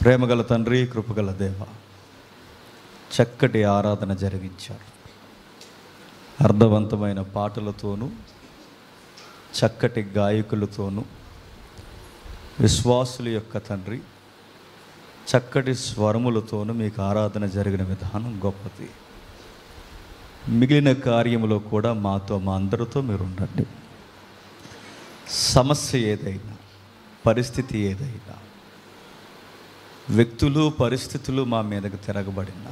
ప్రేమగల తండ్రి, కృపగల దేవ, చక్కటి ఆరాధన జరిగించారు. అర్థవంతమైన పాటలతోనూ చక్కటి గాయకులతోనూ విశ్వాసుల యొక్క తండ్రి చక్కటి స్వరములతోనూ మీకు ఆరాధన జరిగిన విధానం గొప్పది. మిగిలిన కార్యములో కూడా మాతో, మా అందరితో మీరు ఉండండి. సమస్య ఏదైనా, పరిస్థితి ఏదైనా, వ్యక్తులు పరిస్థితులు మా మీదకు తిరగబడిన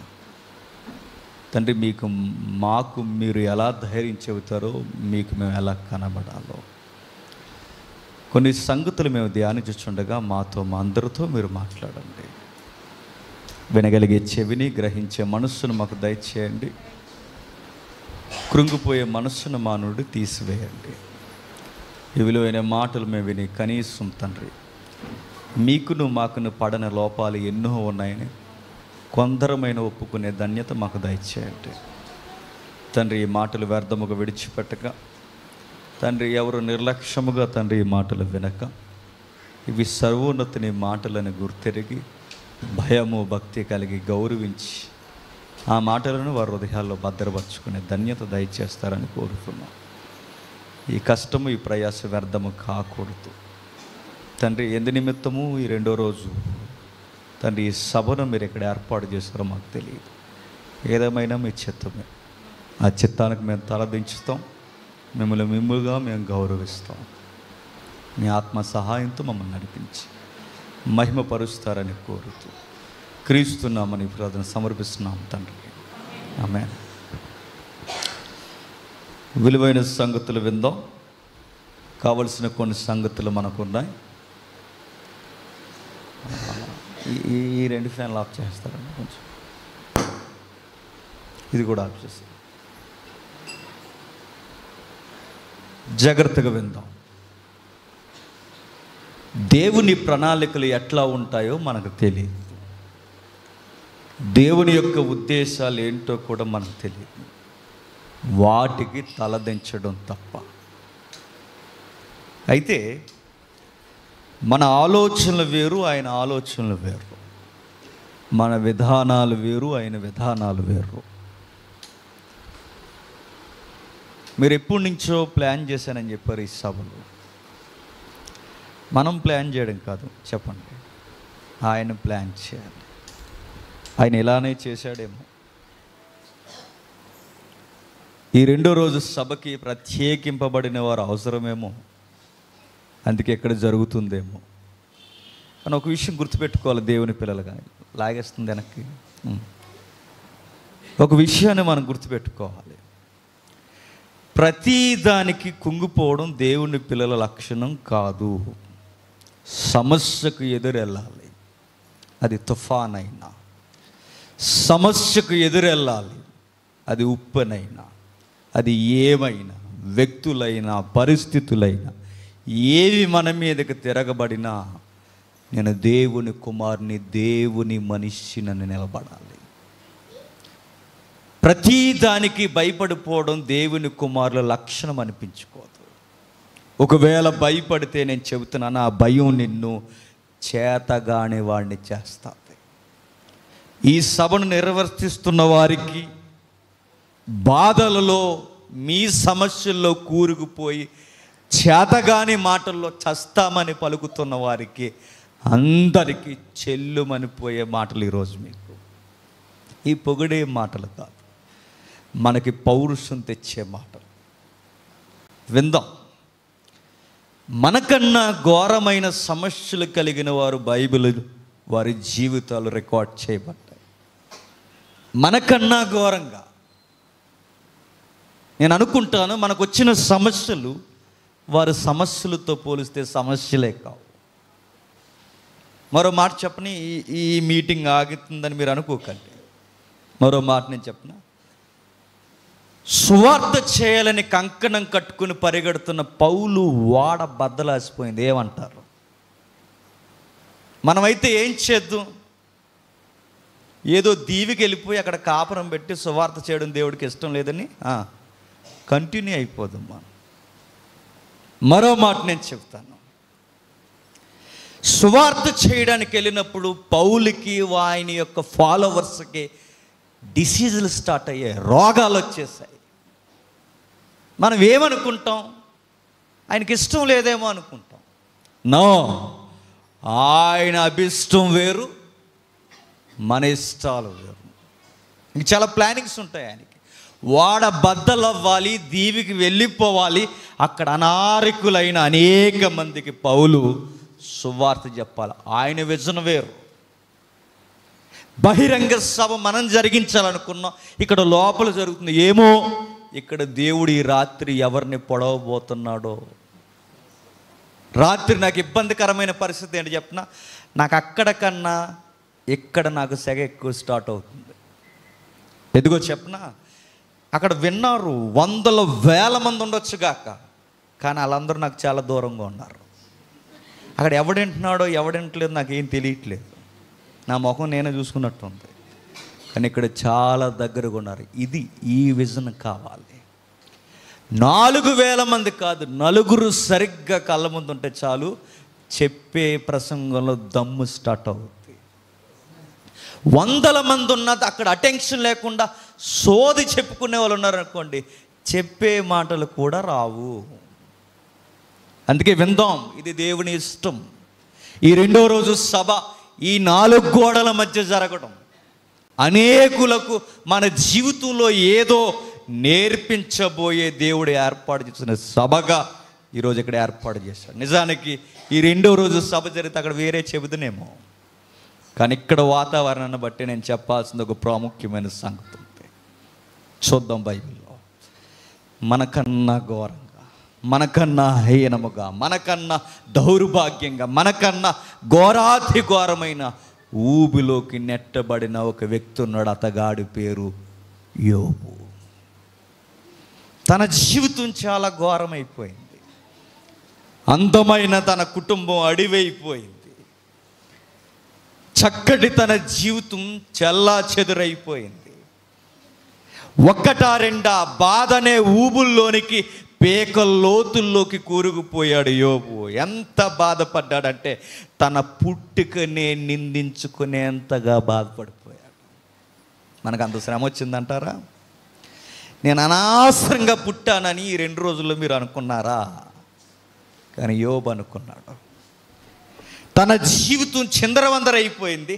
తండ్రి, మాకు మీరు ఎలా ధైర్యం చెబుతారో, మీకు మేము ఎలా కనబడాలో కొన్ని సంగతులు మేము ధ్యానించుచుండగా మాతో, మా అందరితో మీరు మాట్లాడండి. వినగలిగే చెవిని, గ్రహించే మనస్సును మాకు దయచేయండి. కృంగిపోయే మనస్సును మా నుండి తీసివేయండి. ఈ విలువైన మాటలు మేము విని కనీసం తండ్రి మీకును మాకును పడని లోపాలు ఎన్నో ఉన్నాయని కొందరమైన ఒప్పుకునే ధన్యత మాకు దయచేయండి. తండ్రి, ఈ మాటలు వ్యర్థముగా విడిచిపెట్టక తండ్రి, ఎవరు నిర్లక్ష్యముగా తండ్రి ఈ మాటలు వినక ఇవి సర్వోన్నతిని మాటలను గుర్తెరిగి భయము, భక్తి కలిగి గౌరవించి ఆ మాటలను వారి హృదయాల్లో భద్రపరుచుకునే ధన్యత దయచేస్తారని కోరుతున్నాం. ఈ కష్టము, ఈ ప్రయాస వ్యర్థము కాకూడదు తండ్రి. ఎందు నిమిత్తము ఈ రెండో రోజు తండ్రి ఈ సభను మీరు ఎక్కడ ఏర్పాటు చేస్తారో మాకు తెలియదు. ఏదేమైనా మీ చిత్తమే. ఆ చిత్తానికి మేము తలదించుతాం. మిమ్మల్నిగా మేము గౌరవిస్తాం. మీ ఆత్మ సహాయంతో మమ్మల్ని నడిపించి మహిమపరుస్తారని కోరుతూ క్రీస్తున్నామని ప్రార్థన సమర్పిస్తున్నాం తండ్రి. ఆమేన్. విలువైన సంగతులు విందాం. కావలసిన కొన్ని సంగతులు మనకున్నాయి. ఈ రెండు ఫ్యాన్లు ఆఫ్ చేస్తారండి కొంచెం. ఇది కూడా ఆఫ్ చేస్తారు. జాగ్రత్తగా విందాం. దేవుని ప్రణాళికలు ఎట్లా ఉంటాయో మనకు తెలియదు. దేవుని యొక్క ఉద్దేశాలు ఏంటో కూడా మనకు తెలియదు. వాటికి తలదించడం తప్ప. అయితే మన ఆలోచనలు వేరు, ఆయన ఆలోచనలు వేరు. మన విధానాలు వేరు, ఆయన విధానాలు వేరు. మీరు ఎప్పటి నుంచో ప్లాన్ చేశానని చెప్పారు ఈ సభలో. మనం ప్లాన్ చేయడం కాదు, చెప్పండి, ఆయన ప్లాన్ చేయాలి. ఆయన ఇలానే చేశాడేమో. ఈ రెండో రోజు సభకి ప్రత్యేకింపబడిన వారు అవసరమేమో, అందుకే ఎక్కడ జరుగుతుందేమో. కానీ ఒక విషయం గుర్తుపెట్టుకోవాలి, దేవుని పిల్లలుగా లాగేస్తుంది వెనక్కి. ఒక విషయాన్ని మనం గుర్తుపెట్టుకోవాలి. ప్రతిదానికి కుంగిపోవడం దేవుని పిల్లల లక్షణం కాదు. సమస్యకు ఎదురెళ్ళాలి. అది తుఫాన్ అయినా, సమస్యకు ఎదురెళ్ళాలి. అది ఉప్పెనైనా, అది ఏమైనా, వ్యక్తులైనా పరిస్థితులైనా, ఏవి మన మీదకి తిరగబడినా నేను దేవుని కుమారుని, దేవుని మనిషిని నిలబడాలి. ప్రతిదానికి భయపడిపోవడం దేవుని కుమారుల లక్షణం అనిపించుకోదు. ఒకవేళ భయపడితే నేను చెబుతున్నాను, ఆ భయం నిన్ను చేతగాని వాడిని చేస్తుంది. ఈ సభను నిర్వర్తిస్తున్న వారికి బాధలలో, మీ సమస్యల్లో కూరుకుపోయి చేతగాని మాటల్లో చస్తామని పలుకుతున్న వారికి అందరికీ చెల్లుమనిపోయే మాటలు ఈరోజు మీకు. ఈ పొగిడే మాటలు కాదు, మనకి పౌరుషం తెచ్చే మాటలు. విందాం. మనకన్నా ఘోరమైన సమస్యలు కలిగిన వారు బైబిల్ వారి జీవితాలు రికార్డ్ చేయబడ్డాయి. మనకన్నా ఘోరంగా. నేను అనుకుంటాను, మనకు వచ్చిన సమస్యలు వారి సమస్యలతో పోలిస్తే సమస్యలే కావు. మరో మాట చెప్పని, ఈ మీటింగ్ ఆగుతుందని మీరు అనుకోకండి. మరో మాట నేను చెప్పిన, సువార్త చేయాలని కంకణం కట్టుకుని పరిగెడుతున్న పౌలు వాడ బద్దలాసిపోయింది. ఏమంటారు? మనమైతే ఏం చేద్దాం? ఏదో దీవికి వెళ్ళిపోయి అక్కడ కాపురం పెట్టి సువార్త చేయడం దేవుడికి ఇష్టం లేదని కంటిన్యూ అయిపోదాం మనం. మరో మాట నేను చెప్తాను, సువార్త చేయడానికి వెళ్ళినప్పుడు పౌలుకి ఆయన యొక్క ఫాలోవర్స్కి డిసీజులు స్టార్ట్ అయ్యాయి, రోగాలు వచ్చేసాయి. మనం ఏమనుకుంటాం? ఆయనకి ఇష్టం లేదేమో అనుకుంటాం. నో, ఆయన అభిష్టం వేరు, మన ఇష్టాలు వేరు. ఇంక చాలా ప్లానింగ్స్ ఉంటాయి ఆయనకి. వాడ బద్దలవ్వాలి, దీవికి వెళ్ళిపోవాలి, అక్కడ అనారికులైన అనేక మందికి పౌలు సువార్త చెప్పాలి. ఆయన విజన్ వేరు. బహిరంగ సభ మనం జరిగించాలనుకున్నాం, ఇక్కడ లోపల జరుగుతుంది. ఏమో ఇక్కడ దేవుడు ఈ రాత్రి ఎవరిని పొడవబోతున్నాడో. రాత్రి నాకు ఇబ్బందికరమైన పరిస్థితి ఏంటి చెప్పిన, నాకు అక్కడ కన్నా ఇక్కడ నాకు సెగ ఎక్కువ స్టార్ట్ అవుతుంది. ఎదుగో చెప్పిన, అక్కడ విన్నారు 100,000 మంది ఉండొచ్చు గాక, కానీ వాళ్ళందరూ నాకు చాలా దూరంగా ఉన్నారు. అక్కడ ఎవడింటున్నాడో ఎవడింటలేదు నాకేం తెలియట్లేదు, నా ముఖం నేనే చూసుకున్నట్టుంది. కానీ ఇక్కడ చాలా దగ్గరగా ఉన్నారు. ఇది ఈ విజన్ కావాలి. 4,000 మంది కాదు, 4 సరిగ్గా కళ్ళ ముందు ఉంటే చాలు, చెప్పే ప్రసంగంలో దమ్ము స్టార్ట్ అవుతుంది. 100 మంది ఉన్నది అక్కడ అటెన్షన్ లేకుండా సోది చెప్పుకునే వాళ్ళు ఉన్నారనుకోండి, చెప్పే మాటలు కూడా రావు. అందుకే విందాం, ఇది దేవుని ఇష్టం. ఈ 2వ రోజు సభ ఈ 4 గోడల మధ్య జరగడం అనేకులకు మన జీవితంలో ఏదో నేర్పించబోయే దేవుడు ఏర్పాటు చేసిన సభగా ఈరోజు ఇక్కడ ఏర్పాటు చేశాడు. నిజానికి ఈ 2వ రోజు సభ జరిగితే అక్కడ వేరే చెబుతునేమో, కానీ ఇక్కడ వాతావరణాన్ని బట్టి నేను చెప్పాల్సింది ఒక ప్రాముఖ్యమైన సంగతి ఉంది. చూద్దాం బైబిల్లో. మనకన్నా ఘోరంగా, మనకన్నా హీనముగా, మనకన్నా దౌర్భాగ్యంగా, మనకన్నా ఘోరాతి ఘోరమైన ఊబిలోకి నెట్టబడిన ఒక వ్యక్తి ఉన్నాడు. అతగాడి పేరు యోబు. తన జీవితం చాలా ఘోరమైపోయింది. అందమైన తన కుటుంబం అడివైపోయింది. చక్కటి తన జీవితం చెల్లా చెదురైపోయింది. 1-2 బాధ అనే ఊబుల్లోనికి పేకల్లోతుల్లోకి కూరుకుపోయాడు యోబు. ఎంత బాధపడ్డాడంటే తన పుట్టుకనే నిందించుకునేంతగా బాధపడిపోయాడు. మనకు అంత శ్రమ వచ్చిందంటారా? నేను అనవసరంగా పుట్టానని ఈ 2 రోజుల్లో మీరు అనుకున్నారా? కానీ యోబు అనుకున్నాడు. తన జీవితం చిందరవందరైపోయింది.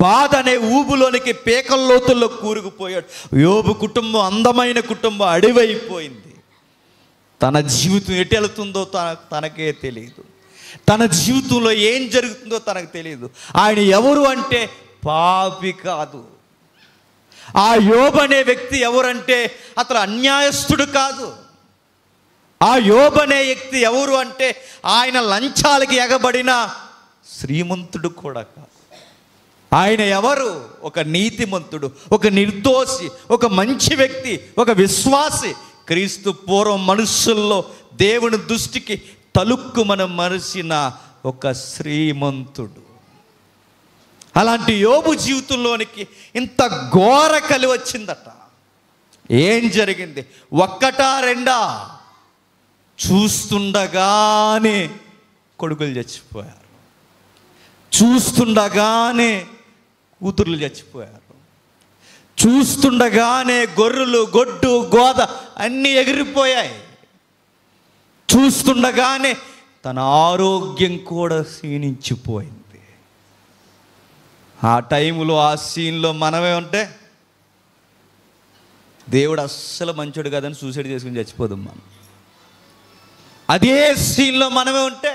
బాధ అనే ఊబులోనికి పేకల్లోతుల్లో కూరుకుపోయాడు. యోబు కుటుంబం అందమైన కుటుంబం అడివైపోయింది. తన జీవితం ఎటు వెళుతుందో తనకే తెలియదు. తన జీవితంలో ఏం జరుగుతుందో తనకు తెలియదు. ఆయన ఎవరు అంటే పాపి కాదు. ఆ యోబు అనే వ్యక్తి ఎవరంటే అతను అన్యాయస్తుడు కాదు. ఆ యోబు అనే వ్యక్తి ఎవరు అంటే ఆయన లంచాలకి ఎగబడిన శ్రీమంతుడు కూడా కాదు. ఆయన ఎవరు? ఒక నీతిమంతుడు, ఒక నిర్దోషి, ఒక మంచి వ్యక్తి, ఒక విశ్వాసి. క్రీస్తు పూర్వం మనుషుల్లో దేవుని దృష్టికి తలుక్కుమని మరిసిన ఒక శ్రీమంతుడు. అలాంటి యోబు జీవితంలోనికి ఇంత ఘోర కలి వచ్చిందట. ఏం జరిగింది? 1-2 చూస్తుండగానే కొడుకులు చచ్చిపోయారు. చూస్తుండగానే కూతుర్లు చచ్చిపోయారు. చూస్తుండగానే గొర్రెలు, గొడ్డు, గోద అన్నీ ఎగిరిపోయాయి. చూస్తుండగానే తన ఆరోగ్యం కూడా క్షీణించిపోయింది. ఆ టైంలో ఆ సీన్లో మనమే ఉంటే దేవుడు అస్సలు మంచోడు కాదని సూసైడ్ చేసుకుని చచ్చిపోదాం మనం. అదే సీన్లో మనమే ఉంటే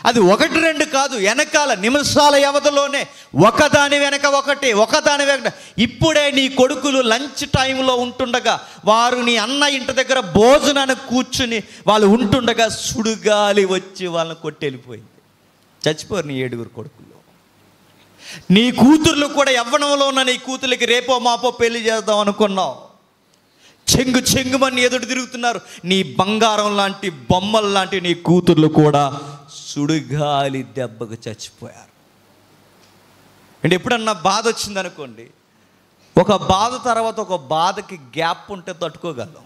అది 1-2 కాదు, వెనకాల నిమిషాల వ్యవధిలోనే ఒకదాని వెనక ఒకటి, ఒకదాని వెనక. ఇప్పుడే నీ కొడుకులు లంచ్ టైంలో ఉంటుండగా, వారు నీ అన్న ఇంటి దగ్గర భోజనానికి కూర్చుని వాళ్ళు ఉంటుండగా సుడుగాలి వచ్చి వాళ్ళని కొట్టి వెళ్ళిపోయింది. చచ్చిపోరు నీ 7 కొడుకులు. నీ కూతుర్లు కూడా యవ్వనంలో ఉన్న నీ కూతుర్లకి రేపో మాపో పెళ్లి చేద్దాం అనుకున్నావు. చెంగుమని ఎదురు తిరుగుతున్నారు. నీ బంగారం లాంటి బొమ్మల లాంటి నీ కూతుర్లు కూడా సుడిగాలి దెబ్బకు చచ్చిపోయారు. అంటే ఎప్పుడన్నా బాధ వచ్చిందనుకోండి, ఒక బాధ తర్వాత ఒక బాధకి గ్యాప్ ఉంటే తట్టుకోగలం.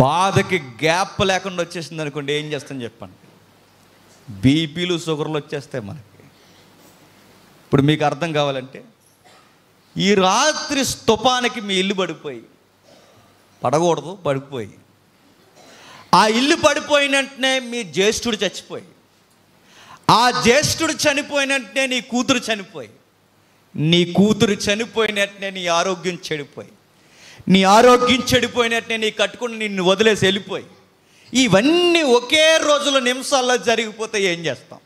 బాధకి గ్యాప్ లేకుండా వచ్చేసింది అనుకోండి, ఏం చేస్తాను చెప్పండి? బీపీలు షుగర్లు వచ్చేస్తాయి మనకి. ఇప్పుడు మీకు అర్థం కావాలంటే, ఈ రాత్రి స్తుపానికి మీ ఇల్లు పడిపోయి, పడకూడదు పడిపోయి, ఆ ఇల్లు పడిపోయిన వెంటనే మీ జ్యేష్ఠుడు చచ్చిపోయి, ఆ జ్యేష్ఠుడు చనిపోయిన వెంటనే నీ కూతురు చనిపోయి, నీ కూతురు చనిపోయిన వెంటనే నీ ఆరోగ్యం చెడిపోయి, నీ ఆరోగ్యం చెడిపోయిన వెంటనే నీ కట్టుకుని నిన్ను వదిలేసి వెళ్ళిపోయి, ఇవన్నీ ఒకే రోజులో నిమిషాల్లో జరిగిపోతే ఏం చేస్తాం?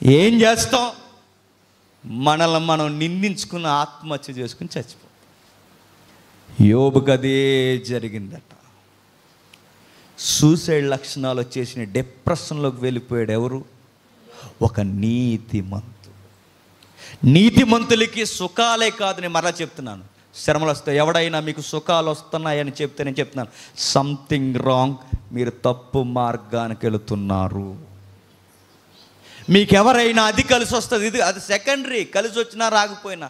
ఏం చేస్తాం? మనల్ని మనం నిందించుకుని ఆత్మహత్య చేసుకుని చచ్చిపోతాం. యోబుకు అదే జరిగిందట. సూసైడ్ లక్షణాలు వచ్చేసిన డిప్రెషన్లోకి వెళ్ళిపోయాడు. ఎవరు? ఒక నీతిమంతుడు. నీతిమంతులకి సుఖాలే కాదు, నేను మరలా చెప్తున్నాను, శ్రమలు వస్తాయి. ఎవడైనా మీకు సుఖాలు వస్తున్నాయని చెప్తే నేను చెప్తున్నాను, సంథింగ్ రాంగ్, మీరు తప్పు మార్గానికి వెళుతున్నారు. మీకు ఎవరైనా అది కలిసి వస్తుంది, ఇది అది సెకండరీ, కలిసి వచ్చినా రాకపోయినా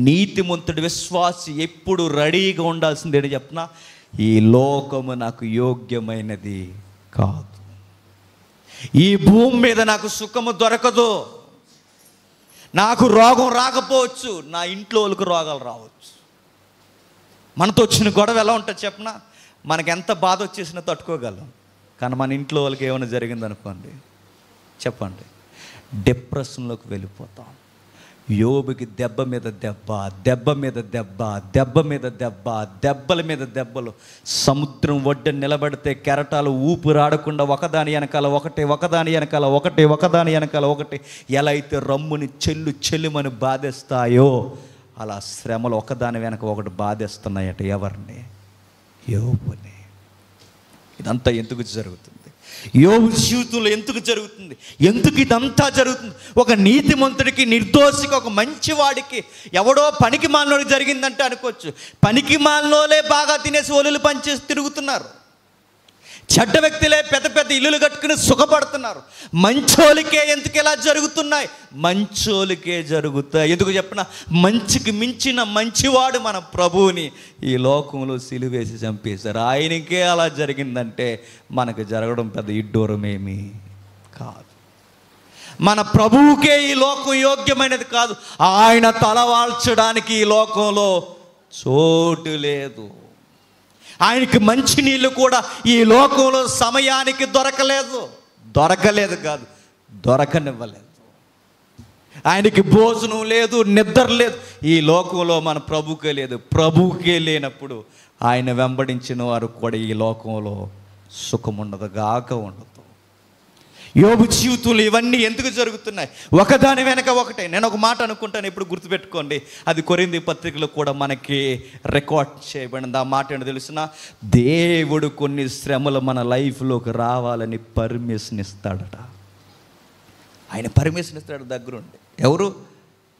నీతిమంతుడు విశ్వాసి ఎప్పుడు రెడీగా ఉండాల్సింది ఏంటి చెప్పిన, ఈ లోకము నాకు యోగ్యమైనది కాదు, ఈ భూమి మీద నాకు సుఖము దొరకదు, నాకు రోగం రాకపోవచ్చు, నా ఇంట్లో వాళ్ళకి రోగాలు రావచ్చు. మనతో వచ్చిన గొడవ ఎలా ఉంటుంది చెప్పిన, మనకి ఎంత బాధ వచ్చేసినా తట్టుకోగలం. కానీ మన ఇంట్లో వాళ్ళకి ఏమైనా జరిగిందనుకోండి, చెప్పండి, డిప్రెషన్లోకి వెళ్ళిపోతాం. యోబుకి దెబ్బ మీద దెబ్బ, దెబ్బ మీద దెబ్బ, దెబ్బ మీద దెబ్బ, దెబ్బల మీద దెబ్బలు. సముద్రం ఒడ్డున నిలబడితే కెరటాలు ఊపిరాడకుండా ఒకదాని వెనకాల ఒకటి, ఒకదాని వెనకాల ఒకటి, ఒకదాని వెనకాల ఒకటి, ఎలా అయితే రమ్ముని చెల్లుమని బాధేస్తాయో అలా శ్రమలు ఒకదాని వెనక ఒకటి బాధేస్తున్నాయట. ఎవరిని? యోబుని. ఇదంతా ఎందుకు జరుగుతుంది? యోబు జీవితంలో ఎందుకు జరుగుతుంది? ఎందుకు ఇదంతా జరుగుతుంది? ఒక నీతిమంతుడికి, నిర్దోషికి, ఒక మంచివాడికి, ఎవడో పనికి మాలినోడికి జరిగిందంటే అనుకోవచ్చు. పనికి మాలినోలే బాగా తినేసి ఒలులు పనిచేసి తిరుగుతున్నారు. చెడ్డ వ్యక్తులే పెద్ద పెద్ద ఇల్లులు కట్టుకుని సుఖపడుతున్నారు. మంచోలికే ఎందుకు ఇలా జరుగుతున్నాయి? మంచోలికే జరుగుతాయి. ఎందుకు చెప్పిన, మంచికి మించిన మంచివాడు మన ప్రభువుని ఈ లోకంలో సిలువేసి చంపేశారు. ఆయనకే అలా జరిగిందంటే మనకు జరగడం పెద్ద ఇడ్డూరమేమీ కాదు. మన ప్రభువుకే ఈ లోకం యోగ్యమైనది కాదు. ఆయన తలవాల్చడానికి ఈ లోకంలో చోటు లేదు. ఆయనకి మంచినీళ్ళు కూడా ఈ లోకంలో సమయానికి దొరకలేదు కాదు, దొరకనివ్వలేదు. ఆయనకి భోజనం లేదు, నిద్ర లేదు. ఈ లోకంలో మన ప్రభువుకే లేదు. ప్రభువుకే లేనప్పుడు ఆయన వెంబడించిన వారు కూడా ఈ లోకంలో సుఖం ఉండదు గాక ఉండదు. యోబు జీవితంలో ఇవన్నీ ఎందుకు జరుగుతున్నాయి? ఒకదాని వెనక ఒకటే. నేను ఒక మాట అనుకుంటాను, ఇప్పుడు గుర్తుపెట్టుకోండి, అది కొరింథీ పత్రికలో కూడా మనకి రికార్డ్ చేయబడింది. ఆ మాట ఏంటో తెలుసిన, దేవుడు కొన్ని శ్రమలు మన లైఫ్లోకి రావాలని పర్మిషన్ ఇస్తాడట. ఆయన పర్మిషన్ ఇస్తాడు దగ్గరుండి. ఎవరు?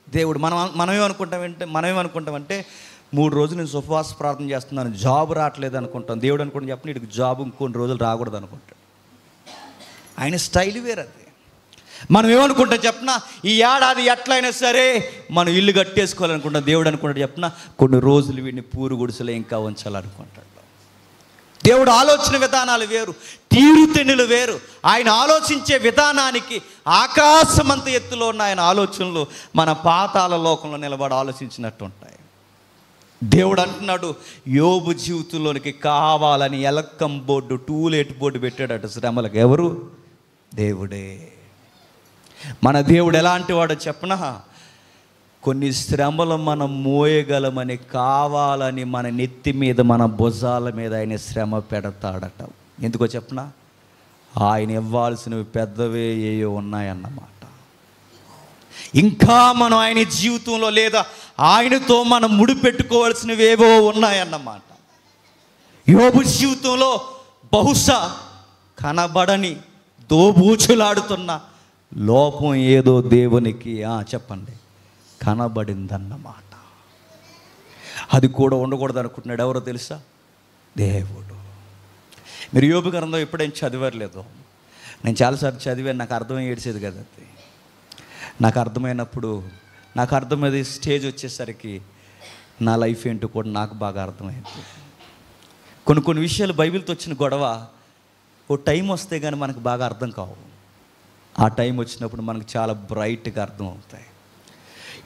దేవుడు. మనమేమనుకుంటామంటే 3 రోజులు నేను ఉపవాస ప్రార్థన చేస్తున్నాను, జాబ్ రావట్లేదు అనుకుంటాం. దేవుడు అనుకుంటాం చెప్పండి, ఇటు జాబ్ ఇంకొన్ని రోజులు రాకూడదు అనుకుంటాడు. ఆయన స్టైల్ వేరు. అది మనం ఏమనుకుంటాం చెప్పిన, ఈ ఏడాది ఎట్లయినా సరే మనం ఇల్లు కట్టేసుకోవాలనుకుంటాం. దేవుడు అనుకుంటాడు చెప్పిన, కొన్ని రోజులు వీడిని పూరు గుడిసెలో ఇంకా ఉంచాలనుకుంటాడు. దేవుడు ఆలోచన విధానాలు వేరు, తీరుతెన్నులు వేరు. ఆయన ఆలోచించే విధానానికి ఆకాశమంత ఎత్తులో ఉన్న ఆయన ఆలోచనలు మన పాతాళ లోకంలో నిలబడి ఆలోచించినట్టు ఉంటాయి. దేవుడు అంటున్నాడు, యోబు జీవితంలోనికి కావాలని ఎలక్కం బోర్డు, టూలెట్ బోర్డు పెట్టాడట శ్రమలకు. ఎవరు? దేవుడే. మన దేవుడు ఎలాంటి వాడో చెప్పనా, కొన్ని శ్రమలు మనం మోయగలమని కావాలని మన నెత్తి మీద, మన భుజాల మీద ఆయన శ్రమ పెడతాడట. ఎందుకో చెప్పనా, ఆయన ఇవ్వాల్సినవి పెద్దవే ఏయో ఉన్నాయన్నమాట. ఇంకా మనం ఆయన జీవితంలో లేదా ఆయనతో మనం ముడిపెట్టుకోవాల్సినవి ఏవో ఉన్నాయన్నమాట. యోబు జీవితంలో బహుశా కనబడని దోబూచులాడుతున్న లోపం ఏదో దేవునికి చెప్పండి కనబడిందన్నమాట. అది కూడా ఉండకూడదు అనుకుంటున్నాడు. ఎవరో తెలుసా? దేవుడు. మీరు యోబు గ్రంథం ఎప్పుడైనా చదివారలేదు? నేను చాలాసార్లు చదివాను, నాకు అర్థమై ఏడ్చేది కదా. అది నాకు అర్థమైనప్పుడు, నాకు అర్థమయ్యే స్టేజ్ వచ్చేసరికి నా లైఫ్ ఏంటో కూడా నాకు బాగా అర్థమైంది. కొన్ని విషయాలు బైబిల్తో వచ్చిన గొడవ ఓ టైం వస్తే కానీ మనకు బాగా అర్థం కావు. ఆ టైం వచ్చినప్పుడు మనకు చాలా బ్రైట్గా అర్థం అవుతాయి.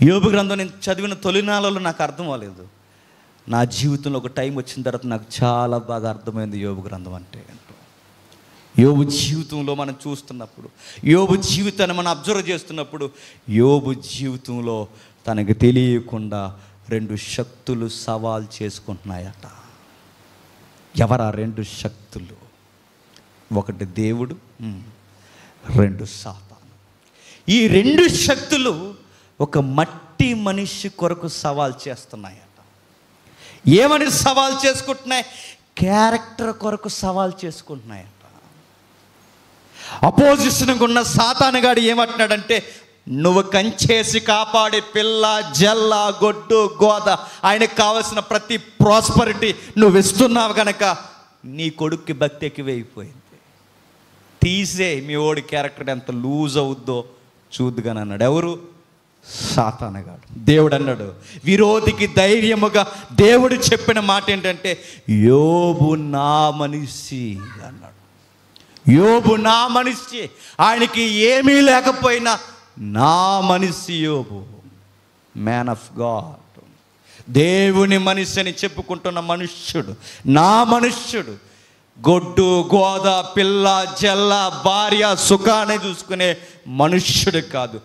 యోబు గ్రంథం నేను చదివిన తొలినాళ్ళలో నాకు అర్థం అవ్వలేదు. నా జీవితంలో ఒక టైం వచ్చిన తర్వాత నాకు చాలా బాగా అర్థమైంది యోబు గ్రంథం అంటే. యోబు జీవితంలో మనం చూస్తున్నప్పుడు, యోబు జీవితాన్ని మనం అబ్జర్వ్ చేస్తున్నప్పుడు, యోబు జీవితంలో తనకు తెలియకుండా 2 శక్తులు సవాల్ చేసుకుంటున్నాయట. ఎవరా 2 శక్తులు? ఒకటి దేవుడు, 2 సాతాను. ఈ 2 శక్తులు ఒక మట్టి మనిషి కొరకు సవాల్ చేస్తున్నాయట. ఏమని సవాల్ చేసుకుంటున్నాయి? క్యారెక్టర్ కొరకు సవాల్ చేసుకుంటున్నాయట. అపోజిషన్గా ఉన్న సాతానుగాడు ఏమంటున్నాడంటే, నువ్వు కంచేసి కాపాడే పిల్ల జల్ల గొడ్డు గోద, ఆయనకు కావలసిన ప్రతి ప్రాస్పరిటీ నువ్వు ఇస్తున్నావు కనుక నీ కొడుక్కి భక్తి ఎక్కువైపోయింది, తీసే మీ ఓడి క్యారెక్టర్ ఎంత లూజ్ అవుద్దో చూద్దుగాని అన్నాడు. ఎవరు? సాతానుగాడు. దేవుడు అన్నాడు, విరోధికి ధైర్యముగా దేవుడు చెప్పిన మాట ఏంటంటే, యోబు నా మనిషి అన్నాడు. యోబు నా మనిషి, ఆయనకి ఏమీ లేకపోయినా నా మనిషి యోబు. మ్యాన్ ఆఫ్ గాడ్, దేవుని మనిషి అని చెప్పుకుంటున్న మనుష్యుడు, నా మనుష్యుడు. గొడ్డు గోద పిల్ల జల్ల భార్య సుఖాన్ని చూసుకునే మనుష్యుడు కాదు.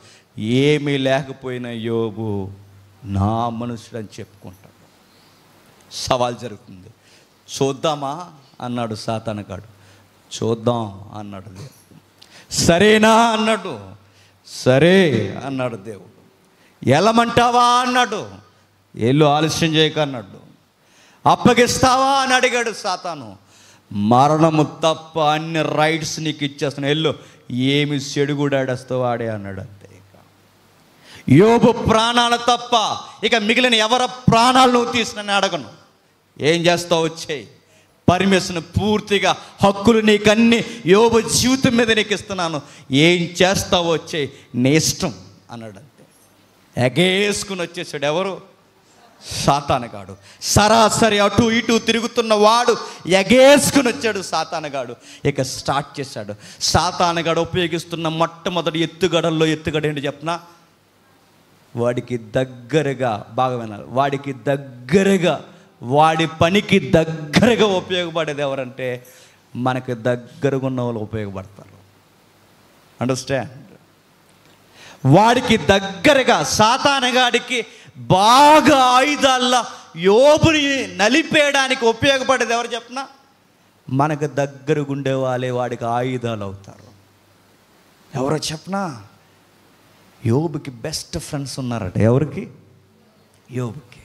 ఏమీ లేకపోయినా యోబు నా మనుష్యుడు అని చెప్పుకుంటాడు. సవాల్ జరుగుతుంది. చూద్దామా అన్నాడు సాతానుగాడు. చూద్దాం అన్నాడు దేవుడు. సరేనా అన్నాడు. సరే అన్నాడు దేవుడు. ఎలమంటావా అన్నాడు. ఏళ్ళు ఆలస్యం చేయక అన్నాడు. అప్పగిస్తావా అని అడిగాడు సాతాను. మరణము తప్ప అన్ని రైట్స్ నీకు ఇచ్చేస్తున్నా, ఎల్లు, ఏమి చెడుగుడాడేస్తావు ఆడే అన్నాడు. అంతే. ఇక యోబు ప్రాణాలు తప్ప ఇక మిగిలిన ఎవరి ప్రాణాలు నువ్వు తీసినని అడగను. ఏం చేస్తావు వచ్చేయి, పర్మిషన్ పూర్తిగా హక్కులు నీకన్నీ యోబు జీవితం మీద నీకు ఇస్తున్నాను, ఏం చేస్తావో వచ్చేయి, నీ ఇష్టం అన్నాడు. అంతే. ఎగేసుకుని వచ్చేసాడు. ఎవరు? సాతానుగాడు. సరాసరి అటు ఇటు తిరుగుతున్న వాడు ఎగేసుకుని వచ్చాడు సాతానుగాడు. ఇక స్టార్ట్ చేశాడు. సాతానుగాడు ఉపయోగిస్తున్న మొట్టమొదటి ఎత్తుగడల్లో ఎత్తుగడ ఏంటి చెప్పనా? వాడికి దగ్గరగా, బాగా వినాలి, వాడికి దగ్గరగా, వాడి పనికి దగ్గరగా ఉపయోగపడేది ఎవరంటే మనకి దగ్గరగా ఉన్న వాళ్ళు ఉపయోగపడతారు. అండర్స్టాండ్? వాడికి దగ్గరగా, సాతానుగాడికి బాగా ఆయుధాల్లో యోబుని నలిపేయడానికి ఉపయోగపడేది ఎవరు చెప్పనా? మనకు దగ్గరగా ఉండే వాళ్ళే వాడికి ఆయుధాలు అవుతారు. ఎవరో చెప్పనా? యోబుకి బెస్ట్ ఫ్రెండ్స్ ఉన్నారట. ఎవరికి? యోబుకి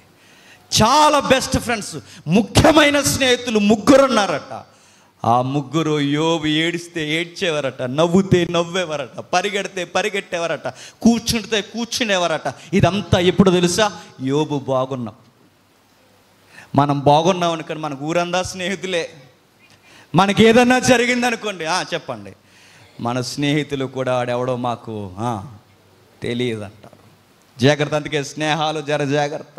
చాలా బెస్ట్ ఫ్రెండ్స్, ముఖ్యమైన స్నేహితులు 3 ఉన్నారట. ఆ 3 యోబు ఏడిస్తే ఏడ్చేవారట, నవ్వుతే నవ్వేవారట, పరిగెడితే పరిగెట్టేవారట, కూర్చుంటే కూర్చునేవారట. ఇదంతా ఎప్పుడు తెలుసా? యోబు బాగున్నాం. మనం బాగున్నాం అనుకోండి, మనకు ఊరందా స్నేహితులే. మనకి ఏదన్నా జరిగిందనుకోండి, చెప్పండి, మన స్నేహితులు కూడా ఆడెవడో మాకు తెలియదు అంటారు. జాగ్రత్త. అందుకే స్నేహాలు జాగ్రత్త,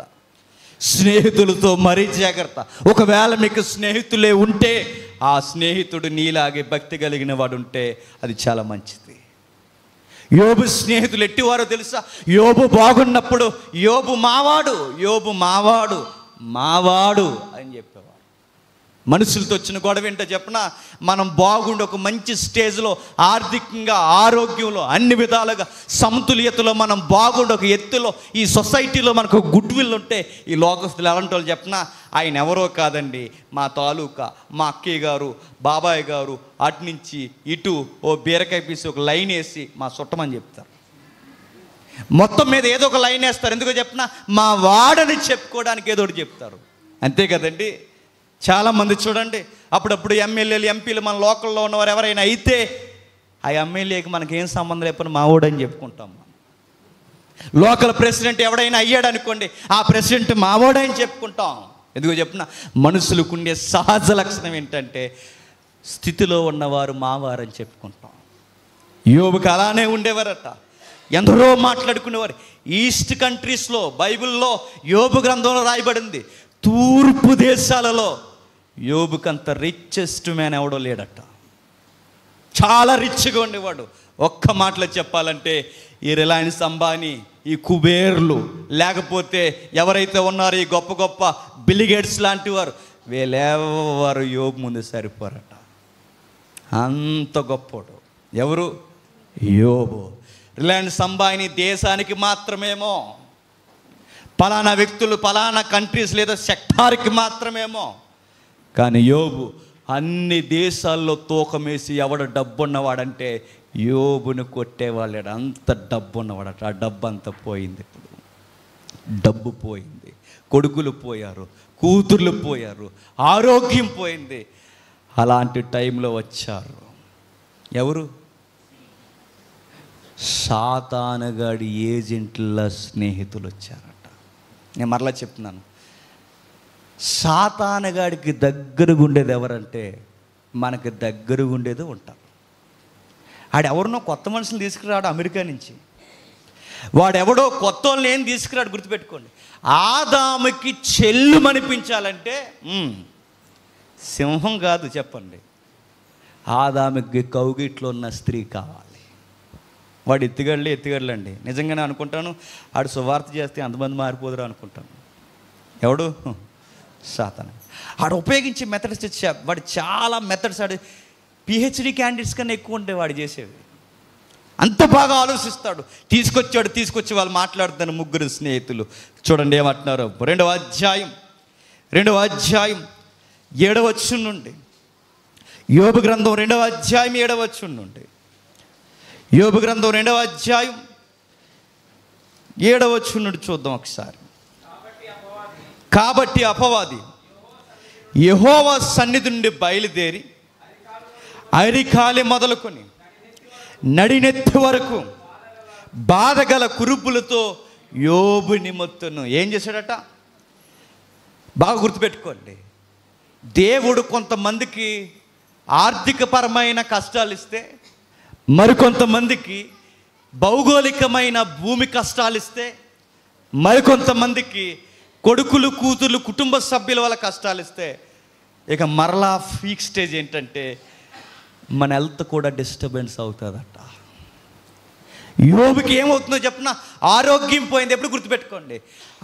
స్నేహితులతో మరీ జాగ్రత్త. ఒకవేళ మీకు స్నేహితులే ఉంటే, ఆ స్నేహితుడు నీలాగే భక్తి కలిగిన వాడు ఉంటే అది చాలా మంచిది. యోబు స్నేహితులు ఎట్టివారో తెలుసా? యోబు బాగున్నప్పుడు యోబు మావాడు, యోబు మావాడు, మావాడు అని చెప్పేవారు. మనుషులతో వచ్చిన గొడవ ఏంటో చెప్పనా? మనం బాగుండి ఒక మంచి స్టేజ్లో, ఆర్థికంగా, ఆరోగ్యంలో, అన్ని విధాలుగా సమతుల్యతలో మనం బాగుండి ఒక ఎత్తులో, ఈ సొసైటీలో మనకు గుడ్ విల్ ఉంటే, ఈ లోకస్తులు ఎలాంటి వాళ్ళు చెప్పనా? ఆయన ఎవరో కాదండి, మా తాలూకా, మా అక్కయ్య గారు, బాబాయ్ గారు, అటు నుంచి ఇటు ఓ బీరకాయ పీసి ఒక లైన్ వేసి మా చుట్టమని చెప్తారు. మొత్తం మీద ఏదో ఒక లైన్ వేస్తారు. ఎందుకో చెప్పనా? మా వాడని చెప్పుకోవడానికి ఏదో ఒకటి చెప్తారు. అంతే కదండి. చాలామంది చూడండి, అప్పుడప్పుడు ఎమ్మెల్యేలు, ఎంపీలు, మన లోకల్లో ఉన్నవారు ఎవరైనా అయితే, ఆ ఎమ్మెల్యేకి మనకేం సంబంధం లేకపోతే మా వాడని చెప్పుకుంటాం. లోకల్ ప్రెసిడెంట్ ఎవడైనా అయ్యాడు అనుకోండి, ఆ ప్రెసిడెంట్ మావాడని చెప్పుకుంటాం. ఎందుకో చెప్పిన, మనుషులకు ఉండే సహజ లక్షణం ఏంటంటే స్థితిలో ఉన్నవారు మావారని చెప్పుకుంటాం. యోబుకి అలానే ఉండేవారట. ఎందరో మాట్లాడుకునేవారు. ఈస్ట్ కంట్రీస్లో, బైబిల్లో యోబు గ్రంథంలో రాయబడింది, తూర్పు దేశాలలో యోబుకంత రిచెస్ట్ మ్యాన్ ఎవడో లేడట. చాలా రిచ్గా ఉండేవాడు. ఒక్క మాటలో చెప్పాలంటే ఈ రిలయన్స్ అంబానీ, ఈ కుబేర్లు, లేకపోతే ఎవరైతే ఉన్నారో ఈ గొప్ప గొప్ప బిల్ గేట్స్ లాంటి వారు, వీళ్ళెవరు యోబు ముందు సరిపోరట. అంత గొప్పోడు ఎవరు? యోబు. రిలయన్స్ అంబానీ దేశానికి మాత్రమేమో, పలానా వ్యక్తులు పలానా కంట్రీస్ లేదా సెక్టార్కి మాత్రమేమో, కానీ యోబు అన్ని దేశాల్లో తూకమేసి ఎవడు డబ్బు ఉన్నవాడంటే యోబుని కొట్టేవాళ్ళ. అంత డబ్బు ఉన్నవాడట. ఆ డబ్బు అంతా పోయింది. ఇప్పుడు డబ్బు పోయింది, కొడుకులు పోయారు, కూతుర్లు పోయారు, ఆరోగ్యం పోయింది. అలాంటి టైంలో వచ్చారు ఎవరు? సాతానుగాడి ఏజెంట్ల స్నేహితులు వచ్చారట. నేను మరలా చెప్తున్నాను, సాతానుగాడికి దగ్గరగా ఉండేది ఎవరంటే మనకి దగ్గరగా ఉండేది ఉంటారు. ఆడెవరినో కొత్త మనుషులు తీసుకురాడు అమెరికా నుంచి, వాడెవడో కొత్త వాళ్ళని ఏం తీసుకురాడు. గుర్తుపెట్టుకోండి, ఆదాముకి చెల్లుమనిపించాలంటే సింహం కాదు, చెప్పండి, ఆదాముకి కౌగిట్లో ఉన్న స్త్రీ కావాలి. వాడు ఎత్తిగడలేండి. నిజంగానే అనుకుంటాను, ఆడు సువార్త చేస్తే అంతమంది మారిపోదురు అనుకుంటాను. ఎవడు? సాతాను. ఆడు ఉపయోగించే మెథడ్స్, వాడు చాలా మెథడ్స్, ఆడు పిహెచ్డి క్యాండిడేట్స్ కన్నా ఎక్కువ ఉంటే వాడు చేసేవి. అంత బాగా ఆలోచిస్తాడు. తీసుకొచ్చి వాళ్ళు మాట్లాడుతారు. ముగ్గురు స్నేహితులు చూడండి ఏమంటున్నారు. 2వ అధ్యాయం 7వ వచనం నుండి, యోబు గ్రంథం 2వ అధ్యాయం 7వ వచనం నుండి, యోబు గ్రంథం 2వ అధ్యాయం 7వ వచనం నుండి చూద్దాం ఒకసారి. కాబట్టి అపవాది యెహోవా సన్నిధి నుండి బయలుదేరి అరికాలి మొదలుకొని నడినెత్తి వరకు బాధగల కురుపులతో యోబుని మొత్తును ఏం చేశాడట? బాగా గుర్తుపెట్టుకోండి, దేవుడు కొంతమందికి ఆర్థికపరమైన కష్టాలు ఇస్తే, మరికొంతమందికి భౌగోళికమైన భూమి కష్టాలు ఇస్తే, మరికొంతమందికి కొడుకులు కూతుర్లు కుటుంబ సభ్యుల వల్ల కష్టాలు ఇస్తే, ఇక మరలా ఫీక్ స్టేజ్ ఏంటంటే మన హెల్త్ కూడా డిస్టర్బెన్స్ అవుతుందట. యోబుకి ఏమవుతుందో చెప్పిన, ఆరోగ్యం పోయింది. ఎప్పుడు గుర్తుపెట్టుకోండి,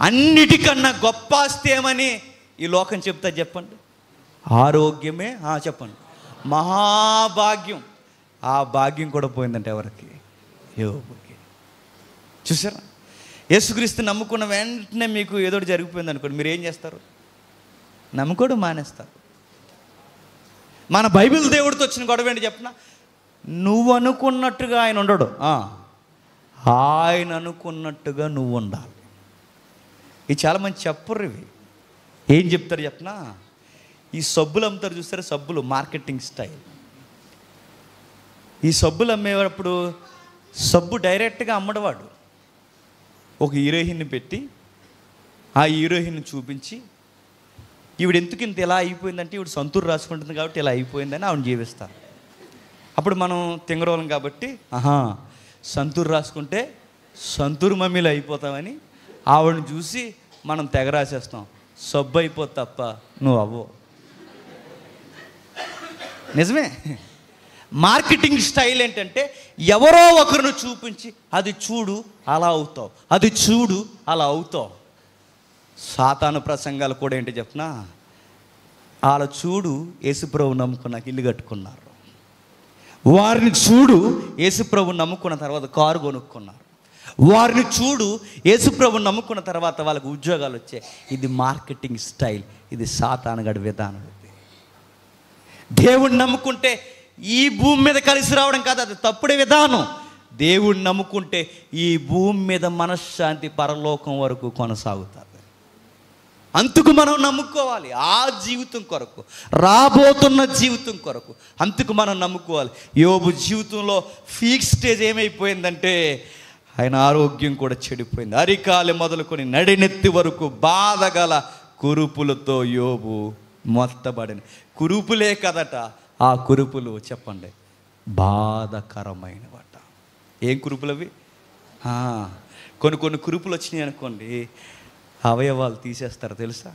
అన్నిటికన్నా గొప్ప ఆస్తి ఏమని ఈ లోకం చెప్తా చెప్పండి? ఆరోగ్యమే. చెప్పండి, మహాభాగ్యం. ఆ భాగ్యం కూడా పోయిందంటే ఎవరికి? యోబుకి. చూసారా? యేసుక్రీస్తు నమ్ముకున్న వెంటనే మీకు ఏదో జరిగిపోయింది అనుకోండి, మీరు ఏం చేస్తారు? నమ్ముకోవడం మానేస్తారు. మన బైబిల్ దేవుడితో వచ్చిన గొడవ ఏంటి చెప్పిన? నువ్వు అనుకున్నట్టుగా ఆయన ఉండడు, ఆయన అనుకున్నట్టుగా నువ్వు ఉండాలి. ఇది చాలామంది చెప్పరు. ఇవి ఏం చెప్తారు చెప్పిన? ఈ సబ్బులు అమ్ముతారు చూస్తారా, సబ్బులు మార్కెటింగ్ స్టైల్. ఈ సబ్బులు అమ్మేటప్పుడు సబ్బు డైరెక్ట్గా అమ్మడవాడు ఒక హీరోయిన్ని పెట్టి, ఆ హీరోయిన్ని చూపించి, ఈవిడ ఎందుకు ఇంత ఇలా అయిపోయిందంటే ఈవిడ సంతూరు రాసుకుంటుంది కాబట్టి ఇలా అయిపోయిందని ఆవిడ జీవిస్తారు. అప్పుడు మనం తింగరోలం కాబట్టి సంతూరు రాసుకుంటే సంతూరు మమ్మీలు అయిపోతామని ఆవిడని చూసి మనం తెగ రాసేస్తాం. సబ్బు అయిపోతుంది తప్ప నువ్వు అవ్వవు. నిజమే. మార్కెటింగ్ స్టైల్ ఏంటంటే ఎవరో ఒకరిని చూపించి, అది చూడు అలా అవుతావు, అది చూడు అలా అవుతావు. సాతాను ప్రసంగాలు కూడా ఏంటి చెప్పినా, వాళ్ళ చూడు యేసుప్రభు నమ్ముకున్నాక ఇల్లు కట్టుకున్నారు, వారిని చూడు యేసుప్రభు నమ్ముకున్న తర్వాత కారు కొనుక్కున్నారు, వారిని చూడు యేసుప్రభు నమ్ముకున్న తర్వాత వాళ్ళకి ఉద్యోగాలు వచ్చాయి. ఇది మార్కెటింగ్ స్టైల్, ఇది సాతానుగాడి విధానం. దేవుణ్ణి నమ్ముకుంటే ఈ భూమి మీద కలిసి రావడం కాదు, అది తప్పుడే విధానం. దేవుణ్ణి నమ్ముకుంటే ఈ భూమి మీద మనశ్శాంతి పరలోకం వరకు కొనసాగుతుంది. అందుకు మనం నమ్ముకోవాలి, ఆ జీవితం కొరకు, రాబోతున్న జీవితం కొరకు అందుకు మనం నమ్ముకోవాలి. యోబు జీవితంలో ఫీక్ స్టేజ్ ఏమైపోయిందంటే ఆయన ఆరోగ్యం కూడా చెడిపోయింది. అరికాలి మొదలుకొని నడినెత్తి వరకు బాధగల కురుపులతో యోబు మొత్తబడింది. కురుపులే కదట, ఆ కురుపులు చెప్పండి బాధకరమైనవట. ఏం కురుపులు అవి? కొన్ని కురుపులు వచ్చినాయి అనుకోండి, అవయవాలు తీసేస్తారు తెలుసా.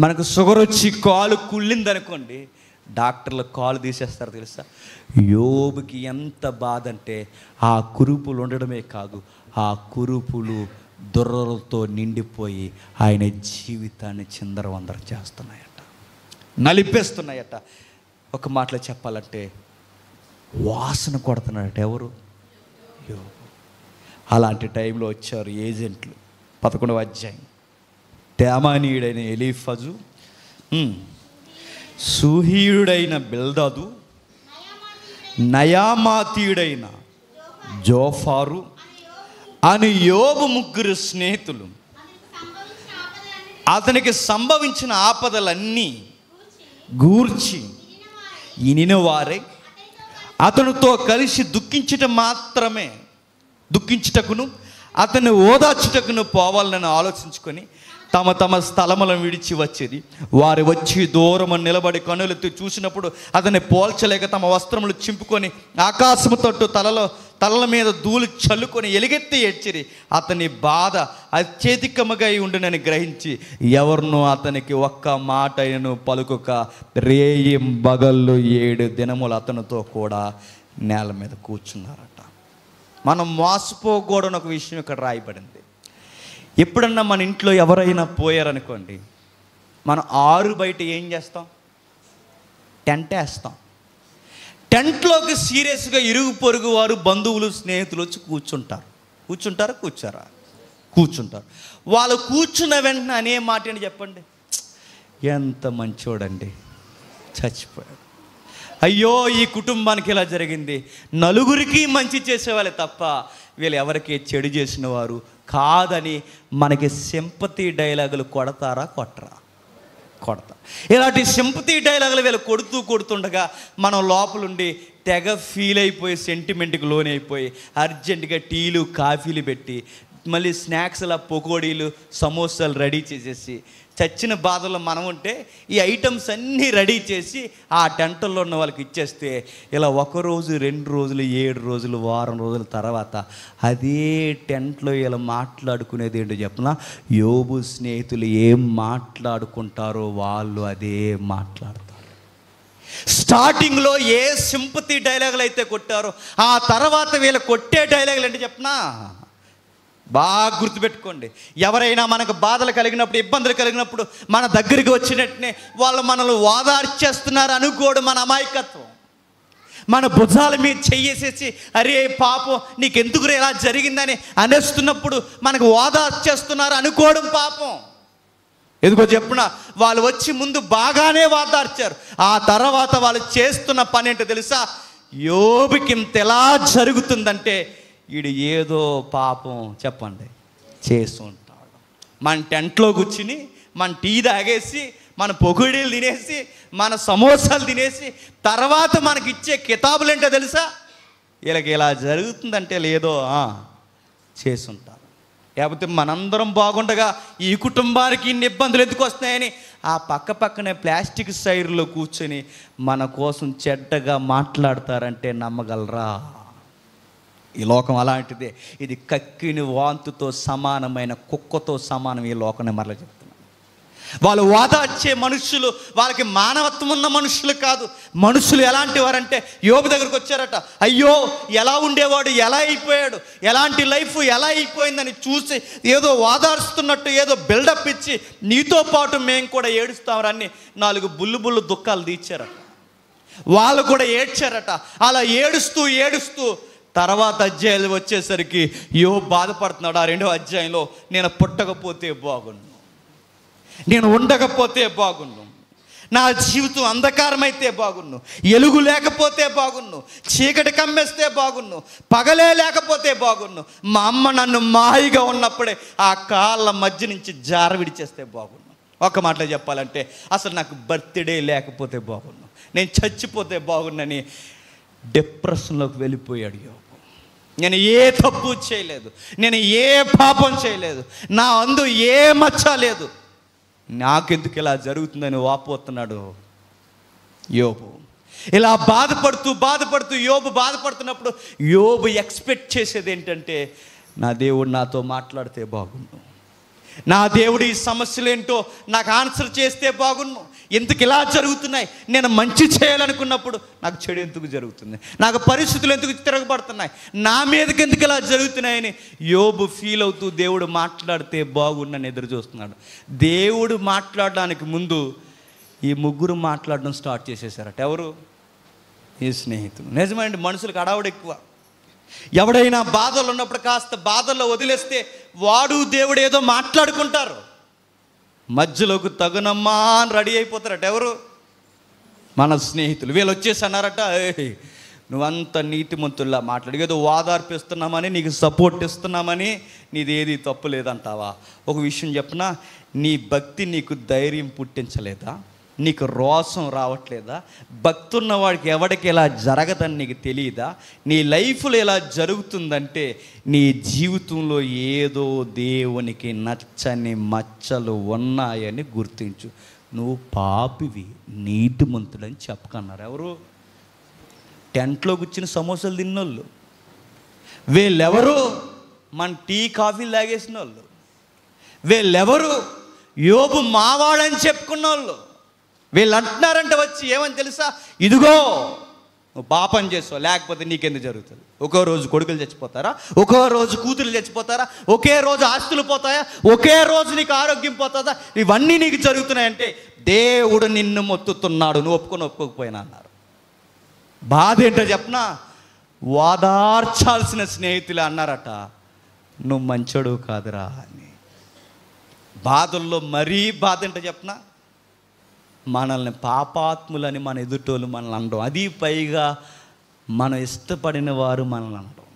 మనకు షుగర్ వచ్చి కాలు కుళ్ళింది అనుకోండి, డాక్టర్లు కాలు తీసేస్తారు తెలుసా. యోబుకి ఎంత బాధ అంటే ఆ కురుపులు ఉండడమే కాదు, ఆ కురుపులు దుర్రలతో నిండిపోయి ఆయన జీవితాన్ని చిందరవందర చేస్తున్నాయట, నలిపేస్తున్నాయట. ఒక మాటలో చెప్పాలంటే వాసన కొడుతున్నాడట. ఎవరు? యోబు. అలాంటి టైంలో వచ్చారు ఏజెంట్లు. 11వ అధ్యాయం. తేమానీయుడైన ఎలీఫజు, సూహీయుడైన బిల్దదు, నయామాతీయుడైన జోఫారు అని యోబు ముగ్గురు స్నేహితులు అతనికి సంభవించిన ఆపదలన్నీ గూర్చి ఇనిన వారే అతనితో కలిసి దుఃఖించుటకును అతన్ని ఓదార్చుటకును పోవాలని ఆలోచించుకొని తమ తమ స్థలములను విడిచి వచ్చేది. వారు వచ్చి దూరము నిలబడి కనులెత్తి చూసినప్పుడు అతన్ని పోల్చలేక తమ వస్త్రములు చింపుకొని ఆకాశము తట్టు తలల మీద ధూళి చల్లుకొని ఎలుగెత్తి ఏడ్చిరి. అతని బాధ అత్యధికముగా ఉండునని గ్రహించి ఎవరినో అతనికి ఒక్క మాట అయినను పలుకుక రేయిం బగళ్ళు 7 దినములు అతనితో కూడా నేల మీద కూర్చున్నారట. మనం మోసపోకూడని ఒక విషయం ఇక్కడ రాయబడింది. ఎప్పుడన్నా మన ఇంట్లో ఎవరైనా పోయారనుకోండి, మనం ఆరు బయట ఏం చేస్తాం? టెంట్ వేస్తాం. టెంట్లోకి సీరియస్గా ఇరుగు పొరుగు వారు, బంధువులు, స్నేహితులు వచ్చి కూర్చుంటారు. వాళ్ళు కూర్చున్న వెంటనే అనే మాట అని చెప్పండి, ఎంత మంచోడండి, చచ్చిపోయాడు, అయ్యో ఈ కుటుంబానికి ఇలా జరిగింది. నలుగురికి మంచి చేసేవాళ్ళే తప్ప వీళ్ళు ఎవరికి చెడు చేసిన వారు కాదని మనకి సింపతి డైలాగులు కొడతారా? కొట్టరా? కొడతా. ఇలాంటి సింపతి డైలాగులు వీళ్ళు కొడుతుండగా మనం లోపలుండి తెగ ఫీల్ అయిపోయి, సెంటిమెంట్కి లోన్ అయిపోయి అర్జెంటుగా టీలు కాఫీలు పెట్టి మళ్ళీ స్నాక్స్లా పకోడీలు సమోసాలు రెడీ చేసేసి చచ్చిన బాధలో మనం ఉంటే ఈ ఐటమ్స్ అన్నీ రెడీ చేసి ఆ టెంట్లో ఉన్న వాళ్ళకి ఇచ్చేస్తే ఇలా 1 రోజు 2 రోజులు 7 రోజులు వారం రోజుల తర్వాత అదే టెంట్లో ఇలా మాట్లాడుకునేది ఏంటో చెప్పనా? యోబు స్నేహితులు ఏం మాట్లాడుకుంటారో వాళ్ళు అదే మాట్లాడతారు. స్టార్టింగ్లో ఏ సింపతి డైలాగులు అయితే కొట్టారో ఆ తర్వాత వీళ్ళు కొట్టే డైలాగులు అంటే చెప్పనా? బాగా గుర్తుపెట్టుకోండి. ఎవరైనా మనకు బాధలు కలిగినప్పుడు, ఇబ్బందులు కలిగినప్పుడు మన దగ్గరికి వచ్చినట్టునే వాళ్ళు మనల్ని ఓదార్చేస్తున్నారు అనుకోవడం మన అమాయకత్వం. మన భుజాల మీద చెయ్యేసేసి అరే పాపం నీకెందుకు ఇలా జరిగిందని అనేస్తున్నప్పుడు మనకు ఓదార్చేస్తున్నారు అనుకోవడం పాపం. ఎందుకో చెప్పున, వాళ్ళు వచ్చి ముందు బాగానే ఓదార్చారు, ఆ తర్వాత వాళ్ళు చేస్తున్న పని ఏంటో తెలుసా? యోబుకి ఇంత ఎలా జరుగుతుందంటే వీడు ఏదో పాపం చెప్పండి చేస్తుంటాడు. మన టెంట్లో కూర్చుని మన టీ తాగేసి మన పొగుడీలు తినేసి మన సమోసాలు తినేసి తర్వాత మనకి ఇచ్చే కితాబులు ఏంటో తెలుసా? వీళ్ళకి ఇలా జరుగుతుందంటే లేదో చేస్తుంటారు. లేకపోతే మనందరం బాగుండగా ఈ కుటుంబానికి ఇన్ని ఇబ్బందులు ఎందుకు వస్తున్నాయని ఆ పక్కనే ప్లాస్టిక్ సైర్లో కూర్చొని మన కోసం చెడ్డగా మాట్లాడతారంటే నమ్మగలరా? ఈ లోకం అలాంటిదే. ఇది కక్కిని వాంతుతో సమానమైన కుక్కతో సమానం. ఈ లోకం మరలా చెప్తున్నాను. వాళ్ళు ఓదార్చే మనుషులు వాళ్ళకి మానవత్వం ఉన్న మనుషులు కాదు. మనుషులు ఎలాంటి వారంటే యోబు దగ్గరకు వచ్చారట. అయ్యో ఎలా ఉండేవాడు, ఎలా అయిపోయాడు, ఎలాంటి లైఫ్ ఎలా అయిపోయిందని చూసి ఏదో ఓదార్స్తున్నట్టు ఏదో బిల్డప్ ఇచ్చి నీతో పాటు మేము కూడా ఏడుస్తామని 4 బుల్లు దుఃఖాలు తీర్చారట. వాళ్ళు కూడా ఏడ్చారట. అలా ఏడుస్తూ తర్వాత అధ్యాయాలు వచ్చేసరికి యోబు బాధపడుతున్నాడు. ఆ 2వ అధ్యాయంలో నేను పుట్టకపోతే బాగుండు, నేను ఉండకపోతే బాగుండు, నా జీవితం అంధకారమైతే బాగుండు, ఎలుగు లేకపోతే బాగుండు, చీకటి కమ్మేస్తే బాగుండు, పగలే లేకపోతే బాగుండు, మా అమ్మ నన్ను మాయిగా ఉన్నప్పుడే ఆ కాళ్ళ మధ్య నుంచి జార విడిచేస్తే బాగుండు. ఒక మాటలో చెప్పాలంటే అసలు నాకు బర్త్డే లేకపోతే బాగుండు, నేను చచ్చిపోతే బాగుండని డిప్రెషన్లోకి వెళ్ళిపోయాడు యోబు. నేను ఏ తప్పు చేయలేదు, నేను ఏ పాపం చేయలేదు, నా అందు ఏ మచ్చ లేదు, నాకెందుకు ఇలా జరుగుతుందని వాపోతున్నాడు యోబు. ఇలా బాధపడుతూ యోబు బాధపడుతున్నప్పుడు యోబు ఎక్స్పెక్ట్ చేసేది ఏంటంటే నా దేవుడు నాతో మాట్లాడితే బాగుండు, నా దేవుడు ఈ సమస్యలు ఏంటో నాకు ఆన్సర్ చేస్తే బాగున్ను, ఎందుకు ఇలా జరుగుతున్నాయి, నేను మంచి చేయాలనుకున్నప్పుడు నాకు చెడు ఎందుకు జరుగుతుంది, నాకు పరిస్థితులు ఎందుకు తిరగబడుతున్నాయి, నా మీదకి ఎందుకు ఇలా జరుగుతున్నాయని యోబు ఫీల్ అవుతూ దేవుడు మాట్లాడితే బాగున్నని ఎదురు చూస్తున్నాడు. దేవుడు మాట్లాడడానికి ముందు ఈ ముగ్గురు మాట్లాడడం స్టార్ట్ చేసేసారట. ఎవరు? ఈ స్నేహితులు. నిజమండి, మనుషులకు అడావుడు ఎక్కువ. ఎవడైనా బాధలు ఉన్నప్పుడు కాస్త బాధల్లో వదిలేస్తే వాడు దేవుడు ఏదో మాట్లాడుకుంటారు, మధ్యలోకి తగునమ్మా అని రెడీ అయిపోతారట. ఎవరు? మన స్నేహితులు. వీళ్ళు వచ్చేసి అన్నారట, నువ్వంత నీతిమంతుల్లా మాట్లాడి ఏదో ఓదార్పిస్తున్నామని, నీకు సపోర్ట్ ఇస్తున్నామని, నీదేది తప్పు లేదంటావా? ఒక విషయం చెప్పనా, నీ భక్తి నీకు ధైర్యం పుట్టించలేదా? నీకు రోసం రావట్లేదా? భక్తి ఉన్న వాడికి ఎవడికి ఇలా జరగదని నీకు తెలియదా? నీ లైఫ్లో ఇలా జరుగుతుందంటే నీ జీవితంలో ఏదో దేవునికి నచ్చని మచ్చలు ఉన్నాయని గుర్తించు. నువ్వు పాపివి, నీతిమంతుడని చెప్పకన్నారు. ఎవరు? టెంట్లో కూర్చుని సమోసాలు తిన్నోళ్ళు. వీళ్ళెవరు? మన టీ కాఫీలు తాగేసిన వాళ్ళు. వీళ్ళెవరు? యోబు మావాడని చెప్పుకున్న వాళ్ళు. వీళ్ళు అంటున్నారంటే వచ్చి ఏమని తెలుసా, ఇదిగో నువ్వు పాపం చేస్తావు, లేకపోతే నీకెందుకు జరుగుతుంది? ఒక్కో రోజు కొడుకులు చచ్చిపోతారా? ఒక్కో రోజు కూతురు చచ్చిపోతారా? ఒకే రోజు ఆస్తులు పోతాయా? ఒకే రోజు నీకు ఆరోగ్యం పోతుందా? ఇవన్నీ నీకు జరుగుతున్నాయంటే దేవుడు నిన్ను మొత్తుతున్నాడు, నువ్వు ఒప్పుకోకపోయినా అన్నారు. బాధ ఏంటో చెప్పనా, ఓదార్చాల్సిన స్నేహితులు అన్నారట, నువ్వు మంచోడు కాదురా అని. బాధల్లో మరీ బాధ ఏంటో చెప్పనా, మనల్ని పాపాత్ములని మన ఎదుటోళ్ళు మనల్ని అనడం, అది పైగా మనం ఇష్టపడిన వారు మనల్ని అనడం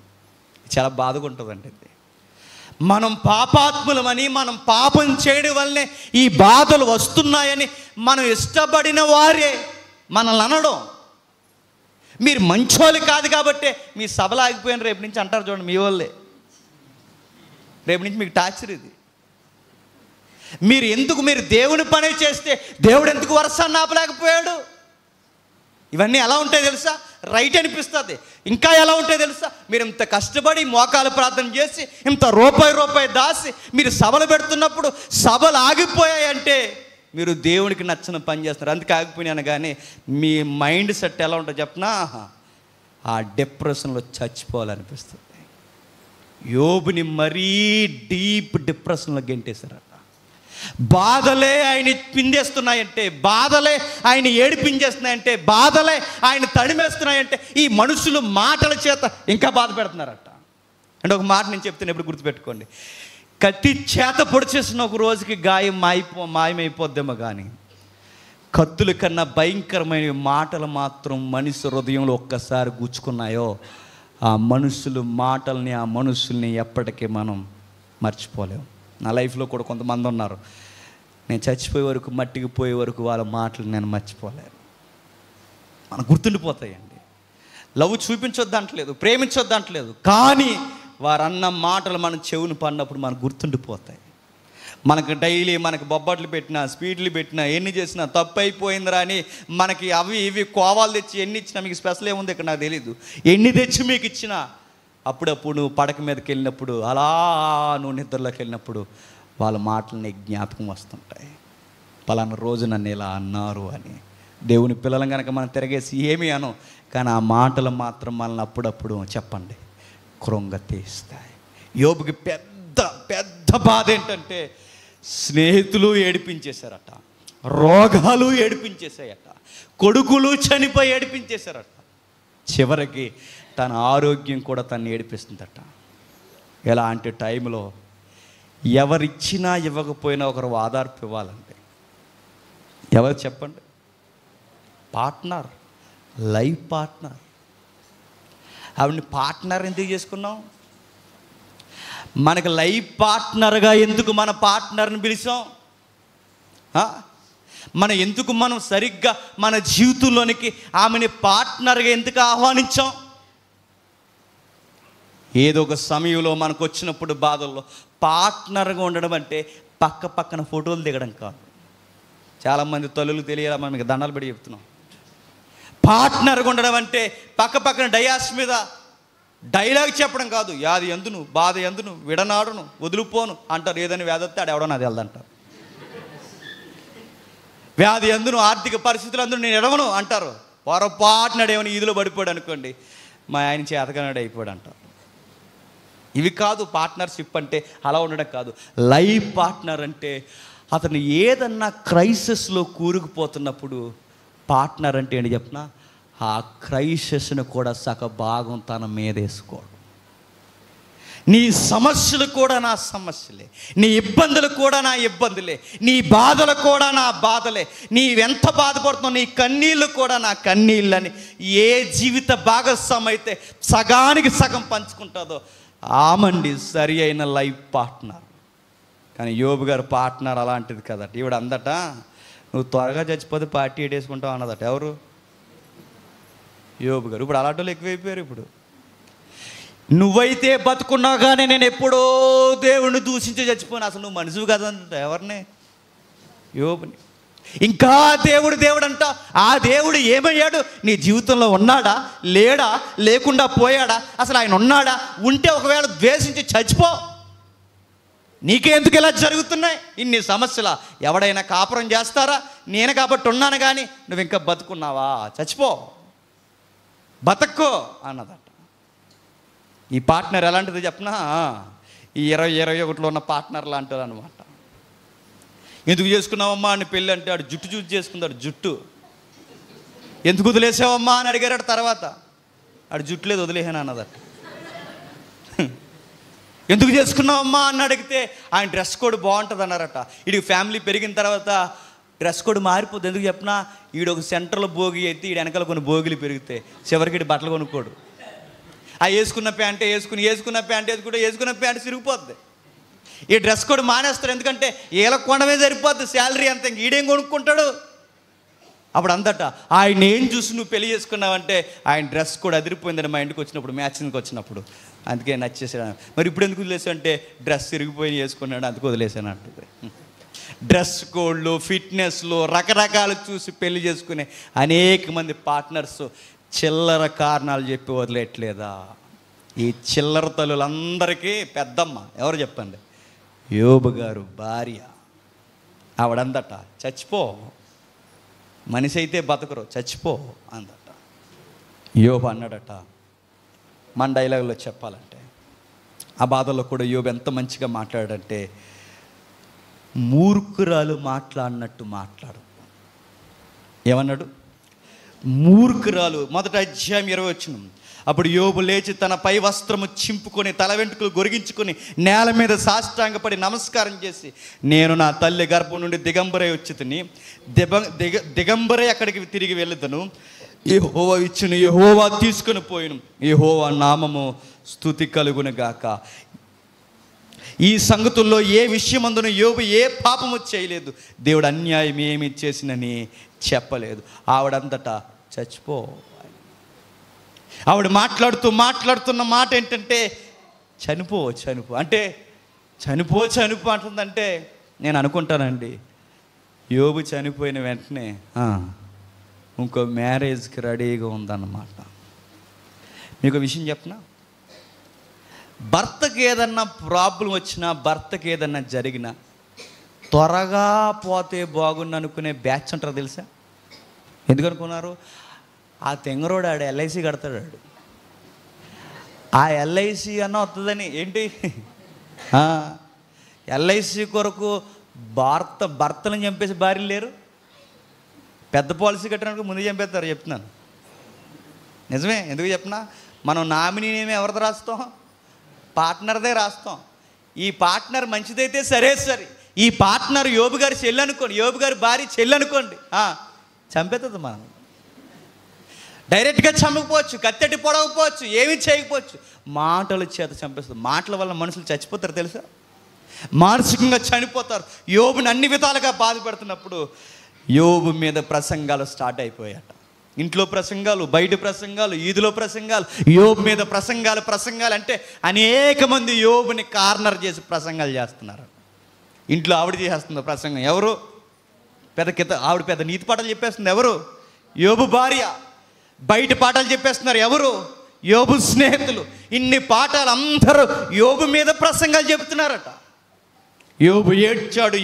చాలా బాధగా ఉంటుందండి. మనం పాపాత్ములమని, మనం పాపం చేయడం వల్లనే ఈ బాధలు వస్తున్నాయని మనం ఇష్టపడిన వారే మనల్ని అనడం. మీరు మంచోళ్ళు కాదు కాబట్టే మీ సభలు ఆగిపోయిన రేపు నుంచి అంటారు చూడండి, మీ వాళ్ళే రేపు నుంచి మీకు టార్చర్ ఇది. మీరు దేవుని పని చేస్తే దేవుడు ఎందుకు వర్షాన్ని ఆపలేకపోయాడు? ఇవన్నీ ఎలా ఉంటాయి తెలుసా? రైట్ అనిపిస్తుంది. ఇంకా ఎలా ఉంటాయి తెలుసా? మీరు ఇంత కష్టపడి మోకాలు ప్రార్థన చేసి ఇంత రూపాయి దాసి మీరు సభలు పెడుతున్నప్పుడు సభలు ఆగిపోయాయంటే మీరు దేవునికి నచ్చిన పని చేస్తున్నారు. అందుకే ఆగిపోయినాను. కానీ మీ మైండ్ సెట్ ఎలా ఉంటుందో చెప్పనా, ఆ డిప్రెషన్లో చచ్చిపోవాలనిపిస్తుంది. యోబుని మరీ డీప్ డిప్రెషన్లో గెంటేశారట. బాధలే ఆయన పిండేస్తున్నాయంటే, బాధలే ఆయన ఏడిపించేస్తున్నాయంటే, బాధలే ఆయన తడిమేస్తున్నాయంటే ఈ మనుషులు మాటల చేత ఇంకా బాధ పెడుతున్నారట. అంటే ఒక మాట నేను చెప్తాను, ఎప్పుడు గుర్తుపెట్టుకోండి, కత్తి చేత పొడిచేసిన ఒక రోజుకి గాయం మాయమైపోద్దేమో, కానీ కత్తుల కన్నా భయంకరమైన మాటలు మాత్రం మనిషి హృదయంలో ఒక్కసారి గుచ్చుకున్నాయో ఆ మనుషులు మాటల్ని, ఆ మనుషుల్ని ఎప్పటికీ మనం మర్చిపోలేము. నా లైఫ్లో కూడా కొంతమంది ఉన్నారు, నేను చచ్చిపోయే వరకు, మట్టికి పోయే వరకు వాళ్ళ మాటలు నేను మర్చిపోలేను. మనకు గుర్తుండిపోతాయండి. లవ్ చూపించొద్దంటలేదు, ప్రేమించొద్దంటలేదు, కానీ వారన్న మాటలు మన చెవును పడినప్పుడు మనకు గుర్తుండిపోతాయి. మనకు డైలీ మనకు బొబ్బట్లు పెట్టినా, స్పీడ్లు పెట్టినా, ఎన్ని చేసినా తప్పు అయిపోయిందిరా అని మనకి అవి ఇవి కోవాలు తెచ్చి ఎన్ని ఇచ్చినా, మీకు స్పెషల్ ఏముంది ఇక్కడ నాకు తెలీదు, ఎన్ని తెచ్చి మీకు ఇచ్చినా అప్పుడప్పుడు నువ్వు పడక మీదకి వెళ్ళినప్పుడు, అలా నువ్వు నిద్రలోకి వెళ్ళినప్పుడు వాళ్ళ మాటలని జ్ఞాపకం వస్తుంటాయి. పలానా రోజు నన్ను ఇలా అన్నారు అని. దేవుని పిల్లలను కనుక మనం తిరగేసి ఏమీ అనం, కానీ ఆ మాటలు మాత్రం మనల్ని అప్పుడప్పుడు చెప్పండి కృంగతీస్తాయి. యోబుకి పెద్ద పెద్ద బాధ ఏంటంటే స్నేహితులు ఏడిపించేశారట, రోగాలు ఏడిపించేశాయట, కొడుకులు చనిపోయి ఏడిపించేశారట, చివరికి తన ఆరోగ్యం కూడా తను ఏడిపిస్తుందట. ఎలాంటి టైంలో ఎవరిచ్చినా ఇవ్వకపోయినా ఒకరు ఆధార్పు ఇవ్వాలంటే ఎవరు చెప్పండి? Partner, life partner. ఆవిడని పార్ట్నర్ ఎందుకు చేసుకున్నాం? మనకు లైఫ్ పార్ట్నర్గా ఎందుకు మన పార్ట్నర్ని పిలిచాం? మనం సరిగ్గా మన జీవితంలోనికి ఆమెని పార్ట్నర్గా ఎందుకు ఆహ్వానించాం? ఏదో ఒక సమయంలో మనకు వచ్చినప్పుడు బాధల్లో పార్ట్నర్గా ఉండడం అంటే పక్కన ఫోటోలు దిగడం కాదు. చాలామంది తల్లులు తెలియాలా, మనం మీకు దండాలు పెట్టి చెప్తున్నాం. పార్ట్నర్గా ఉండడం అంటే పక్కన డయాస్ మీద డైలాగ్ చెప్పడం కాదు, యాది ఎందును బాధ ఎందును విడనాడును వదిలిపోను అంటారు. ఏదని వ్యాధి ఆడు ఎవడో నాది వెళ్దంటారు. వ్యాధి ఎందును ఆర్థిక పరిస్థితులు అందరూ నేను ఎడవను అంటారు. పొరపాటునాడు ఏమైనా ఈదులో పడిపోయాడు అనుకోండి, మా ఆయన చేతకనాడు అయిపోయాడు అంటారు. ఇవి కాదు పార్ట్నర్షిప్ అంటే. అలా ఉండడం కాదు. లైఫ్ పార్ట్నర్ అంటే అతను ఏదన్నా క్రైసిస్లో కూరుకుపోతున్నప్పుడు పార్ట్నర్ అంటే ఏంటి చెప్పిన, ఆ క్రైసిస్ను కూడా సగ భాగం తన మీద వేసుకోవడం. నీ సమస్యలు కూడా నా సమస్యలే, నీ ఇబ్బందులు కూడా నా ఇబ్బందులే, నీ బాధలు కూడా నా బాధలే, నీవెంత బాధపడుతున్నావు నీ కన్నీళ్ళు కూడా నా కన్నీళ్ళని ఏ జీవిత భాగస్వామి అయితే సగానికి సగం పంచుకుంటుందో ఆమండి సరి అయిన లైఫ్ పార్ట్నర్. కానీ యోబు గారు పార్ట్నర్ అలాంటిది కదట. ఈవిడ అందట నువ్వు త్వరగా చచ్చిపోతే పార్టీ ఏడేసుకుంటావు అన్నదట. ఎవరు? యోబు గారు. ఇప్పుడు అలాంటి వాళ్ళు ఎక్కువైపోయారు. ఇప్పుడు నువ్వైతే బతుకున్నావు కానీ నేను ఎప్పుడో దేవుణ్ణి దూషించి చచ్చిపోను, అసలు నువ్వు మనిషివి కదంట. ఎవరిని? యోబుని. ఇంకా దేవుడు అంట. ఆ దేవుడు ఏమయ్యాడు? నీ జీవితంలో ఉన్నాడా లేడా, లేకుండా పోయాడా, అసలు ఆయన ఉన్నాడా? ఉంటే ఒకవేళ ద్వేషించి చచ్చిపో. నీకెందుకు ఇలా జరుగుతున్నాయి ఇన్ని సమస్యలా? ఎవడైనా కాపురం చేస్తారా? నేను కాబట్టి ఉన్నాను కానీ నువ్వు ఇంకా బతుకున్నావా? చచ్చిపో, బతక్కో అన్నదట. ఈ పార్ట్నర్ ఎలాంటిది చెప్పనా? ఈ 2021లో ఉన్న పార్ట్నర్ లాంటిది అనమాట. ఎందుకు చేసుకున్నావమ్మా అని పెళ్ళి అంటే ఆడు జుట్టు చూసి చేసుకున్నాడు. జుట్టు ఎందుకు వదిలేసావమ్మా అని అడిగారట. తర్వాత ఆడు జుట్టు లేదు వదిలేసాను అన్నదట. ఎందుకు చేసుకున్నావమ్మా అని అడిగితే ఆయన డ్రెస్ కోడ్ బాగుంటుంది అన్నారట. వీడికి ఫ్యామిలీ పెరిగిన తర్వాత డ్రెస్ కోడ్ మారిపోద్ది. ఎందుకు చెప్పినా, వీడు ఒక సెంటర్లో భోగి అయితే వీడు వెనకాల కొన్ని భోగిలు పెరిగితే చివరికి వీడు బట్టలు కొనుక్కోడు. ఆ వేసుకున్న ప్యాంట్ వేసుకున్న ప్యాంట్ సిరిగిపోద్ది. ఈ డ్రెస్ కోడ్ మానేస్తాడు. ఎందుకంటే వీళ్ళ కొనమే సరిపోద్ది, శాలరీ అంత, ఇంక ఈడేం కొనుక్కుంటాడు. అప్పుడు అందట ఆయన ఏం చూసి నువ్వు పెళ్లి చేసుకున్నావంటే ఆయన డ్రెస్ కోడ్ అదిరిపోయిందని మా ఇంటికి వచ్చినప్పుడు, మ్యాచింగ్కి వచ్చినప్పుడు, అందుకే నచ్చేసాడు. మరి ఇప్పుడు ఎందుకు వదిలేసావు అంటే డ్రెస్ తిరిగిపోయి వేసుకున్నాడు అందుకు వదిలేసాను అంటుంది. డ్రెస్ కోడ్లు, ఫిట్నెస్లు, రకరకాలు చూసి పెళ్లి చేసుకునే అనేక మంది పార్ట్నర్స్ చిల్లర కారణాలు చెప్పి వదిలేయట్లేదా? ఈ చిల్లర తల్లులందరికీ పెద్దమ్మ ఎవరు చెప్పండి? యోబు గారు భార్య. ఆవిడందట చచ్చిపో, మనిషి అయితే బతకరు, చచ్చిపో అందట. యోబు అన్నాడట. మన డైలాగులో చెప్పాలంటే ఆ బాధల్లో కూడా యోబు ఎంత మంచిగా మాట్లాడంటే, మూర్ఖురాలు మాట్లాడినట్టు మాట్లాడు. ఏమన్నాడు? మూర్ఖురాలు. 1వ అధ్యాయం 20 వచనం. అప్పుడు యోబు లేచి తన పై వస్త్రము చింపుకొని తల వెంట్రుకలు గొరిగించుకొని నేల మీద సాష్టాంగపడి నమస్కారం చేసి, నేను నా తల్లి గర్భం నుండి దిగంబరై వచ్చితిని, దిగంబరై అక్కడికి తిరిగి వెళ్ళుదను. యెహోవా ఇచ్చును, యెహోవా తీసుకొని పోయిను, యెహోవా నామము స్తుతి కలుగును గాక. ఈ సంగతుల్లో ఏ విషయమందును యోబు ఏ పాపము చేయలేదు, దేవుడు అన్యాయం ఏమి చేసినని చెప్పలేదు. ఆవిడంతటా చచ్చిపో. ఆవిడ మాట్లాడుతున్న మాట ఏంటంటే చనిపో అంటే చనిపో అంటుందంటే నేను అనుకుంటానండి, యోబు చనిపోయిన వెంటనే ఇంకో మ్యారేజ్కి రెడీగా ఉందన్నమాట. మీకు విషయం చెప్పనా? భర్తకి ఏదన్నా ప్రాబ్లం వచ్చినా, భర్తకి ఏదన్నా జరిగినా త్వరగా పోతే బాగుండు అనుకునే బ్యాచ్ ఉంటారు తెలుసా? ఎందుకు అనుకున్నారు? ఆ తెంగరోడు ఆడు ఎల్ఐసి కడతాడు. ఆ ఎల్ఐసి అన్న వస్తుందని ఏంటి, ఎల్ఐసి కొరకు భర్తలను చంపేసి భార్యలు లేరు. పెద్ద పాలసీ కట్టినప్పుడు ముందు చంపేస్తారు, చెప్తున్నాను. నిజమే. ఎందుకు చెప్పినా, మనం నామినీ నేమే ఎవరిది రాస్తాం? పార్ట్నర్దే రాస్తాం. ఈ పార్ట్నర్ మంచిదైతే సరే, ఈ పార్ట్నర్ యోబు గారి చెల్లి అనుకోండి, యోబు గారి భార్య చెల్లి అనుకోండి, చంపేస్తుంది. మనం డైరెక్ట్గా చంపకపోవచ్చు, కత్తెట్టి పొడవకపోవచ్చు, ఏమీ చేయకపోవచ్చు, మాటల చేత చంపేస్తుంది. మాటల వల్ల మనుషులు చచ్చిపోతారు తెలుసా? మానసికంగా చనిపోతారు. యోబుని అన్ని విధాలుగా బాధ పెడుతున్నప్పుడు యోబు మీద ప్రసంగాలు స్టార్ట్ అయిపోయాట. ఇంట్లో ప్రసంగాలు, బయట ప్రసంగాలు, ఈదులో ప్రసంగాలు, యోబు మీద ప్రసంగాలు అంటే అనేక మంది యోబుని కార్నర్ చేసి ప్రసంగాలు చేస్తున్నారు. ఇంట్లో ఆవిడ చేస్తుంది ప్రసంగం. ఎవరు? ఆవిడ పెద్ద నీతి పాటలు చెప్పేస్తుంది. ఎవరు? యోబు భార్య. బయట పాటలు చెప్పేస్తున్నారు. ఎవరు? యోబు స్నేహితులు ఇన్ని పాఠాలు అందరూ యోబు మీద ప్రసంగాలు చెబుతున్నారట. యోబు ఏడ్చాడు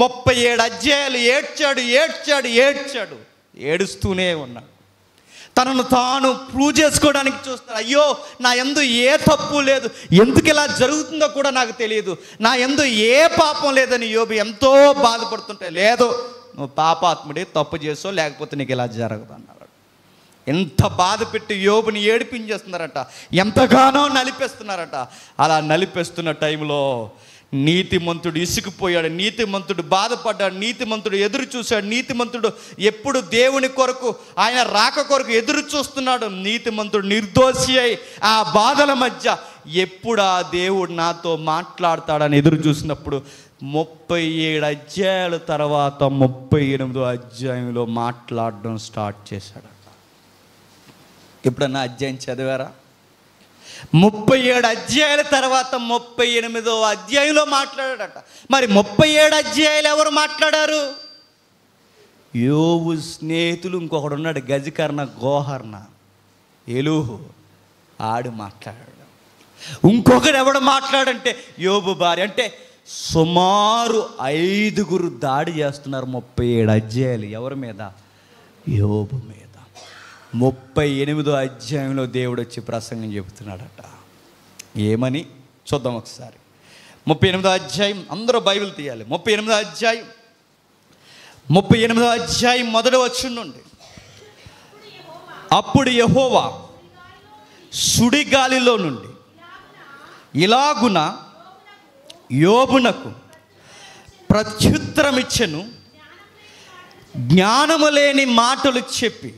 37 అధ్యాయాలు ఏడ్చాడు. ఏడుస్తూనే ఉన్నాడు. తనను తాను ప్రూవ్ చేసుకోవడానికి చూస్తాడు. అయ్యో, నా యందు ఏ తప్పు లేదు, ఎందుకు ఇలా జరుగుతుందో కూడా నాకు తెలియదు, నా యందు ఏ పాపం లేదని యోబు ఎంతో బాధపడుతుంటే, లేదు నువ్వు పాపాత్ముడే, తప్పు చేసో, లేకపోతే నీకు ఇలా జరగదు అన్నాడు. ఎంత బాధ పెట్టి యోబుని ఏడిపించేస్తున్నారట, ఎంతగానో నలిపేస్తున్నారట. అలా నలిపేస్తున్న టైంలో నీతిమంతుడు ఇసుకుపోయాడు, నీతిమంతుడు బాధపడ్డాడు, నీతిమంతుడు ఎదురు చూశాడు. నీతిమంతుడు ఎప్పుడు దేవుని కొరకు, ఆయన రాక కొరకు ఎదురు చూస్తున్నాడు. నీతిమంతుడు నిర్దోషి అయి ఆ బాధల మధ్య ఎప్పుడు ఆ దేవుడు నాతో మాట్లాడతాడని ఎదురు చూసినప్పుడు 37 అధ్యాయాల తర్వాత 38వ అధ్యాయంలో మాట్లాడడం స్టార్ట్ చేశాడు. ఎప్పుడన్నా అధ్యాయం చదివారా? 37 అధ్యాయాల తర్వాత 38వ అధ్యాయంలో మాట్లాడాడట. మరి 37 అధ్యాయాలు ఎవరు మాట్లాడారు? యోబు స్నేహితులు ఇంకొకడు ఉన్నాడు, గజకర్ణ గోహర్ణ ఎలుహు, ఆడు మాట్లాడాడు. ఇంకొకడు ఎవడు మాట్లాడంటే యోబు భార్య. అంటే సుమారు 5 దాడి చేస్తున్నారు 37 అధ్యాయాలు. ఎవరి మీద? యోబు మీద. 38వ అధ్యాయంలో దేవుడు వచ్చి ప్రసంగం చెబుతున్నాడట. ఏమని చూద్దాం ఒకసారి. 38వ అధ్యాయం, అందరూ బైబిల్ తీయాలి. 38వ అధ్యాయం మొదటి వచనం నుండి. అప్పుడు యెహోవా సుడిగాలిలో నుండి ఇలాగున యోబునకు ప్రత్యుత్తరమిచ్చెను, జ్ఞానము లేని మాటలు చెప్పి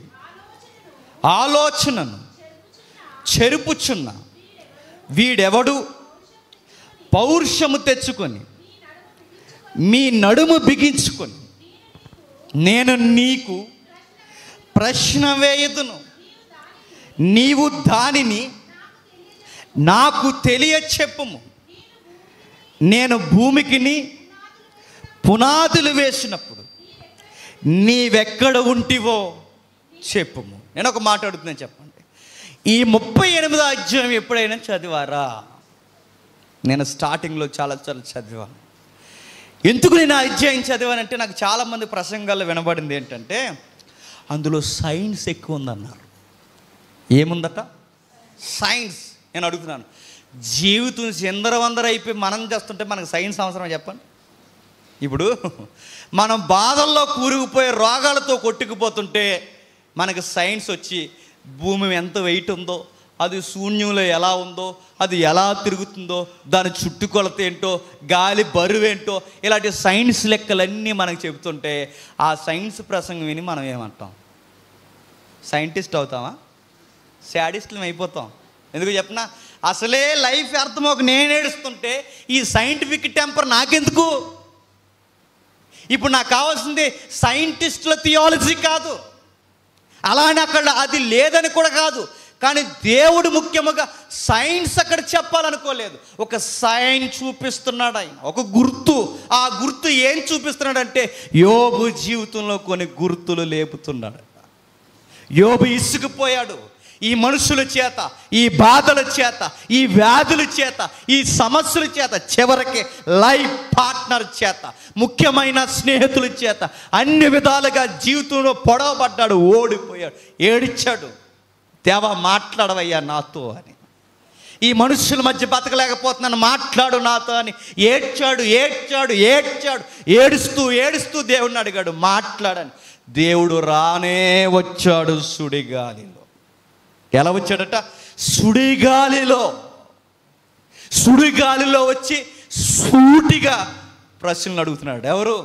ఆలోచనను చెరుపుచున్న వీడెవడు? పౌరుషము తెచ్చుకొని మీ నడుము బిగించుకొని నేను నీకు ప్రశ్న వేయుదును, నీవు దానిని నాకు తెలియచెప్పుము. నేను భూమికిని పునాదులు వేసినప్పుడు నీవెక్కడ ఉంటివో చెప్పుము. నేను ఒక మాట అడుగుతున్నాను, చెప్పండి. ఈ 38వ అధ్యాయం ఎప్పుడైనా చదివారా? నేను స్టార్టింగ్లో చాలా చదివాను. ఎందుకు నేను ఆ అధ్యాయం చదివానంటే, నాకు చాలామంది ప్రసంగాల్లో వినబడింది ఏంటంటే అందులో సైన్స్ ఎక్కువ ఉందన్నారు. ఏముందట? సైన్స్. నేను అడుగుతున్నాను, జీవితం చిందరవందర అయిపోయి మనం చేస్తుంటే మనకు సైన్స్ అవసరం చెప్పండి? ఇప్పుడు మనం బాధల్లో కూరుకుపోయి రోగాలతో కొట్టుకుపోతుంటే మనకు సైన్స్ వచ్చి భూమి ఎంత వెయిట్ ఉందో, అది శూన్యంలో ఎలా ఉందో, అది ఎలా తిరుగుతుందో, దాని చుట్టుకొలత ఏంటో, గాలి బరువేంటో, ఇలాంటి సైన్స్ లెక్కలన్నీ మనకు చెబుతుంటే ఆ సైన్స్ ప్రసంగం విని మనం ఏమంటాం? సైంటిస్ట్ అవుతామా? శాడిస్టులం అయిపోతాం. ఎందుకు చెప్పనా? అసలే లైఫ్ అర్థమవుక నేను ఏడుస్తుంటే ఈ సైంటిఫిక్ టెంపర్ నాకెందుకు? ఇప్పుడు నాకు కావాల్సింది సైంటిస్టుల థియాలజీ కాదు, అలానే అక్కడ అది లేదని కూడా కాదు. కానీ దేవుడు ముఖ్యంగా సైన్స్ అక్కడ చెప్పాలనుకోలేదు. ఒక సైన్ చూపిస్తున్నాడు ఆయన, ఒక గుర్తు. ఆ గుర్తు ఏం చూపిస్తున్నాడంటే యోబు జీవితంలో కొన్ని గుర్తులు లేపుతున్నాడు. యోబు ఇసుకుపోయాడు ఈ మనుషుల చేత, ఈ బాధల చేత, ఈ వ్యాధుల చేత, ఈ సమస్యల చేత, చివరికి లైఫ్ పార్ట్నర్ చేత, ముఖ్యమైన స్నేహితుల చేత, అన్ని విధాలుగా జీవితంలో పొడవబడ్డాడు, ఓడిపోయాడు, ఏడిచాడు. దేవా మాట్లాడవయ్యా నాతో అని. ఈ మనుషుల మధ్య బతకలేకపోతున్నాను, మాట్లాడు నాతో అని ఏడ్చాడు. ఏడుస్తూ దేవుడిని అడిగాడు, మాట్లాడని. దేవుడు రానే వచ్చాడు సుడిగాలిలో. ఎలా వచ్చాడట? సుడిగాలిలో వచ్చి సూటిగా ప్రశ్నలు అడుగుతున్నాడు. ఎవరు?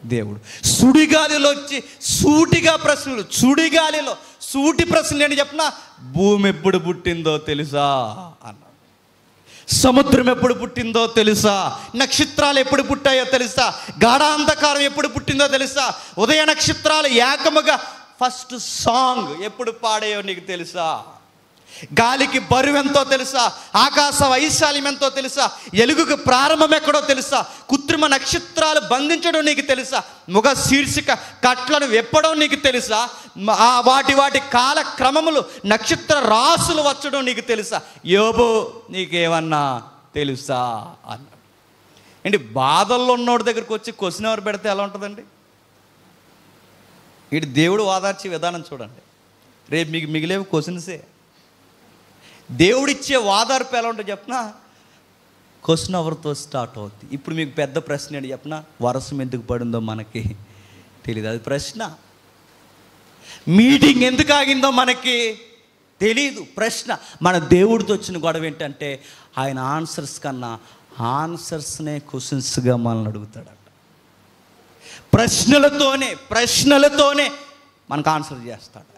దేవుడు. సుడిగాలిలో వచ్చి సూటిగా ప్రశ్నలు. సుడిగాలిలో సూటి ప్రశ్నలు ఏంటి చెప్పనా? భూమి ఎప్పుడు పుట్టిందో తెలుసా అన్నాడు. సముద్రం ఎప్పుడు పుట్టిందో తెలుసా? నక్షత్రాలు ఎప్పుడు పుట్టాయో తెలుసా? గాఢాంధకారం ఎప్పుడు పుట్టిందో తెలుసా? ఉదయ నక్షత్రాలు ఏకముగా ఫస్ట్ సాంగ్ ఎప్పుడు పాడాయో నీకు తెలుసా? గాలికి బరువు ఎంతో తెలుసా? ఆకాశ వైశాల్యం ఎంతో తెలుసా? ఎలుగుకు ప్రారంభం ఎక్కడో తెలుసా? కృత్రిమ నక్షత్రాలు బంధించడం నీకు తెలుసా? ముఖ శీర్షిక కట్లను వెప్పడం నీకు తెలుసా? వాటి కాల క్రమములు నక్షత్ర రాసులు వచ్చడం నీకు తెలుసా? యోబు నీకేమన్నా తెలుసా అన్నాడు. ఏంటి, బాధల్లో ఉన్నోడి దగ్గరికి వచ్చి క్వశ్చన్ ఎవరు పెడితే ఎలా ఉంటుందండి? ఇటు దేవుడు వాదార్చే విధానం చూడండి. రేపు మీకు మిగిలేవి క్వశ్చన్సే. దేవుడిచ్చే వాదార్పు ఎలా ఉంటుంది చెప్పనా? క్వశ్చన్ ఎవరితో స్టార్ట్ అవుద్ది. ఇప్పుడు మీకు పెద్ద ప్రశ్న ఏంటి చెప్పనా? వర్షం ఎందుకు పడిందో మనకి తెలియదు, అది ప్రశ్న. మీటింగ్ ఎందుకు ఆగిందో మనకి తెలీదు, ప్రశ్న. మన దేవుడితో వచ్చిన గొడవ ఏంటంటే ఆయన ఆన్సర్స్ కన్నా ఆన్సర్స్నే క్వశ్చన్స్గా మనల్ని అడుగుతాడట. ప్రశ్నలతోనే మనకు ఆన్సర్ చేస్తాడు.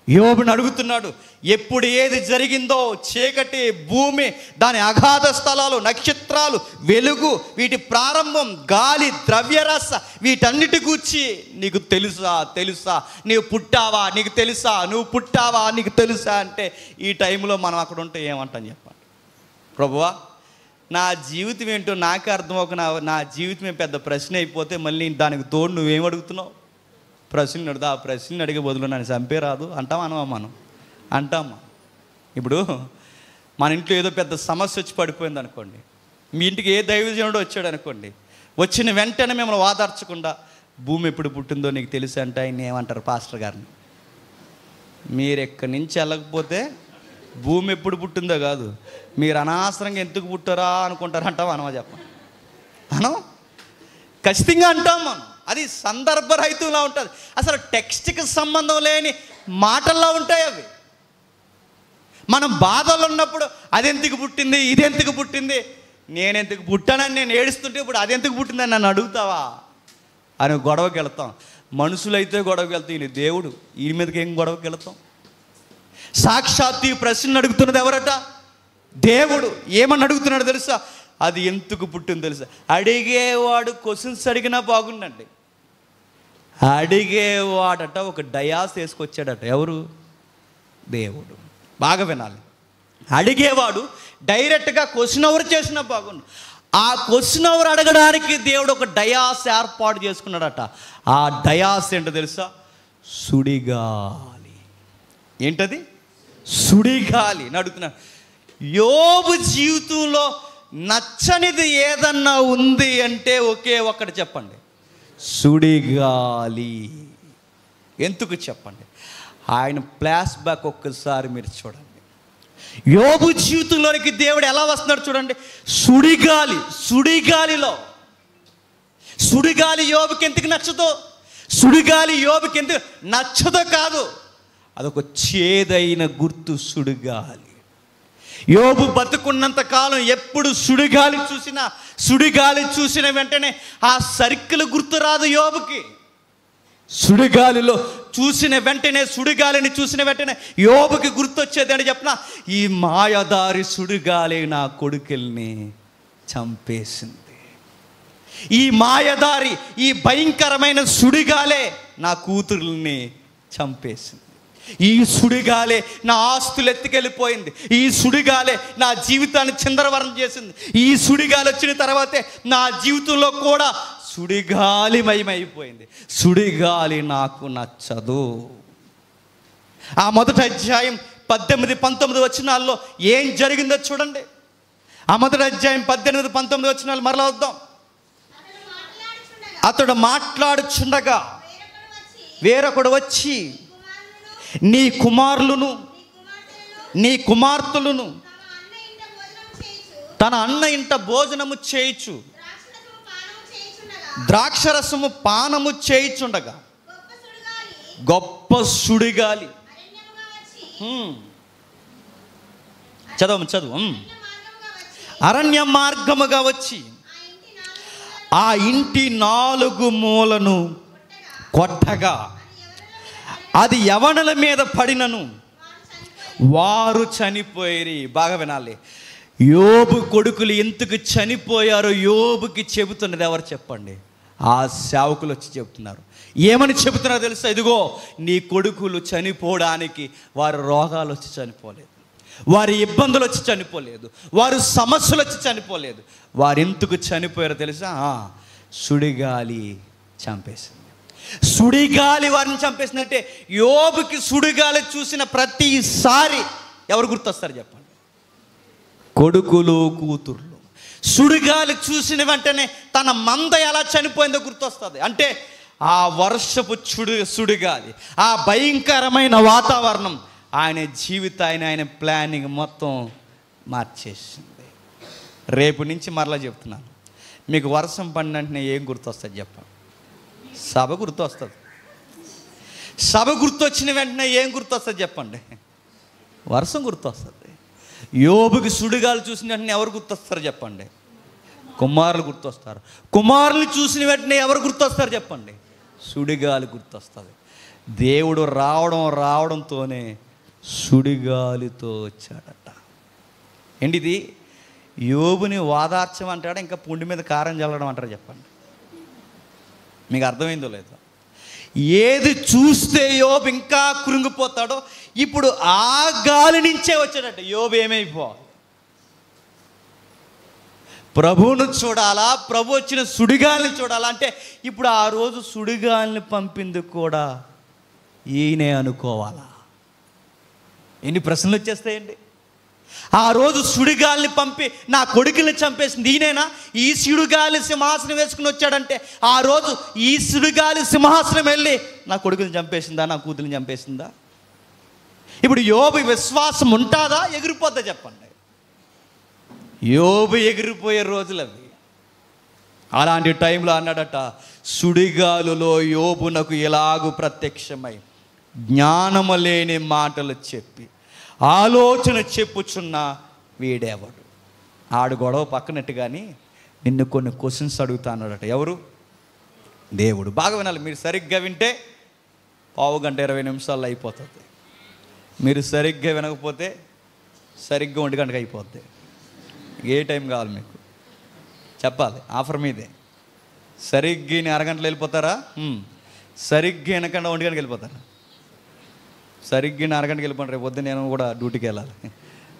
యోబుని అడుగుతున్నాడు, ఎప్పుడు ఏది జరిగిందో, చీకటి, భూమి, దాని అగాధ స్థలాలు, నక్షత్రాలు, వెలుగు, వీటి ప్రారంభం, గాలి, ద్రవ్యరస, వీటన్నిటి గూర్చి నీకు తెలుసా? నీవు పుట్టావా? నీకు తెలుసా? నువ్వు పుట్టావా? నీకు తెలుసా? అంటే ఈ టైంలో మనం అక్కడ ఉంటే ఏమంటాం చెప్పండి? ప్రభువా, నా జీవితం ఏంటో నాకే అర్థమవుక నా జీవితమే పెద్ద ప్రశ్న అయిపోతే మళ్ళీ దానికి తోడు నువ్వేం అడుగుతున్నావు? ప్రశ్నలు అడుగుతా. ఆ ప్రశ్నలు అడిగే బదులు నన్ను చంపే రాదు అంటాం, అనవా? మనం అంటామా? ఇప్పుడు మన ఇంట్లో ఏదో పెద్ద సమస్య వచ్చి పడిపోయింది అనుకోండి, మీ ఇంటికి ఏ దైవజనుడు వచ్చాడు అనుకోండి, వచ్చిన వెంటనే మిమ్మల్ని వాదార్చకుండా భూమి ఎప్పుడు పుట్టిందో నీకు తెలుసు అంటే ఆయన ఏమంటారు? పాస్టర్ గారిని. మీరు ఎక్కడి నుంచి వెళ్ళకపోతే భూమి ఎప్పుడు పుట్టిందో కాదు, మీరు అనవసరంగా ఎందుకు పుట్టారా అనుకుంటారు. అంటాం, అనవా? చెప్పండి. మనం ఖచ్చితంగా అంటాం. మనం అది సందర్భరహితంలా ఉంటుంది. అసలు టెక్స్ట్కి సంబంధం లేని మాటల్లో ఉంటాయి అవి. మనం బాధలు ఉన్నప్పుడు అదెందుకు పుట్టింది, ఇదెందుకు పుట్టింది, నేనెందుకు పుట్టానని నేను ఏడుస్తుంటే ఇప్పుడు అదెందుకు పుట్టిందని నన్ను అడుగుతావా అని గొడవకి వెళ్తాం. మనుషులైతే గొడవకి వెళ్తాం, ఈయన దేవుడు, ఈయన మీదకి ఏం గొడవకి వెళ్తాం? సాక్షాత్తు ఈ ప్రశ్న అడుగుతున్నది ఎవరట? దేవుడు. ఏమని అడుగుతున్నాడు తెలుసా? అది ఎందుకు పుట్టింది తెలుసా? అడిగేవాడు క్వశ్చన్స్ అడిగినా బాగుండండి. అడిగేవాడట ఒక డయాస్ వేసుకొచ్చాడట. ఎవరు? దేవుడు. బాగా వినాలి. అడిగేవాడు డైరెక్ట్గా క్వశ్చన్ అవర్ చేసినా బాగుండు. ఆ క్వశ్చన్ అవర్ అడగడానికి దేవుడు ఒక డయాస్ ఏర్పాటు చేసుకున్నాడట. ఆ డయాస్ ఏంటో తెలుసా? సుడిగాలి. ఏంటది? సుడిగాలి. అడుగుతున్నాను, యోబు జీవితంలో నచ్చనిది ఏదన్నా ఉంది అంటే ఒకే ఒక్కటి చెప్పండి, సుడిగాలి. ఎందుకు చెప్పండి? ఆయన ఫ్లాష్ బ్యాక్ ఒక్కసారి మీరు చూడండి. యోబు జీవితంలోనికి దేవుడు ఎలా వస్తున్నాడు చూడండి. సుడిగాలిలో సుడిగాలి యోబుకి ఎందుకు నచ్చదో? సుడిగాలి యోబుకి ఎందుకు నచ్చదో కాదు, అదొక చేదైన గుర్తు. సుడిగాలి. యోబు బతుకున్నంత కాలం ఎప్పుడు సుడిగాలి చూసిన వెంటనే ఆ సర్కిల్ గుర్తు రాదు యోబుకి. సుడిగాలిలో సుడిగాలిని చూసిన వెంటనే యోబుకి గుర్తొచ్చేది అని చెప్పిన, ఈ మాయదారి సుడిగాలి నా కొడుకుల్ని చంపేసింది. ఈ మాయదారి, ఈ భయంకరమైన సుడిగాలే నా కూతుర్ని చంపేసింది. ఈ సుడిగాలే నా ఆస్తులు ఎత్తుకెళ్ళిపోయింది. ఈ సుడిగాలే నా జీవితాన్ని చిందరవరం చేసింది. ఈ సుడిగాలి వచ్చిన తర్వాతే నా జీవితంలో కూడా సుడిగాలిమయమైపోయింది. సుడిగాలి నాకు నచ్చదు. ఆ మొదటి అధ్యాయం 18-19 వచనాల్లో ఏం జరిగిందో చూడండి. ఆ మొదటి అధ్యాయం 18-19 వచనాలు మరలా వద్దాం. అతడు మాట్లాడుచుండగా వేరొకడు వచ్చి, నీ కుమారులను నీ కుమార్తెలను తన అన్న ఇంట భోజనము చేయుచు ద్రాక్షరసము పానము చేయుచుండగా గొప్ప సుడిగాలి. చదువు. అరణ్య మార్గముగా వచ్చి ఆ ఇంటి 4 మూలను కొట్టగా అది యవనుల మీద పడినను వారు చనిపోయి. బాగా వినాలి. యోబు కొడుకులు ఎందుకు చనిపోయారో యోబుకి చెబుతున్నది ఎవరు చెప్పండి? ఆ సేవకులు వచ్చి చెబుతున్నారు. ఏమని చెబుతున్నారో తెలుసా? ఇదిగో నీ కొడుకులు చనిపోవడానికి వారి రోగాలు వచ్చి చనిపోలేదు, వారి ఇబ్బందులు వచ్చి చనిపోలేదు, వారి సమస్యలు వచ్చి చనిపోలేదు. వారు ఎందుకు చనిపోయారో తెలుసా? సుడిగాలి చంపేసింది. సుడిగాలి వారిని చంపేసిందంటే యోబుకి సుడిగాలి చూసిన ప్రతిసారి ఎవరు గుర్తొస్తారు చెప్పండి? కొడుకులు, కూతుర్లు. సుడిగాలి చూసిన వెంటనే తన మంద ఎలా చనిపోయిందో గుర్తొస్తుంది. అంటే ఆ వర్షపు సుడిగాలి, ఆ భయంకరమైన వాతావరణం ఆయన జీవితాన్ని, ఆయన ప్లానింగ్ మొత్తం మార్చేసింది. రేపు నుంచి మరలా చెప్తున్నాను, మీకు వర్షం పడిన వెంటనే ఏం గుర్తొస్తుంది చెప్పండి? సభ గుర్తొస్తుంది. సభ గుర్తొచ్చిన వెంటనే ఏం గుర్తొస్తుంది చెప్పండి? వర్షం గుర్తొస్తుంది. యోబుకి సుడిగాలు చూసిన వెంటనే ఎవరు గుర్తొస్తారు చెప్పండి? కుమారులు గుర్తొస్తారు. కుమారులు చూసిన వెంటనే ఎవరు గుర్తొస్తారు చెప్పండి? సుడిగాలి గుర్తొస్తుంది. దేవుడు రావడంతోనే సుడిగాలితో వచ్చాడట. ఏంటిది? యోబుని ఓదార్చమంటాడా, ఇంకా పుండి మీద కారం చల్లడం అంటారా చెప్పండి? మీకు అర్థమైందో లేదో? ఏది చూస్తే యోబు ఇంకా కృంగిపోతాడో ఇప్పుడు ఆ గాలి నుంచే వచ్చాడట. యోబు ఏమైపోవాలి? ప్రభువును చూడాలా, ప్రభు వచ్చిన సుడిగాలిని చూడాలా? అంటే ఇప్పుడు ఆ రోజు సుడిగాలిని పంపింది కూడా ఈయనే అనుకోవాలా? ఎన్ని ప్రశ్నలు వచ్చేస్తాయండి. ఆ రోజు సుడిగాలిని పంపి నా కొడుకుని చంపేసింది ఈయనేనా? ఈ సుడిగాలి సింహాసనం వేసుకుని వచ్చాడంటే ఆ రోజు ఈ సుడిగాలి సింహాసనం వెళ్ళి నా కొడుకుని చంపేసిందా, నా కూతురిని చంపేసిందా? ఇప్పుడు యోబు విశ్వాసం ఉంటుందా, ఎగిరిపోద్దా చెప్పండి? యోబు ఎగిరిపోయే రోజులు అవి. అలాంటి టైంలో అన్నాడట, సుడిగాలులో యోబునకు ఎలాగూ ప్రత్యక్షమై జ్ఞానము లేని మాటలు చెప్పి ఆలోచన చెప్పుచున్న వీడెవడు? ఆడు గొడవ పక్కనట్టు కానీ నిన్ను కొన్ని క్వశ్చన్స్ అడుగుతా అన్నాడట. ఎవరు? దేవుడు. బాగా వినాలి. మీరు సరిగ్గా వింటే 1 గంట 20 నిమిషాల్లో అయిపోతుంది. మీరు సరిగ్గా వినకపోతే సరిగ్గా 1 గంటకు అయిపోద్ది. ఏ టైం కావాలి మీకు చెప్పాలి, ఆఫర్ మీదే. సరిగ్గా అరగంటలో వెళ్ళిపోతారా? సరిగ్గా వెనకుండా 1 గంటకి వెళ్ళిపోతారా? సరిగ్గా అరగంటకి వెళ్ళిపోండి. రేపు పొద్దున్న నేను కూడా డ్యూటీకి వెళ్ళాలి.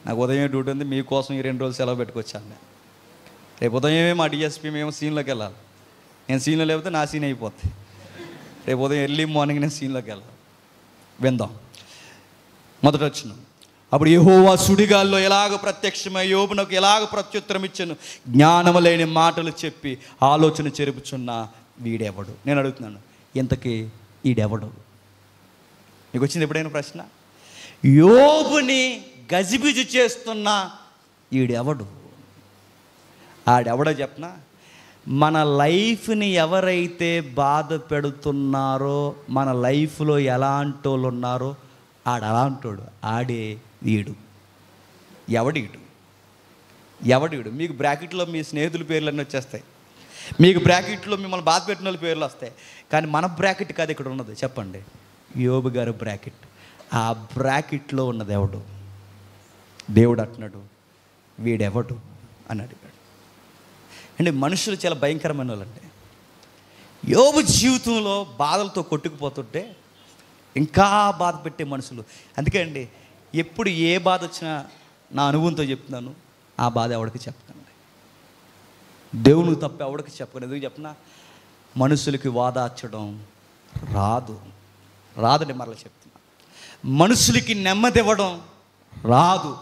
నాకు ఉదయం డ్యూటీ ఉంది, మీకోసం ఈ 2 రోజులు సెలవు పెట్టుకొచ్చాను నేను. రేపు ఉదయమే మా డిఎస్పీ మేము సీన్లోకి వెళ్ళాలి. నేను సీన్లో లేకపోతే నా సీన్ అయిపోద్ది. రేపు ఉదయం ఎర్లీ మార్నింగ్ నేను సీన్లోకి వెళ్ళాలి. విందాం. మొదట వచ్చిన అప్పుడు యెహోవా సుడిగాల్లో ఎలాగ ప్రత్యక్షమై యోబునకు ఎలాగ ప్రత్యుత్తరం ఇచ్చాను, జ్ఞానము లేని మాటలు చెప్పి ఆలోచన చెరుపుచున్న వీడెవడు? నేను అడుగుతున్నాను, ఇంతకీ ఈడెవడు? మీకు వచ్చింది ఎప్పుడైనా ప్రశ్న? యోబుని గజిబిజి చేస్తున్న ఈడెవడు? ఆడెవడో చెప్పనా? మన లైఫ్ని ఎవరైతే బాధ పెడుతున్నారో, మన లైఫ్లో ఎలాంటి వాళ్ళు ఉన్నారో అలాంటోడు. ఆడే వీడు. ఎవడీడు? మీకు బ్రాకెట్లో మీ స్నేహితుల పేర్లన్నీ వచ్చేస్తాయి, మీకు బ్రాకెట్లో మిమ్మల్ని బాధ పెట్టిన వాళ్ళ పేర్లు వస్తాయి. కానీ మన బ్రాకెట్ కాదు ఇక్కడ ఉన్నది. చెప్పండి, యోబు గారు బ్రాకెట్. ఆ బ్రాకెట్లో ఉన్నది ఎవడు? దేవుడు అంటున్నాడు, వీడెవడు అని అడిగాడు. అంటే మనుషులు చాలా భయంకరమైన వాళ్ళండి. యోబు జీవితంలో బాధలతో కొట్టుకుపోతుంటే ఇంకా బాధ పెట్టే మనుషులు. అందుకే అండి, ఎప్పుడు ఏ బాధ వచ్చినా నా అనుభవంతో చెప్తున్నాను, ఆ బాధ ఎవడికి చెప్పకండి. దేవునికి తప్ప ఎవడికి చెప్పకండి. ఎందుకు చెప్పనా? మనుషులకి వాదార్చడం రాదండి. మరలా చెప్తున్నా, మనుషులకి నెమ్మది ఇవ్వడం రాదు.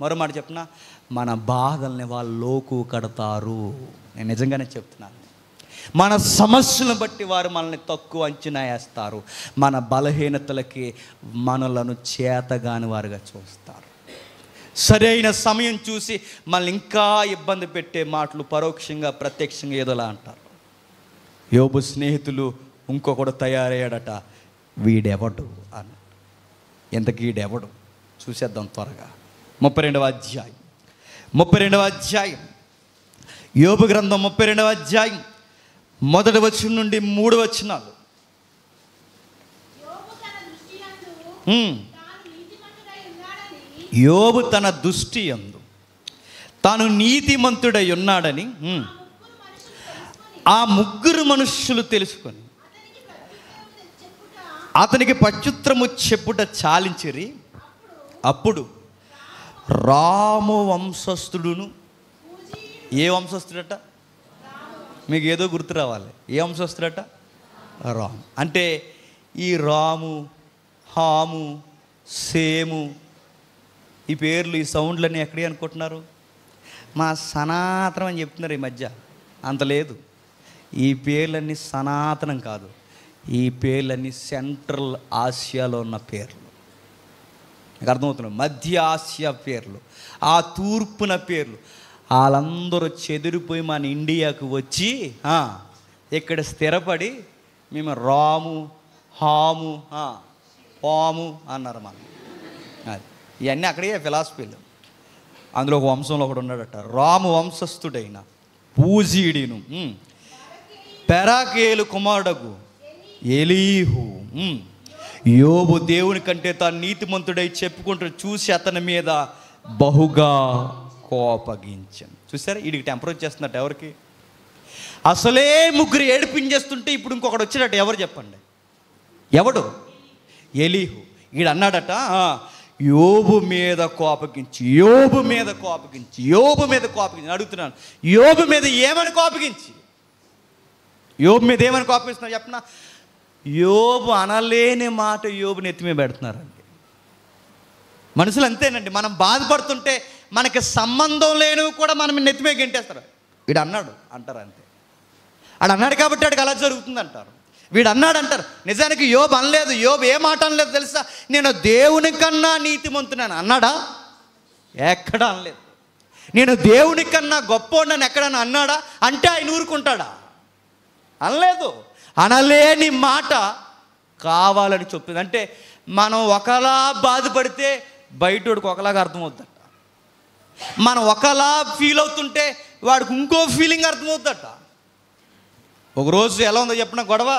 మరో మాట చెప్పనా, మన బాధల్ని వాళ్ళు లోకు కడతారు. నేను నిజంగానే చెప్తున్నాను. మన సమస్యలను బట్టి వారు మనల్ని తక్కువ అంచనా వేస్తారు. మన బలహీనతలకి మనలను చేతగాని వారుగా చూస్తారు. సరైన సమయం చూసి మనల్ని ఇంకా ఇబ్బంది పెట్టే మాటలు పరోక్షంగా ప్రత్యక్షంగా ఏదోలా అంటారు. యోబు స్నేహితులు ఇంకొకడు తయారయ్యాడట, వీడెవడు అని. ఎంతకీ వీడెవడు చూసేద్దాం త్వరగా. 32వ అధ్యాయం యోబు గ్రంథం 32వ అధ్యాయం 1వ వచనం నుండి 3వ వచనాలు. యోబు తన దృష్టి యందు తాను నీతిమంతుడై ఉన్నాడని ఆ ముగ్గురు మనుష్యులు తెలుసుకొని అతనికి ప్రత్యుత్తరము చెప్పుట చాలించిరి. అప్పుడు రాము వంశస్థుడును, ఏ వంశస్థుడట? మీకు ఏదో గుర్తు రావాలి. ఏ వంశస్థుడట? రాము. అంటే ఈ రాము, హాము, సేము, ఈ పేర్లు, ఈ సౌండ్లన్నీ ఎక్కడే అనుకుంటున్నారు? మా సనాతనం అని చెప్తున్నారు ఈ మధ్య. అంత లేదు. ఈ పేర్లన్నీ సనాతనం కాదు. ఈ పేర్లన్నీ సెంట్రల్ ఆసియాలో ఉన్న పేర్లు. మీకు అర్థమవుతున్నాయి? మధ్య ఆసియా పేర్లు, ఆ తూర్పున పేర్లు. వాళ్ళందరూ చెదిరిపోయి మన ఇండియాకు వచ్చి ఇక్కడ స్థిరపడి మేము రాము, హాము, పాము అన్నారు మనం. అది ఇవన్నీ అక్కడే ఫిలాసఫీలు. అందులో ఒక వంశంలో ఒకడు ఉన్నాడట, రాము వంశస్థుడైన పూజీడిను పెరాకేలు కుమారుడకు ఎలీహు. యోబు దేవుని కంటే తాను నీతిమంతుడై చెప్పుకుంటూ చూసి అతని మీద బహుగా కోపగించాను. చూసారా, వీడికి టెంపర్ వచ్చేస్తున్నట్టు. ఎవరికి? అసలే ముగ్గురు ఏడిపించేస్తుంటే ఇప్పుడు ఇంకొకటి వచ్చినట్టు. ఎవరు చెప్పండి? ఎవడు? ఎలీహు. వీడు అన్నాడట, యోబు మీద కోపగించి, యోబు మీద కోపగించి, యోబు మీద కోపగించి. అడుగుతున్నాను, యోబు మీద ఏమని కోపగించి? యోబు మీద ఏమని కోపగిస్తున్నారు చెప్పనా? యోబు అనలేని మాట యోబు నెత్తిమే పెడుతున్నారండి. మనుషులు అంతేనండి. మనం బాధపడుతుంటే మనకి సంబంధం లేనివి కూడా మనం నెత్తిమే గెంటేస్తారు. వీడు అన్నాడు అంటారు, అంతే. వాడు అన్నాడు కాబట్టి వాడికి అలా జరుగుతుంది అంటారు. వీడు అన్నాడు అంటారు. నిజానికి యోబు అనలేదు. యోబు ఏ మాట అనలేదు తెలుసా? నేను దేవుని కన్నా నీతిమంతున్నాను అన్నాడా? ఎక్కడ అనలేదు. నేను దేవుని కన్నా గొప్పోడినని ఎక్కడన్నా అన్నాడా? అంటే ఆయన ఊరుకుంటాడా? అనలేదు. అనలేని మాట కావాలని చెప్తుంది. అంటే మనం ఒకలా బాధపడితే బయటోడికి ఒకలాగా అర్థమవుద్దట. మనం ఒకలా ఫీల్ అవుతుంటే వాడికి ఇంకో ఫీలింగ్ అర్థమవుద్దట. ఒకరోజు ఎలా ఉందో చెప్పిన గొడవ.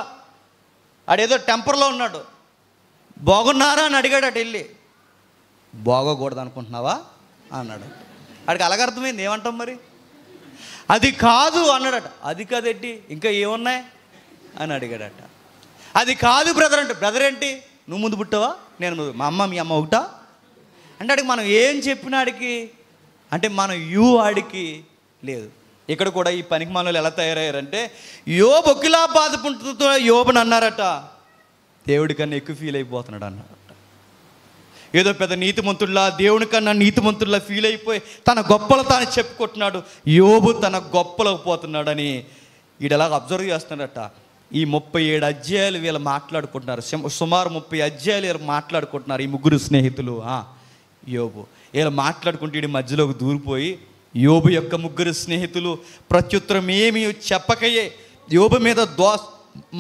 ఆడేదో టెంపర్లో ఉన్నాడు. బాగున్నారా అని అడిగాడట వెళ్ళి. బాగోకూడదు అనుకుంటున్నావా అన్నాడు. వాడికి అలాగ అర్థమైంది. ఏమంటాం మరి? అది కాదు అన్నాడట. అది కాదేంటి, ఇంకా ఏమున్నాయి అని అడిగాడట. అది కాదు బ్రదర్ అంటే, బ్రదర్ ఏంటి, నువ్వు ముందు పుట్టావా నేను ముందు, మా అమ్మ మీ అమ్మ ఒకటా అంటే ఆడికి మనం ఏం చెప్పిన ఆడికి అంటే మనం ఆడికి లేదు. ఇక్కడ కూడా ఈ పనికి మనలు ఎలా తయారయ్యారంటే, యోబు ఒకేలా బాధపడుతూ యోబుని అన్నారట, దేవుడి కన్నా ఎక్కువ ఫీల్ అయిపోతున్నాడు అన్నారట. ఏదో పెద్ద నీతిమంతుల్లా, దేవుని కన్నా నీతిమంతుల్లా ఫీల్ అయిపోయి తన గొప్పలు తాను చెప్పుకుంటున్నాడు. యోబు తన గొప్పలకు పోతున్నాడని వీడలాగా అబ్జర్వ్ చేస్తున్నాడట. ఈ 37 అధ్యాయాలు వీళ్ళు మాట్లాడుకుంటున్నారు. సుమారు 30 అధ్యాయాలు వీళ్ళు మాట్లాడుకుంటున్నారు. ఈ ముగ్గురు స్నేహితులు యోబు వీళ్ళు మాట్లాడుకుంటే వీడి మధ్యలోకి దూరిపోయి యోబు యొక్క ముగ్గురు స్నేహితులు ప్రత్యుత్తరం ఏమీ చెప్పకయే యోబు మీద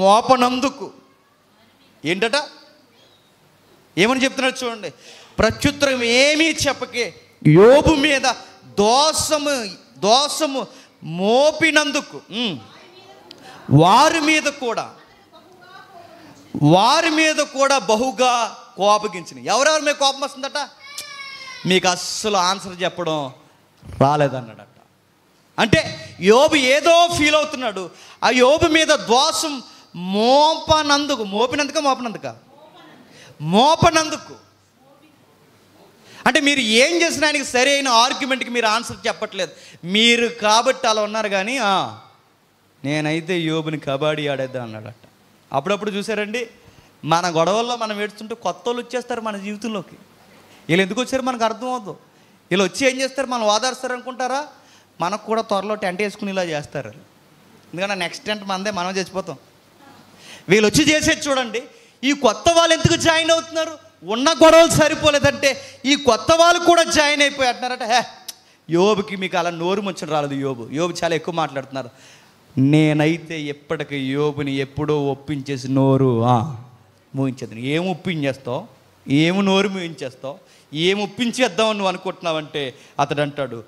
మోపనందుకు ఏంటట, ఏమని చెప్తున్నాడు చూడండి. ప్రత్యుత్తరం ఏమీ చెప్పకే యోబు మీద దోషము మోపినందుకు వారి మీద కూడా బహుగా కోపగించిన. ఎవరెవరి మీద కోపం వస్తుందట? మీకు అస్సలు ఆన్సర్ చెప్పడం రాలేదన్నాడట. అంటే యోబు ఏదో ఫీల్ అవుతున్నాడు. ఆ యోబు మీద దోషం మోపనందుకు అంటే మీరు ఏం చేసినా ఆయనకి సరి అయిన ఆర్గ్యుమెంట్కి మీరు ఆన్సర్ చెప్పట్లేదు. మీరు కాబట్టి అలా ఉన్నారు. కానీ నేనైతే యోబుని కబడ్డీ ఆడేద్దాం అన్నాడట. అప్పుడప్పుడు చూసారండి, మన గొడవల్లో మనం ఏడుస్తుంటే కొత్త వాళ్ళు వచ్చేస్తారు మన జీవితంలోకి. వీళ్ళు ఎందుకు వచ్చారు మనకు అర్థం అవుతుంది. వీళ్ళు వచ్చి ఏం చేస్తారు, మనం ఓదార్స్తారు అనుకుంటారా? మనకు కూడా త్వరలో టెంట్ వేసుకుని ఇలా చేస్తారు. ఎందుకంటే నెక్స్ట్ టెంట్ మనదే, మనం చచ్చిపోతాం. వీళ్ళు వచ్చి చేసేది చూడండి. ఈ కొత్త వాళ్ళు ఎందుకు జాయిన్ అవుతున్నారు? ఉన్న గొడవలు సరిపోలేదంటే ఈ కొత్త వాళ్ళు కూడా జాయిన్ అయిపోయి అంటున్నారట. యోబుకి మీకు అలా నోరు ముంచడం రాలేదు. యోబు చాలా ఎక్కువ మాట్లాడుతున్నారు. నేనైతే ఎప్పటికీ యోబుని ఎప్పుడో ఒప్పించేసి నోరు మూయించేద్దాను. ఏం ఒప్పించేస్తావు, ఏమి నోరు మూయించేస్తావు, ఏం ఒప్పించేద్దామని నువ్వు అనుకుంటున్నావంటే అతడు అంటాడు,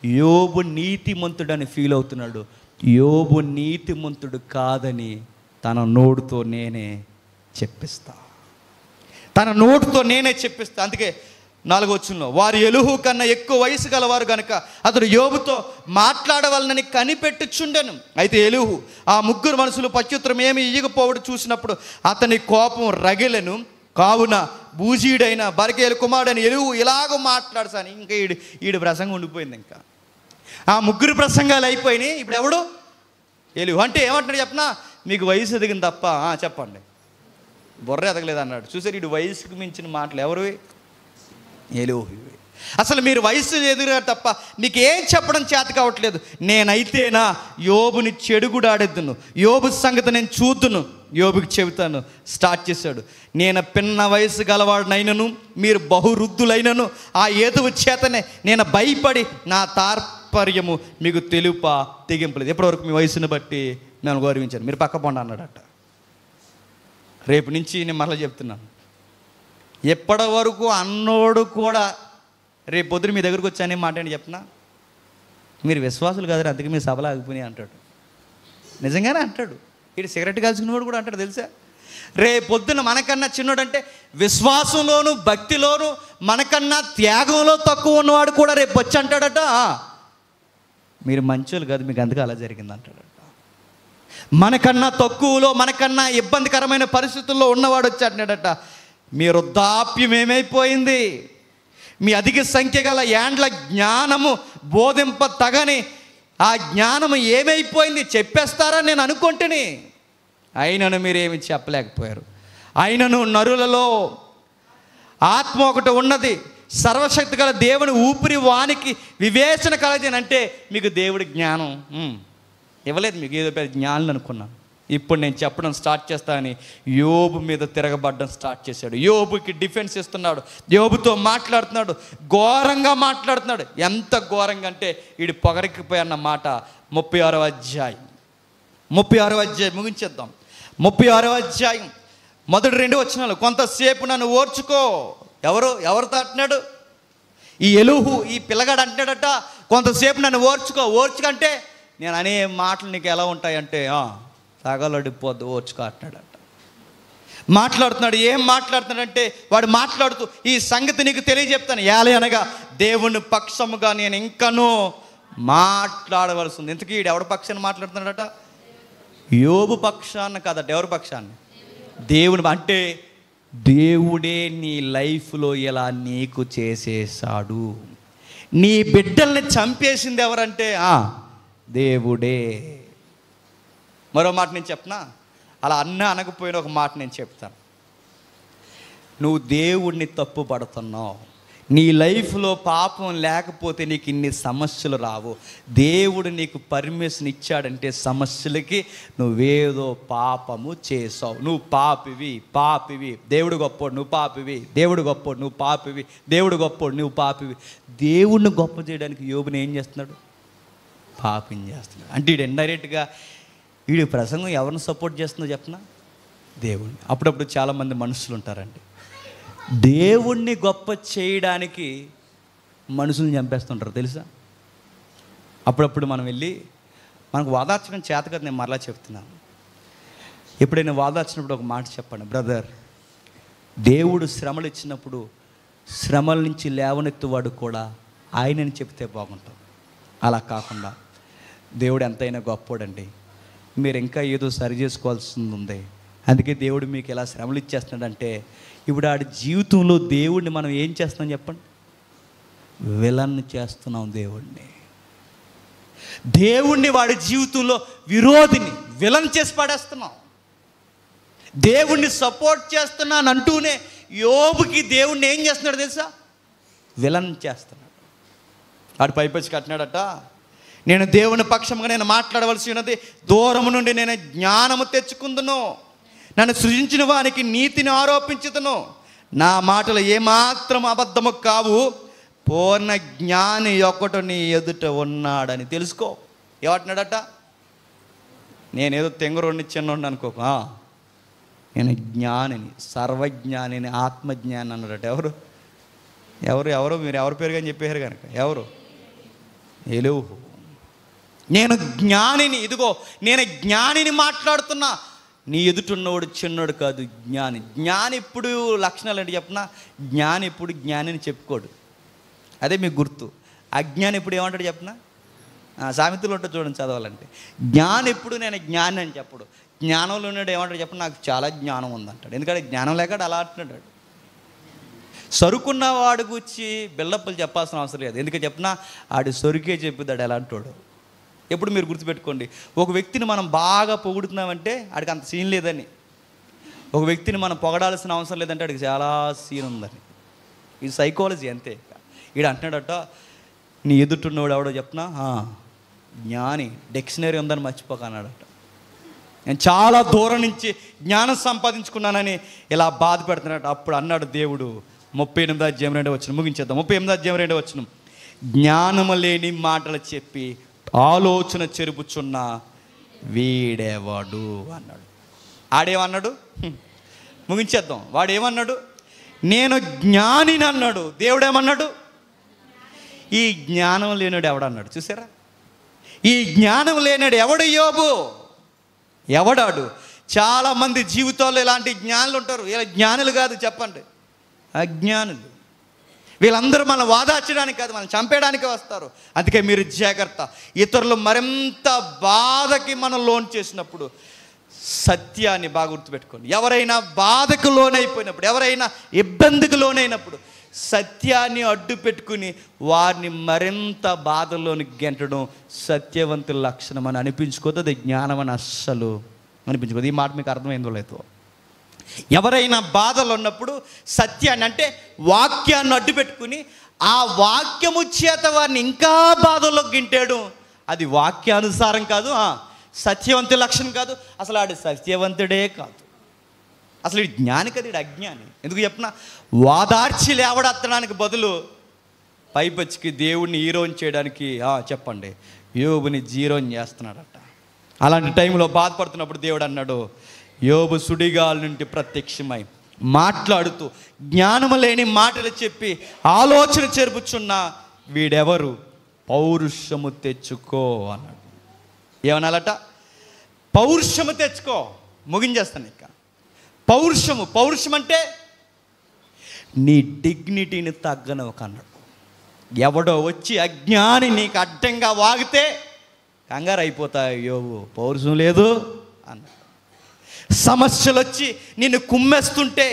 యోబు నీతిమంతుడని ఫీల్ అవుతున్నాడు. యోబు నీతిమంతుడు కాదని తన నోటితో నేనే చెప్పిస్తా. అందుకే 4వ వచనంలో, వారు ఎలుహు కన్నా ఎక్కువ వయసు గలవారు గనుక అతడు యోబుతో మాట్లాడవలనని కనిపెట్టుచుండెను. అయితే ఎలుహు ఆ ముగ్గురు మనుషులు ప్రత్యుత్తరం ఏమి ఇయ్యకపోవడం చూసినప్పుడు అతని కోపం రగిలెను. కావున బూజీడైన బరకేలు కుమారుడైన ఎలుహు ఇలాగ మాట్లాడసాని. ఇంకా ఈడు ప్రసంగం ఉండిపోయింది. ఇంకా ఆ ముగ్గురు ప్రసంగాలు అయిపోయినాయి. ఇప్పుడు ఎవడు? ఎలుహు. అంటే ఏమంటున్నాడు చెప్పనా? మీకు వయసు ఎదిగింది తప్ప చెప్పండి, బుర్ర ఎదగలేదు అన్నాడు. చూసారు, వీడు వయసుకు మించిన మాటలు. ఎవరు? ఎలుహు. అసలు మీరు వయసు ఎదిగారు తప్ప మీకు ఏం చెప్పడం చేత కావట్లేదు. నేనైతేనా యోబుని చెడుగుడాడెద్దును, యోబు సంగతి నేను చూద్దును, యోబుకి చెబుతాను. స్టార్ట్ చేశాడు. నేను పిన్న వయసు గలవాడినైనను మీరు బహువృద్ధులైనను ఆ ఏతువు చేతనే నేను భయపడి నా తాత్పర్యము మీకు తెగింపలేదు. ఎప్పటివరకు మీ వయసును బట్టి నేను గౌరవించాను, మీరు పక్క పోండి అన్నాడట. రేపు నుంచి నేను మరలా చెప్తున్నాను, ఎప్పటి వరకు అన్నోడు కూడా రేపు పొద్దున మీ దగ్గరకు వచ్చానే మాట అని చెప్తున్నా, మీరు విశ్వాసులు కాదు, అందుకే మీ సభలు ఆగిపోయినాయి అంటాడు. నిజంగానే అంటాడు. ఇటు సిగరెట్ కాల్చుకునేవాడు కూడా అంటాడు తెలుసా. రేపు పొద్దున మనకన్నా చిన్నోడు అంటే విశ్వాసంలోను భక్తిలోను మనకన్నా త్యాగంలో తక్కువ ఉన్నవాడు కూడా రేపు వచ్చి అంటాడట, మీరు మంచోళ్ళు కాదు, మీకు అందుకే అలా జరిగింది అంటాడట. మనకన్నా తక్కువలో మనకన్నా ఇబ్బందికరమైన పరిస్థితుల్లో ఉన్నవాడు వచ్చి అంటాడట, మీ వృద్ధాప్యం ఏమైపోయింది, మీ అధిక సంఖ్య గల ఏండ్ల జ్ఞానము బోధింప తగని ఆ జ్ఞానము ఏమైపోయింది చెప్పేస్తారా నేను అనుకుంటుని. అయినను మీరేమి చెప్పలేకపోయారు. అయినను నరులలో ఆత్మ ఒకటి ఉన్నది, సర్వశక్తి గల దేవుని ఊపిరి వానికి వివేచన కలదని. అంటే మీకు దేవుడి జ్ఞానం ఇవ్వలేదు, మీకు ఏదో పెద్ద జ్ఞానం అనుకున్నాను. ఇప్పుడు నేను చెప్పడం స్టార్ట్ చేస్తానని యోబు మీద తిరగబడ్డం స్టార్ట్ చేశాడు. యోబుకి డిఫెన్స్ ఇస్తున్నాడు, యోబుతో మాట్లాడుతున్నాడు, ఘోరంగా మాట్లాడుతున్నాడు. ఎంత ఘోరంగా అంటే వీడు పొగరికిపోయన్న మాట. 36వ అధ్యాయం ముగించేద్దాం. 36వ అధ్యాయం మొదటి 2 వచనాలు. కొంతసేపు నన్ను ఓర్చుకో. ఎవరితో అంటున్నాడు? ఈ ఎలుహు, ఈ పిల్లగాడు అంటున్నాడట, కొంతసేపు నన్ను ఓర్చుకంటే నేను అనే మాటలు నీకు ఎలా ఉంటాయంటే తగలడిపోద్దు, ఓర్చుకో అంటున్నాడట. మాట్లాడుతున్నాడు. ఏం మాట్లాడుతున్నాడంటే వాడు మాట్లాడుతూ ఈ సంగతి నీకు తెలియజెప్తాను, అనగా దేవుని పక్షముగా నేను ఇంకనూ మాట్లాడవలసి ఉంది. ఇంతకీ వీడు ఎవరి పక్షాన్ని మాట్లాడుతున్నాడట? యోబు పక్షాన్ని కాదట. ఎవరి పక్షాన్ని? దేవుని. అంటే దేవుడే నీ లైఫ్లో ఇలా నీకు చేసేసాడు. నీ బిడ్డల్ని చంపేసింది ఎవరంటే దేవుడే. మరో మాట నేను చెప్పనా? అలా అనకపోయిన ఒక మాట నేను చెప్తాను. నువ్వు దేవుడిని తప్పు పడుతున్నావు. నీ లైఫ్లో పాపం లేకపోతే నీకు ఇన్ని సమస్యలు రావు. దేవుడు నీకు పర్మిషన్ ఇచ్చాడంటే సమస్యలకి నువ్వేదో పాపము చేసావు. నువ్వు పాపివి, దేవుడు గొప్పోడు, నువ్వు పాపివి, దేవుడు గొప్పోడు, నువ్వు పాపివి, దేవుడు గొప్పోడు, నువ్వు పాపివి. దేవుడిని గొప్ప చేయడానికి యోబుని ఏం చేస్తున్నాడు? పాపం చేస్తున్నాడు. అంటే వీడు ఇండైరెక్ట్గా వీడి ప్రసంగం ఎవరిని సపోర్ట్ చేస్తుందో చెప్పనా? దేవుణ్ణి. అప్పుడప్పుడు చాలామంది మనుషులు ఉంటారండి, దేవుణ్ణి గొప్ప చేయడానికి మనుషుల్ని చంపేస్తుంటారు తెలుసా. అప్పుడప్పుడు మనం వెళ్ళి మనకు వాదార్చడం చేత కదా, నేను మరలా చెప్తున్నాను. ఎప్పుడైనా వాదార్చినప్పుడు ఒక మాట చెప్పండి, బ్రదర్, దేవుడు శ్రమలు ఇచ్చినప్పుడు శ్రమల నుంచి లేవనెత్తువాడు కూడా ఆయనని చెప్తే బాగుంటాం. అలా కాకుండా దేవుడు ఎంతైనా గొప్పోడండి, మీరు ఇంకా ఏదో సరి చేసుకోవాల్సింది ఉంది, అందుకే దేవుడు మీకు ఇలా శ్రమలు ఇచ్చేస్తున్నాడంటే ఇప్పుడు ఆడి జీవితంలో దేవుడిని మనం ఏం చేస్తున్నాం చెప్పండి? విలన్ చేస్తున్నాం దేవుణ్ణి వాడి జీవితంలో విరోధిని విలన్ చేసి పడేస్తున్నాం. దేవుణ్ణి సపోర్ట్ చేస్తున్నాను అంటూనే యోబుకి దేవుణ్ణి ఏం చేస్తున్నాడు తెలుసా? విలన్ చేస్తున్నాడు. ఆడు పైపచ్చి కట్టినాడట, నేను దేవుని పక్షంగా నేను మాట్లాడవలసి ఉన్నది, దూరము నుండి నేను జ్ఞానము తెచ్చుకుందును, నన్ను సృజించిన వానికి నీతిని ఆరోపించుదును, నా మాటలు ఏమాత్రం అబద్ధము కావు, పూర్ణ జ్ఞాని ఒకడు నీ ఎదుట ఉన్నాడని తెలుసుకో. ఏమంటున్నాడట? నేనేదో తెంగరోడిని చిన్నోడిని అనుకోక, నేను జ్ఞానిని, సర్వజ్ఞానిని, ఆత్మజ్ఞాని అన్నాడట. ఎవరు మీరు ఎవరి పేరు కానీ చెప్పారు కనుక ఎవరు? ఎలుహు. నేను జ్ఞానిని, ఇదిగో నేను జ్ఞానిని మాట్లాడుతున్నా. నీ ఎదుటున్నవాడు చిన్నోడు కాదు, జ్ఞాని. జ్ఞాని ఎప్పుడు లక్షణాలు అంటే చెప్పినా, జ్ఞాని ఎప్పుడు జ్ఞానిని చెప్పుకోడు. అదే మీకు గుర్తు. అజ్ఞాని ఎప్పుడు ఏమంటాడు చెప్పినా, సామెతలు ఉంటుంది చూడండి చదవాలంటే. జ్ఞాని ఎప్పుడు నేను జ్ఞాని అని చెప్పడు. జ్ఞానంలో ఉన్నాడు ఏమంటాడు చెప్పిన, నాకు చాలా జ్ఞానం ఉందంటాడు. ఎందుకంటే జ్ఞానం లేక అలా అంటున్నాడు. సరుకున్న వాడు గురించి బిల్డప్పులు చెప్పాల్సిన అవసరం లేదు. ఎందుకంటే చెప్పినా ఆడు సరుకే చెప్పుతాడు ఎలాంటోడు. ఎప్పుడు మీరు గుర్తుపెట్టుకోండి, ఒక వ్యక్తిని మనం బాగా పొగుడుతున్నామంటే ఆడికి అంత సీన్ లేదని. ఒక వ్యక్తిని మనం పొగడాల్సిన అవసరం లేదంటే ఆడికి చాలా సీన్ ఉందని. ఇది సైకాలజీ అంతే. ఈడు అంటున్నాడట, నీ ఎదుటిన్నవాడు ఎవడో చెప్పినా జ్ఞాని, డిక్షనరీ ఉందని మర్చిపోక అన్నాడట. నేను చాలా దూరం నుంచి జ్ఞానం సంపాదించుకున్నానని ఇలా బాధ పెడుతున్నాడు. అప్పుడు అన్నాడు దేవుడు, 38:2 ముగించేద్దాం. 38:2 జ్ఞానము లేని మాటలు చెప్పి ఆలోచన చెరుపుచున్న వీడేవాడు అన్నాడు. ఆడేమన్నాడు, ముగించేద్దాం. వాడేమన్నాడు, నేను జ్ఞానిని అన్నాడు. దేవుడేమన్నాడు, ఈ జ్ఞానం లేనాడు ఎవడన్నాడు. చూసారా, ఈ జ్ఞానం లేనాడు ఎవడు? యోబు. ఎవడాడు? చాలామంది జీవితాల్లో ఇలాంటి జ్ఞానులు ఉంటారు. ఇలా జ్ఞానులు కాదు చెప్పండి, అజ్ఞానులు. వీళ్ళందరూ మనం వాదార్చడానికి కాదు, మనం చంపేయడానికే వస్తారు. అందుకే మీరు జాగ్రత్త. ఇతరులు మరింత బాధకి మనం లోన్ చేసినప్పుడు సత్యాన్ని బాగా గుర్తుపెట్టుకోండి. ఎవరైనా బాధకు లోనైపోయినప్పుడు, ఎవరైనా ఇబ్బందికి లోనైనప్పుడు సత్యాన్ని అడ్డు పెట్టుకుని వారిని మరింత బాధలోని గెంటడం సత్యవంతుల లక్షణం అని అనిపించుకోదు. అది జ్ఞానం అని అస్సలు అనిపించుకోదు. ఈ మాట మీకు అర్థమైందో లేదో. ఎవరైనా బాధలు ఉన్నప్పుడు సత్యాన్ని, అంటే వాక్యాన్ని అడ్డు పెట్టుకుని ఆ వాక్యము చేత వారిని ఇంకా బాధల్లో గింటాడు, అది వాక్యానుసారం కాదు, సత్యవంతుల లక్షణం కాదు. అసలు ఆడు సత్యవంతుడే కాదు. అసలు ఈ జ్ఞాని కదా, ఇది అజ్ఞాని. ఎందుకు చెప్పిన, వాదార్చి లేవడెత్తడానికి బదులు పైపచ్చికి దేవుడిని హీరోని చేయడానికి చెప్పండి యోబుని జీరోని చేస్తున్నాడట. అలాంటి టైంలో బాధపడుతున్నప్పుడు దేవుడు అన్నాడు, యోబు సుడిగాల నుండి ప్రత్యక్షమై మాట్లాడుతూ జ్ఞానము లేని మాటలు చెప్పి ఆలోచన చెరుపుచున్న వీడెవరు, పౌరుషము తెచ్చుకో అన్నాడు. ఏమనాలట, పౌరుషము తెచ్చుకో. ముగించేస్తాను ఇక. పౌరుషం అంటే నీ డిగ్నిటీని తగ్గనవక అన్నాడు. ఎవడో వచ్చి అజ్ఞాని నీకు అడ్డంగా వాగితే కంగారు అయిపోతాయి, యోబు పౌరుషం లేదు అన్నాడు. సమస్యలు వచ్చి నిన్ను కుమ్మేస్తుంటే,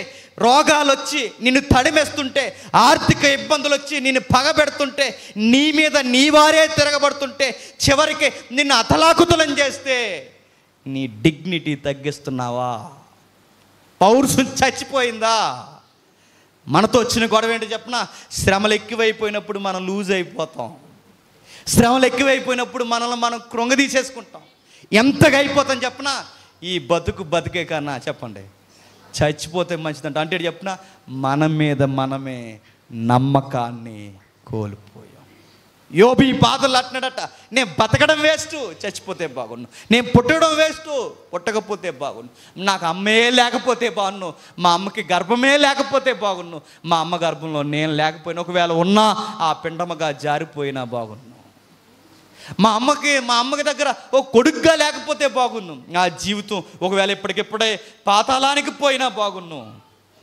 రోగాలు వచ్చి నిన్ను తడిమేస్తుంటే, ఆర్థిక ఇబ్బందులు వచ్చి నిన్ను పగబెడుతుంటే, నీ మీద నీ వారే తిరగబడుతుంటే, చివరికి నిన్ను అతలాకుతలం చేస్తే నీ డిగ్నిటీ తగ్గిస్తున్నావా? పౌరుషం చచ్చిపోయిందా? మనతో వచ్చిన గొడవ ఏంటో చెప్పనా, శ్రమలు ఎక్కువైపోయినప్పుడు మనం లూజ్ అయిపోతాం. శ్రమలు ఎక్కువైపోయినప్పుడు మనల్ని మనం కృంగదీసేసుకుంటాం. ఎంతగా అయిపోతాం చెప్పనా, ఈ బతుకే కన్నా చెప్పండి చచ్చిపోతే మంచిదంట. అంటే చెప్పిన మన మీద మనమే నమ్మకాన్ని కోల్పోయాం. యోబు ఈ బాధలు అంటున్నాడట, నేను బతకడం వేస్ట్, చచ్చిపోతే బాగున్ను. నేను పుట్టడం వేస్ట్, పుట్టకపోతే బాగున్ను. నాకు అమ్మే లేకపోతే బాగున్ను. మా అమ్మకి గర్భమే లేకపోతే బాగున్ను. మా అమ్మ గర్భంలో నేను లేకపోయినా, ఒకవేళ ఉన్నా ఆ పిండమగా జారిపోయినా బాగున్ను. మా అమ్మకి దగ్గర ఒక కొడుకుగా లేకపోతే బాగున్ను. ఆ జీవితం ఒకవేళ ఇప్పటికిప్పుడే పాతాళానికి పోయినా బాగున్ను.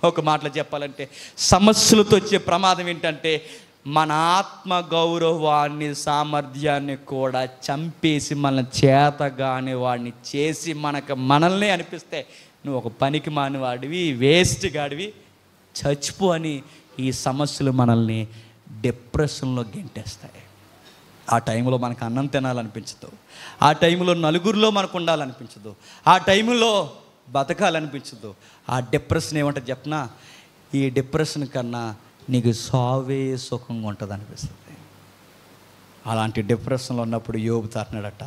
ఒక మాటలో చెప్పాలంటే సమస్యలతో వచ్చే ప్రమాదం ఏంటంటే మన ఆత్మ గౌరవాన్ని, సామర్థ్యాన్ని కూడా చంపేసి మన చేతగాని వాడిని చేసి మనల్ని అనిపిస్తే నువ్వు ఒక పనికి మాని వాడివి, వేస్ట్ గాడివి, చచ్చిపో అని ఈ సమస్యలు మనల్ని డిప్రెషన్లో గెంటేస్తాయి. ఆ టైంలో మనకు అన్నం తినాలనిపించదు. ఆ టైంలో నలుగురిలో మనకు ఉండాలనిపించదు. ఆ టైంలో బతకాలనిపించదు. ఆ డిప్రెషన్ ఏమంటుంది చెప్పనా, ఈ డిప్రెషన్ కన్నా నీకు సావే సుఖంగా ఉంటుంది అనిపిస్తుంది. అలాంటి డిప్రెషన్లో ఉన్నప్పుడు యోబు తాటినాడట,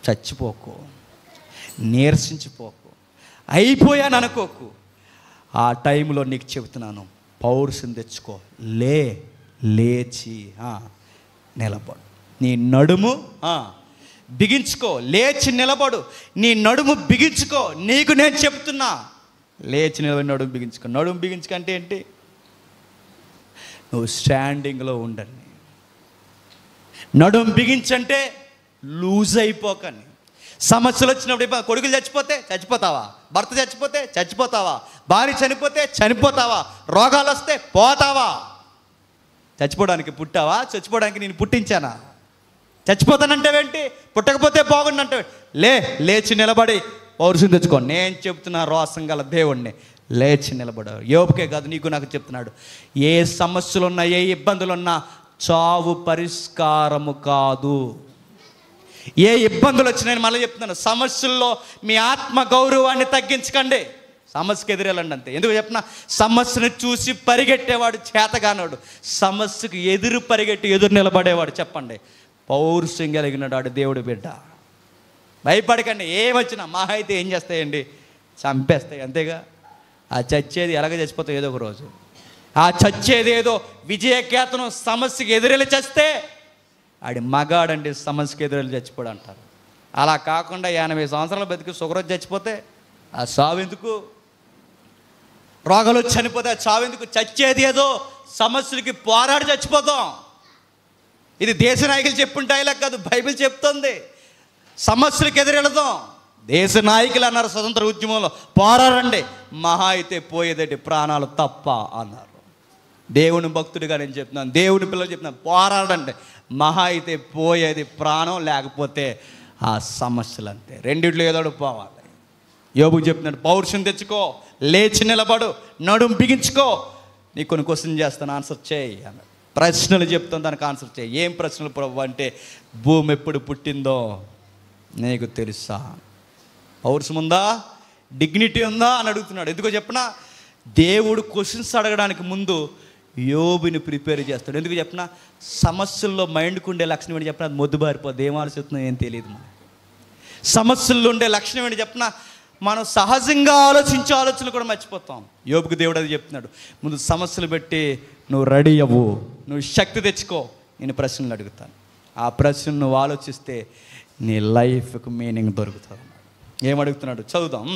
చచ్చిపోకు, నీరసించిపోకు, అయిపోయాను అనుకోకు. ఆ టైంలో నీకు చెబుతున్నాను, పౌరుషం తెచ్చుకో, లేచి నిలబడు. నీ నడుము బిగించుకో, లేచి నిలబడు. నీ నడుము బిగించుకో. నీకు నేను చెప్తున్నా, లేచి నిలబడి నడుము బిగించుకో. నడుము బిగించుకంటే ఏంటి, నువ్వు స్టాండింగ్లో ఉండండి. నడుము బిగించంటే లూజ్ అయిపోకని. సమస్యలు వచ్చినప్పుడు కొడుకులు చచ్చిపోతే చచ్చిపోతావా, భర్త చచ్చిపోతే చచ్చిపోతావా, భార్య చనిపోతే చనిపోతావా, రోగాలు వస్తే పోతావా? చచ్చిపోవడానికి పుట్టావా? చచ్చిపోవడానికి నేను పుట్టించానా? చచ్చిపోతానంటావేంటి? పుట్టకపోతే బాగుండంటే లేచి నిలబడి పౌరుషం తెచ్చుకో. నేను చెప్తున్నా రోసం గల దేవుణ్ణి, లేచి నిలబడారు. యోబుకే కాదు, నీకు నాకు చెప్తున్నాడు. ఏ సమస్యలున్నా, ఏ ఇబ్బందులున్నా చావు పరిష్కారము కాదు. ఏ ఇబ్బందులు వచ్చినాయని మళ్ళీ చెప్తున్నాను, సమస్యల్లో మీ ఆత్మ గౌరవాన్ని తగ్గించకండి, సమస్యకు ఎదురెళ్ళండి అంతే. ఎందుకు చెప్పిన, సమస్యను చూసి పరిగెట్టేవాడు చేతగానోడు, సమస్యకు ఎదురు పరిగెట్టి ఎదురు నిలబడేవాడు చెప్పండి పౌరుషం కలిగినాడు దేవుడి బిడ్డ. భయపడకండి, ఏమొచ్చినా మా అయితే ఏం చేస్తాయండి, చంపేస్తాయి అంతేగా. ఆ చచ్చేది ఎలాగ చచ్చిపోతాయి ఏదో ఒక రోజు. ఆ చచ్చేది ఏదో విజయకేతనం సమస్యకి ఎదురెళ్ళి చస్తే ఆడి మగాడండి, సమస్యకి ఎదురెళ్ళి చచ్చిపోడు అంటారు. అలా కాకుండా 80 సంవత్సరాలు బతికి సుగరోజు చచ్చిపోతే ఆ సావు ఎందుకు? రోగాలు వచ్చి చనిపోతే ఆ చావు ఎందుకు? చచ్చేది ఏదో సమస్యలకి పోరాడి చచ్చిపోతాం. ఇది దేశ నాయకులు చెప్పుంటాయి కాదు, బైబిల్ చెప్తుంది. సమస్యలకు ఎదురెళదాం. దేశ నాయకులు అన్నారు స్వతంత్ర ఉద్యమంలో, పోరాడండి, మహా అయితే పోయేదండి ప్రాణాలు తప్ప అన్నారు. దేవుని భక్తుడిగా నేను చెప్తున్నాను, దేవుని పిల్లలు చెప్తున్నాను, పోరాడండి, మహా అయితే పోయేది ప్రాణం, లేకపోతే ఆ సమస్యలు అంతే. రెండిట్లో ఏదో పోవాలి. యోబుకు చెప్తున్నాడు, పౌరుషం తెచ్చుకో, లేచి నిలబడు, నడుం బిగించుకో. నీకు కొన్ని క్వశ్చన్ చేస్తాను, ఆన్సర్ చేయి అన్నాడు. ప్రశ్నలు చెప్తాను, దానికి ఆన్సర్ చేయి. ఏం ప్రశ్నలు ప్రభు అంటే, భూమి ఎప్పుడు పుట్టిందో నీకు తెలుసా? పౌరుషం ఉందా, డిగ్నిటీ ఉందా అని అడుగుతున్నాడు. ఎందుకో చెప్పినా, దేవుడు క్వశ్చన్స్ అడగడానికి ముందు యోబుని ప్రిపేర్ చేస్తాడు. ఎందుకు చెప్పినా, సమస్యల్లో మైండ్కి ఉండే లక్షణం ఏంటి చెప్పినా, అది మొద్దుబారిపోద్ది, ఏం ఆలోచిస్తుందో ఏం తెలియదు మనకి. సమస్యల్లో ఉండే లక్షణం ఏంటి చెప్పినా, మనం సహజంగా ఆలోచించే ఆలోచనలు కూడా మర్చిపోతాం. యోబుకు దేవుడు అది చెప్తున్నాడు, ముందు సమస్యలు పెట్టి నువ్వు రెడీ అవ్వు, నువ్వు శక్తి తెచ్చుకో, నేను ప్రశ్నలు అడుగుతాను. ఆ ప్రశ్నలు నువ్వు ఆలోచిస్తే నీ లైఫ్కి మీనింగ్ దొరుకుతుంది. ఏమడుగుతున్నాడు చదువుదాం.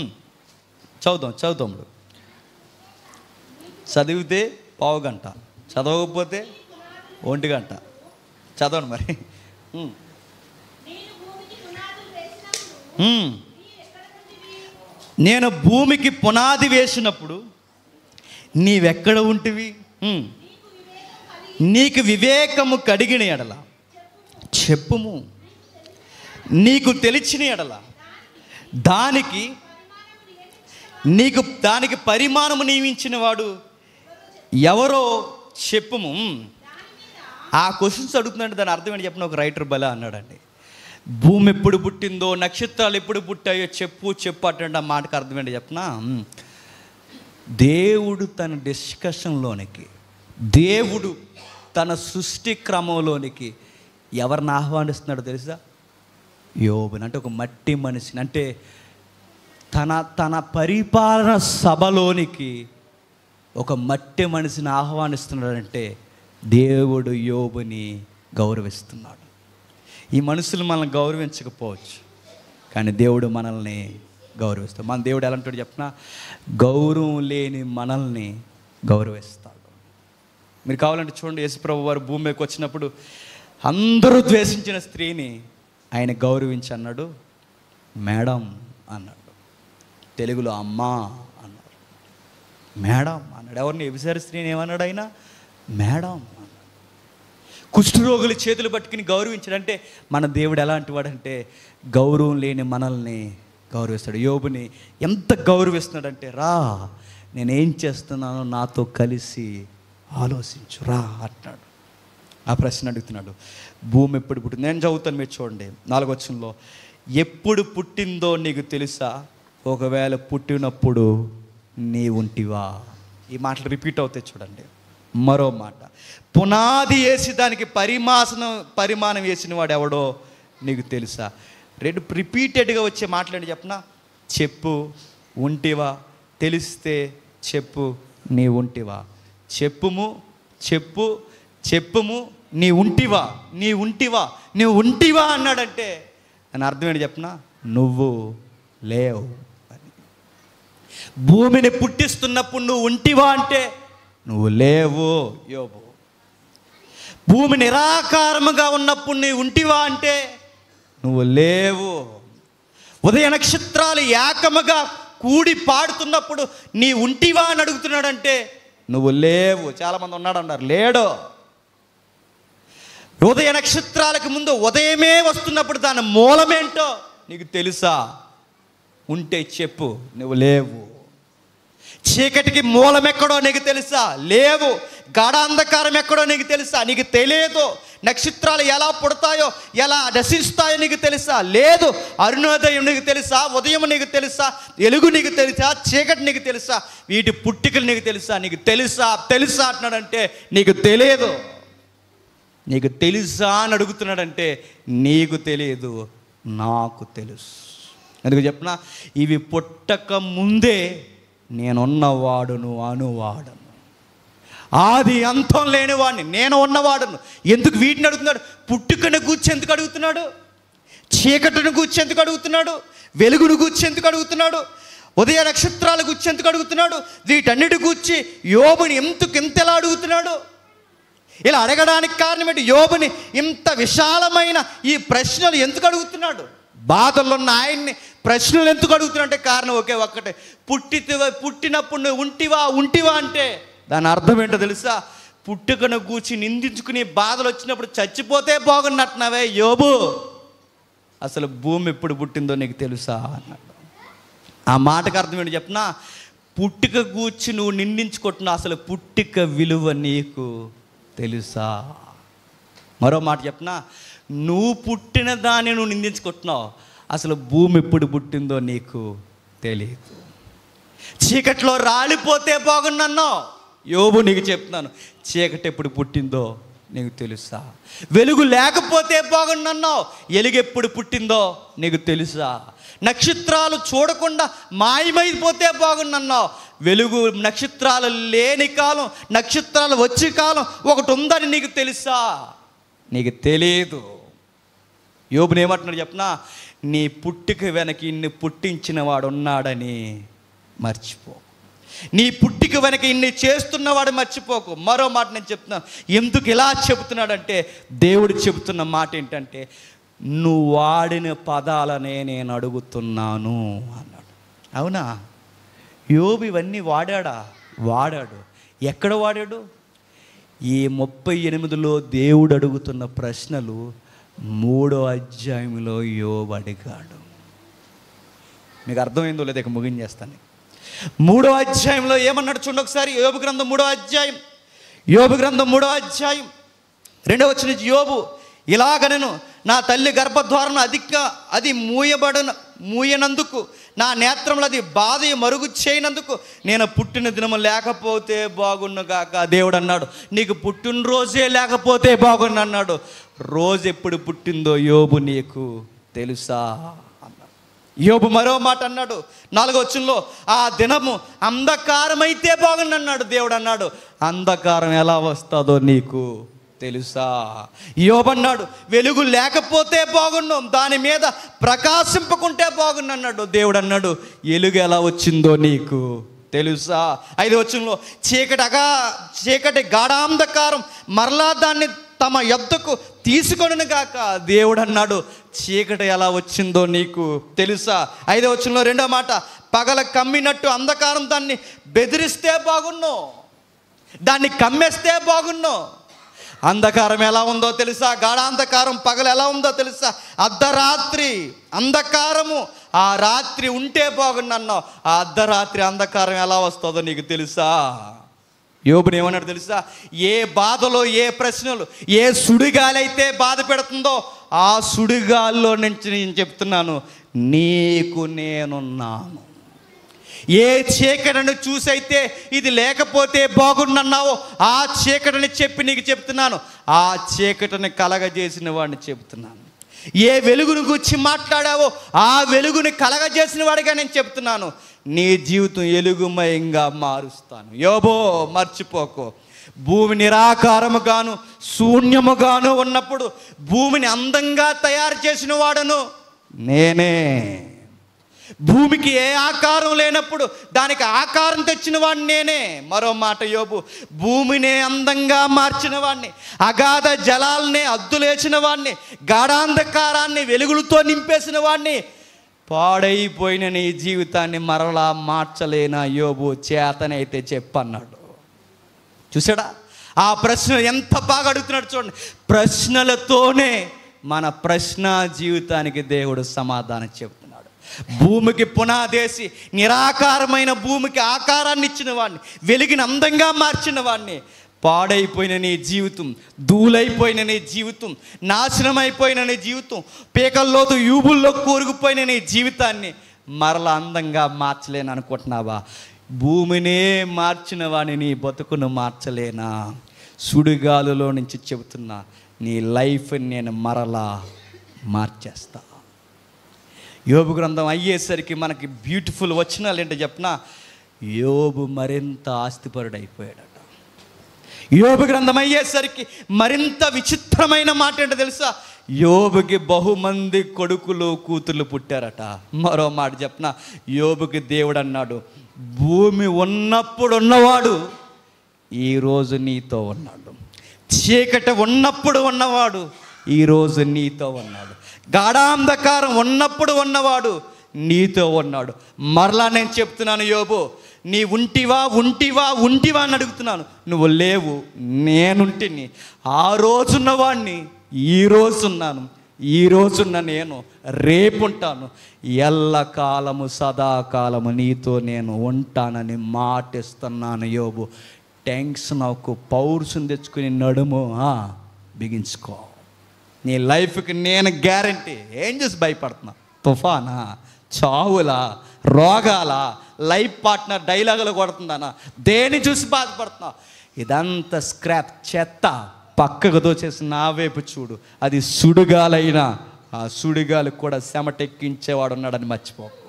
చదివితే పావు గంట, చదవకపోతే 1 గంట. చదవండి మరి. నేను భూమికి పునాది వేసినప్పుడు నీవెక్కడ ఉంటివి? నీకు వివేకము కడిగిన ఎడల చెప్పుము, నీకు తెలిసిన ఎడల దానికి పరిమాణము నియమించిన వాడు ఎవరో చెప్పుము. ఆ క్వశ్చన్స్ అడుగుతున్నాడు, దాని అర్థం ఏంటి చెప్పిన ఒక రైటర్ బలా అన్నాడండి. భూమి ఎప్పుడు పుట్టిందో, నక్షత్రాలు ఎప్పుడు పుట్టాయో చెప్పు అంటే ఆ మాటకు అర్థం ఏంటి చెప్పిన, దేవుడు తన డిస్కషన్లోనికి, దేవుడు తన సృష్టి క్రమంలోనికి ఎవరిని ఆహ్వానిస్తున్నాడో తెలుసా? యోబుని. అంటే ఒక మట్టి మనిషిని, అంటే తన పరిపాలన సభలోనికి ఒక మట్టి మనిషిని ఆహ్వానిస్తున్నాడంటే దేవుడు యోబుని గౌరవిస్తున్నాడు. ఈ మనుషులు మనల్ని గౌరవించకపోవచ్చు, కానీ దేవుడు మనల్ని గౌరవిస్తాడు. మన దేవుడు ఎలాంటి చెప్పినా, గౌరవం లేని మనల్ని గౌరవిస్తాడు. మీరు కావాలంటే చూడండి, యేసుప్రభు వారు భూమి మీదకి వచ్చినప్పుడు అందరూ ద్వేషించిన స్త్రీని ఆయన గౌరవించి అన్నాడు, మేడం అన్నాడు. తెలుగులో అమ్మా అన్నాడు, మేడం అన్నాడు. ఎవరిని? వ్యభిచార స్త్రీని ఏమన్నాడు ఆయన? మేడం అన్నాడు. కుష్ఠరోగుల చేతులు పట్టుకుని గౌరవించాడంటే మన దేవుడు ఎలాంటి వాడంటే గౌరవం లేని మనల్ని గౌరవిస్తాడు. యోబుని ఎంత గౌరవిస్తున్నాడంటే, రా నేనేం చేస్తున్నానో నాతో కలిసి ఆలోచించు రా అంటున్నాడు. ఆ ప్రశ్న అడుగుతున్నాడు, భూమి ఎప్పుడు పుట్టింది? నేను చదువుతాను, మీరు చూడండి 4వ వచనంలో, ఎప్పుడు పుట్టిందో నీకు తెలుసా? ఒకవేళ పుట్టినప్పుడు నీ ఉంటివా? ఈ మాటలు రిపీట్ అవుతాయి చూడండి. మరో మాట, పునాది వేసి దానికి పరిమాణం వేసిన వాడు ఎవడో నీకు తెలుసా? 2 రిపీటెడ్గా వచ్చే మాట్లాడి చెప్పనా, చెప్పు, ఉంటివా, తెలిస్తే చెప్పు, నీ ఉంటివా. చెప్పుము, నీ ఉంటివా అన్నాడంటే అని అర్థం ఏంటి చెప్పనా, నువ్వు లేవు అని. భూమిని పుట్టిస్తున్నప్పుడు నువ్వు ఉంటివా అంటే నువ్వు లేవు యోబు. భూమి నిరాకారముగా ఉన్నప్పుడు నీ ఉంటివా అంటే నువ్వు లేవు. ఉదయ నక్షత్రాలు ఏకముగా కూడి పాడుతున్నప్పుడు నీ ఉంటివా అని అడుగుతున్నాడంటే నువ్వు లేవు. చాలామంది ఉన్నాడు అన్నారు, లేడు. ఉదయ నక్షత్రాలకు ముందు ఉదయమే వస్తున్నప్పుడు దాని మూలమేంటో నీకు తెలుసా? ఉంటే చెప్పు. నువ్వు లేవు. చీకటికి మూలం ఎక్కడో నీకు తెలుసా? లేవు. గాఢాంధకారం ఎక్కడో నీకు తెలుసా? నీకు తెలియదు. నక్షత్రాలు ఎలా పుడతాయో ఎలా నశిస్తాయో నీకు తెలుసా? లేదు. అరుణోదయం నీకు తెలుసా? ఉదయం నీకు తెలుసా? వెలుగు నీకు తెలుసా? చీకటి నీకు తెలుసా? వీటి పుట్టికలు నీకు తెలుసా? నీకు తెలుసా తెలుసా అంటున్నాడంటే నీకు తెలియదు. నీకు తెలుసా అని అడుగుతున్నాడంటే నీకు తెలియదు, నాకు తెలుసు. ఎందుకు చెప్పినా, ఇవి పుట్టక ముందే నేనున్నవాడును, అనువాడను, ఆది అంతం లేనివాడిని, నేను ఉన్నవాడును. ఎందుకు వీటిని అడుగుతున్నాడు? పుట్టుకను గూర్చి ఎందుకు అడుగుతున్నాడు? చీకటిని గూర్చి ఎందుకు అడుగుతున్నాడు? వెలుగును గూర్చి ఎందుకు అడుగుతున్నాడు? ఉదయ నక్షత్రాల గూర్చి ఎందుకు అడుగుతున్నాడు? వీటన్నిటి గూర్చి యోబుని ఎంతలా అడుగుతున్నాడు? ఇలా అడగడానికి కారణం ఏంటి? యోబుని ఇంత విశాలమైన ఈ ప్రశ్నలు ఎందుకు అడుగుతున్నాడు? బాధల్లో ఉన్న ఆయన్ని ప్రశ్నలు ఎందుకు అడుగుతున్నాడంటే కారణం ఒకే ఒక్కటే. పుట్టినప్పుడు నువ్వు ఉంటివా అంటే దాని అర్థం ఏంటో తెలుసా? పుట్టుకను గూర్చి నిందించుకుని బాధలు వచ్చినప్పుడు చచ్చిపోతే బాగున్నట్టున్నావే యోబు, అసలు భూమి ఎప్పుడు పుట్టిందో నీకు తెలుసా అన్నాడు. ఆ మాటకు అర్థం ఏంటో చెప్పనా? పుట్టుక గూర్చి నువ్వు నిందించుకుంటున్నావు, అసలు పుట్టుక విలువ నీకు తెలుసా? మరో మాట చెప్పనా? నువ్వు పుట్టిన దాన్ని నువ్వు నిందించుకుంటున్నావు, అసలు భూమి ఎప్పుడు పుట్టిందో నీకు తెలియదు. చీకట్లో రాలిపోతే బాగున్నావు యోబు, నీకు చెప్తున్నాను, చీకటి ఎప్పుడు పుట్టిందో నీకు తెలుసా? వెలుగు లేకపోతే బాగున్నావు, వెలుగు ఎప్పుడు పుట్టిందో నీకు తెలుసా? నక్షత్రాలు చూడకుండా మాయమైపోతే బాగున్నావు, వెలుగు నక్షత్రాలు లేని కాలం, నక్షత్రాలు వచ్చే కాలం ఒకటి ఉందని నీకు తెలుసా? నీకు తెలియదు. యోబుని ఏమంటున్నాడు చెప్పనా? నీ పుట్టుక వెనక ఇన్ని పుట్టించిన వాడు ఉన్నాడని మర్చిపో. నీ పుట్టిక వెనక ఇన్ని చేస్తున్నవాడు మర్చిపోకు. మరో మాట నేను చెప్తున్నాను. ఎందుకు ఇలా చెబుతున్నాడంటే, దేవుడు చెబుతున్న మాట ఏంటంటే, నువ్వు వాడిన పదాలనే నేను అడుగుతున్నాను అన్నాడు. అవునా? యోబు ఇవన్నీ వాడాడు. ఎక్కడ వాడాడు? ఈ 38లో దేవుడు అడుగుతున్న ప్రశ్నలు 3వ అధ్యాయంలో యోబు అడిగాడు. మీకు అర్థమైందో లేదో ఇక ముగించేస్తాను. 3వ అధ్యాయంలో ఏమన్నాడు చూడండి ఒకసారి. యోబు గ్రంథం 3వ అధ్యాయం 2వ వచనం. యోబు ఇలాగనెను, నా తల్లి గర్భద్వారం అది మూయనందుకు, నా నేత్రములు అది బాధ మరుగు చేయనందుకు నేను పుట్టిన దినము లేకపోతే బాగున్నగాక. దేవుడు అన్నాడు, నీకు పుట్టినరోజే లేకపోతే బాగున్న అన్నాడు. రోజు ఎప్పుడు పుట్టిందో యోబు నీకు తెలుసా అన్నాడు. యోబు మరో మాట అన్నాడు 4వ వచనంలో, ఆ దినము అంధకారమైతే బాగుందన్నాడు. దేవుడు అన్నాడు, అంధకారం ఎలా వస్తుందో నీకు తెలుసా? యోబు అన్నాడు, వెలుగు లేకపోతే బాగున్నాం, దాని మీద ప్రకాశింపకుంటే బాగున్నాడు. దేవుడు అన్నాడు, వెలుగు ఎలా వచ్చిందో నీకు తెలుసా? 5వ వచనంలో, చీకటి గాఢాంధకారం మరలా దాన్ని తమ యొద్దకు తీసుకొనును గాక. దేవుడు అన్నాడు, చీకటి ఎలా వచ్చిందో నీకు తెలుసా? 5వ వచనంలో 2వ మాట, పగల కమ్మినట్టు అంధకారం దాన్ని బెదిరిస్తే బాగున్నో, దాన్ని కమ్మేస్తే బాగున్నో. అంధకారం ఎలా ఉందో తెలుసా? గాఢాంధకారం పగలు ఎలా ఉందో తెలుసా? అర్ధరాత్రి అంధకారము, ఆ రాత్రి ఉంటే బాగున్నావు. ఆ అర్ధరాత్రి అంధకారం ఎలా వస్తుందో నీకు తెలుసా? యోబుని ఏమన్నాడు తెలుసా? ఏ బాధలో, ఏ ప్రశ్నలు, ఏ సుడిగాలి అయితే బాధ పెడుతుందో ఆ సుడిగాల్లో నుంచి నేను చెప్తున్నాను, నీకు నేనున్నాను. ఏ చీకటిని చూసైతే ఇది లేకపోతే బాగున్నావో ఆ చీకటిని చెప్పి నీకు చెప్తున్నాను, ఆ చీకటిని కలగజేసిన వాడిని చెప్తున్నాను. ఏ వెలుగును గురించి మాట్లాడావో ఆ వెలుగుని కలగజేసిన వాడిగా నేను చెప్తున్నాను, నీ జీవితం వెలుగుమయంగా మారుస్తాను. యోబో మర్చిపోకు. భూమి నిరాకారముగాను శూన్యముగాను ఉన్నప్పుడు భూమిని అందంగా తయారు చేసిన వాడను నేనే. భూమికి ఏ ఆకారం లేనప్పుడు దానికి ఆకారం తెచ్చిన వాడిని నేనే. మరో మాట, యోబు భూమిని అందంగా మార్చిన వాడిని, అగాధ జలాల్ని అద్దులేసిన వాడిని, గాఢాంధకారాన్ని వెలుగులతో నింపేసిన వాడిని, పాడైపోయిన నీ జీవితాన్ని మరలా మార్చలేనా యోబు, చేతనైతే చెప్పన్నాడు. చూసాడా ఆ ప్రశ్న ఎంత బాగా అడుగుతున్నాడు చూడండి. ప్రశ్నలతోనే మన ప్రశ్న జీవితానికి దేవుడు సమాధానం చెబుతున్నాడు. భూమికి పునాదేసి నిరాకారమైన భూమికి ఆకారాన్ని ఇచ్చిన వాడిని, వెలిగిని అందంగా మార్చిన వాడిని, పాడైపోయిన నీ జీవితం, ధూళైపోయిన నీ జీవితం, నాశనం అయిపోయిన నీ జీవితం, పీకల్లోతు యూబుల్లో కూరుకుపోయిన నీ జీవితాన్ని మరలా అందంగా మార్చలేను అనుకుంటున్నావా? భూమినే మార్చిన వాడిని నీ బతుకును మార్చలేనా? సుడిగాలులో నుంచి చెబుతున్నా, నీ లైఫ్ని నేను మరలా మార్చేస్తా. యోబు గ్రంథం అయ్యేసరికి మనకి బ్యూటిఫుల్ వచనాలు ఏంటో చెప్పిన, యోబు మరింత ఆస్తిపరుడైపోయాడట. యోబు గ్రంథం అయ్యేసరికి మరింత విచిత్రమైన మాట ఏంటో తెలుసా? యోబుకి బహుమంది కొడుకులు కూతుర్లు పుట్టారట. మరో మాట చెప్పిన, యోబుకి దేవుడు అన్నాడు, భూమి ఉన్నప్పుడు ఉన్నవాడు ఈరోజు నీతో ఉన్నాడు, చీకటి ఉన్నప్పుడు ఉన్నవాడు ఈరోజు నీతో ఉన్నాడు, గాఢాంధకారం ఉన్నప్పుడు ఉన్నవాడు నీతో ఉన్నాడు. మరలా నేను చెప్తున్నాను యోబు, నీ ఉంటివా అని అడుగుతున్నాను. నువ్వు లేవు, నేనుంటిని. ఆ రోజున్నవాడిని ఈరోజున్నాను, ఈరోజున్న నేను రేపుంటాను, ఎల్లకాలము సదాకాలము నీతో నేను ఉంటానని మాటిస్తున్నాను యోబు. టెన్షన్ అవ్వకు, పౌరుషం తెచ్చుకుని నడుము బిగించుకో. నీ లైఫ్కి నేను గ్యారంటీ. ఏం చూసి భయపడుతున్నా? తుఫానా, చావులా, రోగాలా, లైఫ్ పార్ట్నర్ డైలాగులు కొడుతుందానా? దేని చూసి బాధపడుతున్నా? ఇదంతా స్క్రాప్, చెత్త పక్కకు దోచేసి నా వైపు చూడు. అది సుడిగాలైనా ఆ సుడిగాలి కూడా చెమటెక్కించేవాడు ఉన్నాడని మర్చిపోకు.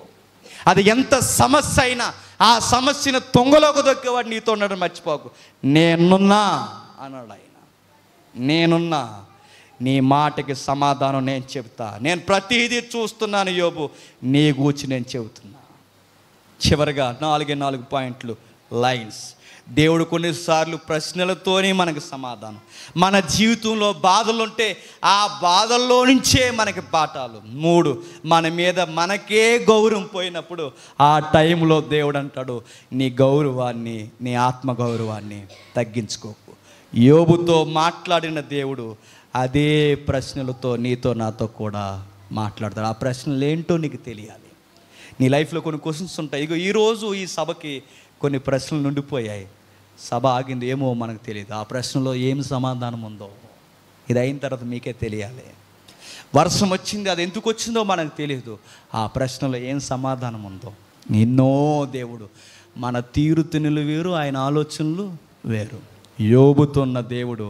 అది ఎంత సమస్య అయినా ఆ సమస్యను తొంగలోకి దొక్కేవాడు నీతో ఉన్నాడని మర్చిపోకు. నేనున్నా అన్నాడు ఆయన. నేనున్నా, నీ మాటకి సమాధానం నేను చెబుతా. నేను ప్రతిదీ చూస్తున్నాను యోబు, నీ గూర్చి నేను చెబుతున్నా. చివరిగా 4 పాయింట్లు, లైన్స్. దేవుడు కొన్నిసార్లు ప్రశ్నలతోనే మనకు సమాధానం. మన జీవితంలో బాధలుంటే ఆ బాధల్లో నుంచే మనకి పాఠాలు. 3, మన మీద మనకే గౌరవం పోయినప్పుడు ఆ టైంలో దేవుడు అంటాడు, నీ గౌరవాన్ని, నీ ఆత్మగౌరవాన్ని తగ్గించుకోకు. యోబుతో మాట్లాడిన దేవుడు అదే ప్రశ్నలతో నీతో నాతో కూడా మాట్లాడతాడు. ఆ ప్రశ్నలు ఏంటో నీకు తెలియాలి. నీ లైఫ్లో కొన్ని క్వశ్చన్స్ ఉంటాయి. ఇగో ఈరోజు ఈ సభకి కొన్ని ప్రశ్నలు నుండిపోయాయి. సభ ఆగింది ఏమో మనకు తెలియదు. ఆ ప్రశ్నలో ఏం సమాధానం ఉందో ఇది అయిన తర్వాత మీకే తెలియాలి. వర్షం వచ్చింది, అది ఎందుకు వచ్చిందో మనకు తెలియదు. ఆ ప్రశ్నలో ఏం సమాధానం ఉందో ఎన్నో దేవుడు. మన తీరుతెన్నులు వేరు, ఆయన ఆలోచనలు వేరు. యోబుతో ఉన్న దేవుడు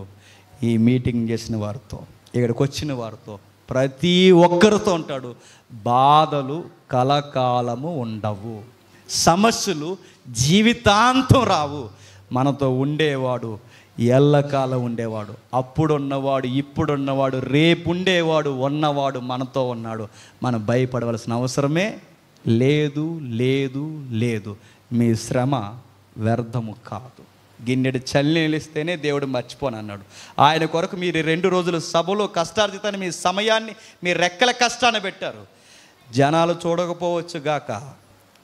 ఈ మీటింగ్ చేసిన వారితో, ఇక్కడికి వచ్చిన వారితో, ప్రతి ఒక్కరితో ఉంటాడు. బాధలు కలకాలము ఉండవు, సమస్యలు జీవితాంతం రావు. మనతో ఉండేవాడు ఎల్లకాలం ఉండేవాడు, అప్పుడున్నవాడు, ఇప్పుడున్నవాడు, రేపు ఉండేవాడు, ఉన్నవాడు మనతో ఉన్నాడు. మనం భయపడవలసిన అవసరమే లేదు లేదు లేదు. మీ శ్రమ వ్యర్థము కాదు. గిన్నెడు చల్లి నిలిస్తేనే దేవుడు మర్చిపోను అన్నాడు. ఆయన కొరకు మీరు 2 రోజులు సభలో కష్టార్జితాన్ని, మీ సమయాన్ని, మీ రెక్కల కష్టాన్ని పెట్టారు. జనాలు చూడకపోవచ్చు గాక,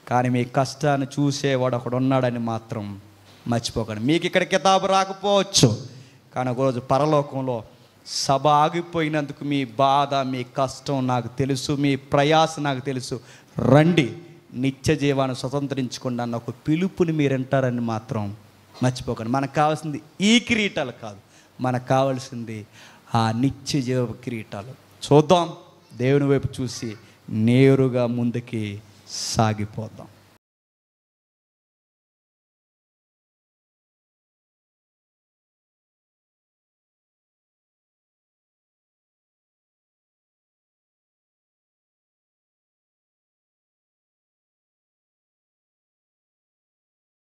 కానీ మీ కష్టాన్ని చూసేవాడు ఒకడు ఉన్నాడని మాత్రం మర్చిపోకండి. మీకు ఇక్కడ కితాబు రాకపోవచ్చు, కానీ ఒకరోజు పరలోకంలో సభ ఆగిపోయినందుకు మీ బాధ, మీ కష్టం నాకు తెలుసు, మీ ప్రయాస నాకు తెలుసు, రండి నిత్య జీవాన్ని స్వతంత్రించుకోండి అన్న ఒక పిలుపుని మీరు వింటారని మాత్రం మర్చిపోకండి. మనకు కావాల్సింది ఈ కిరీటాలు కాదు, మనకు కావాల్సింది ఆ నిత్య జీవ కిరీటాలు. చూద్దాం, దేవుని వైపు చూసి నేరుగా ముందుకి సాగిపోదాం.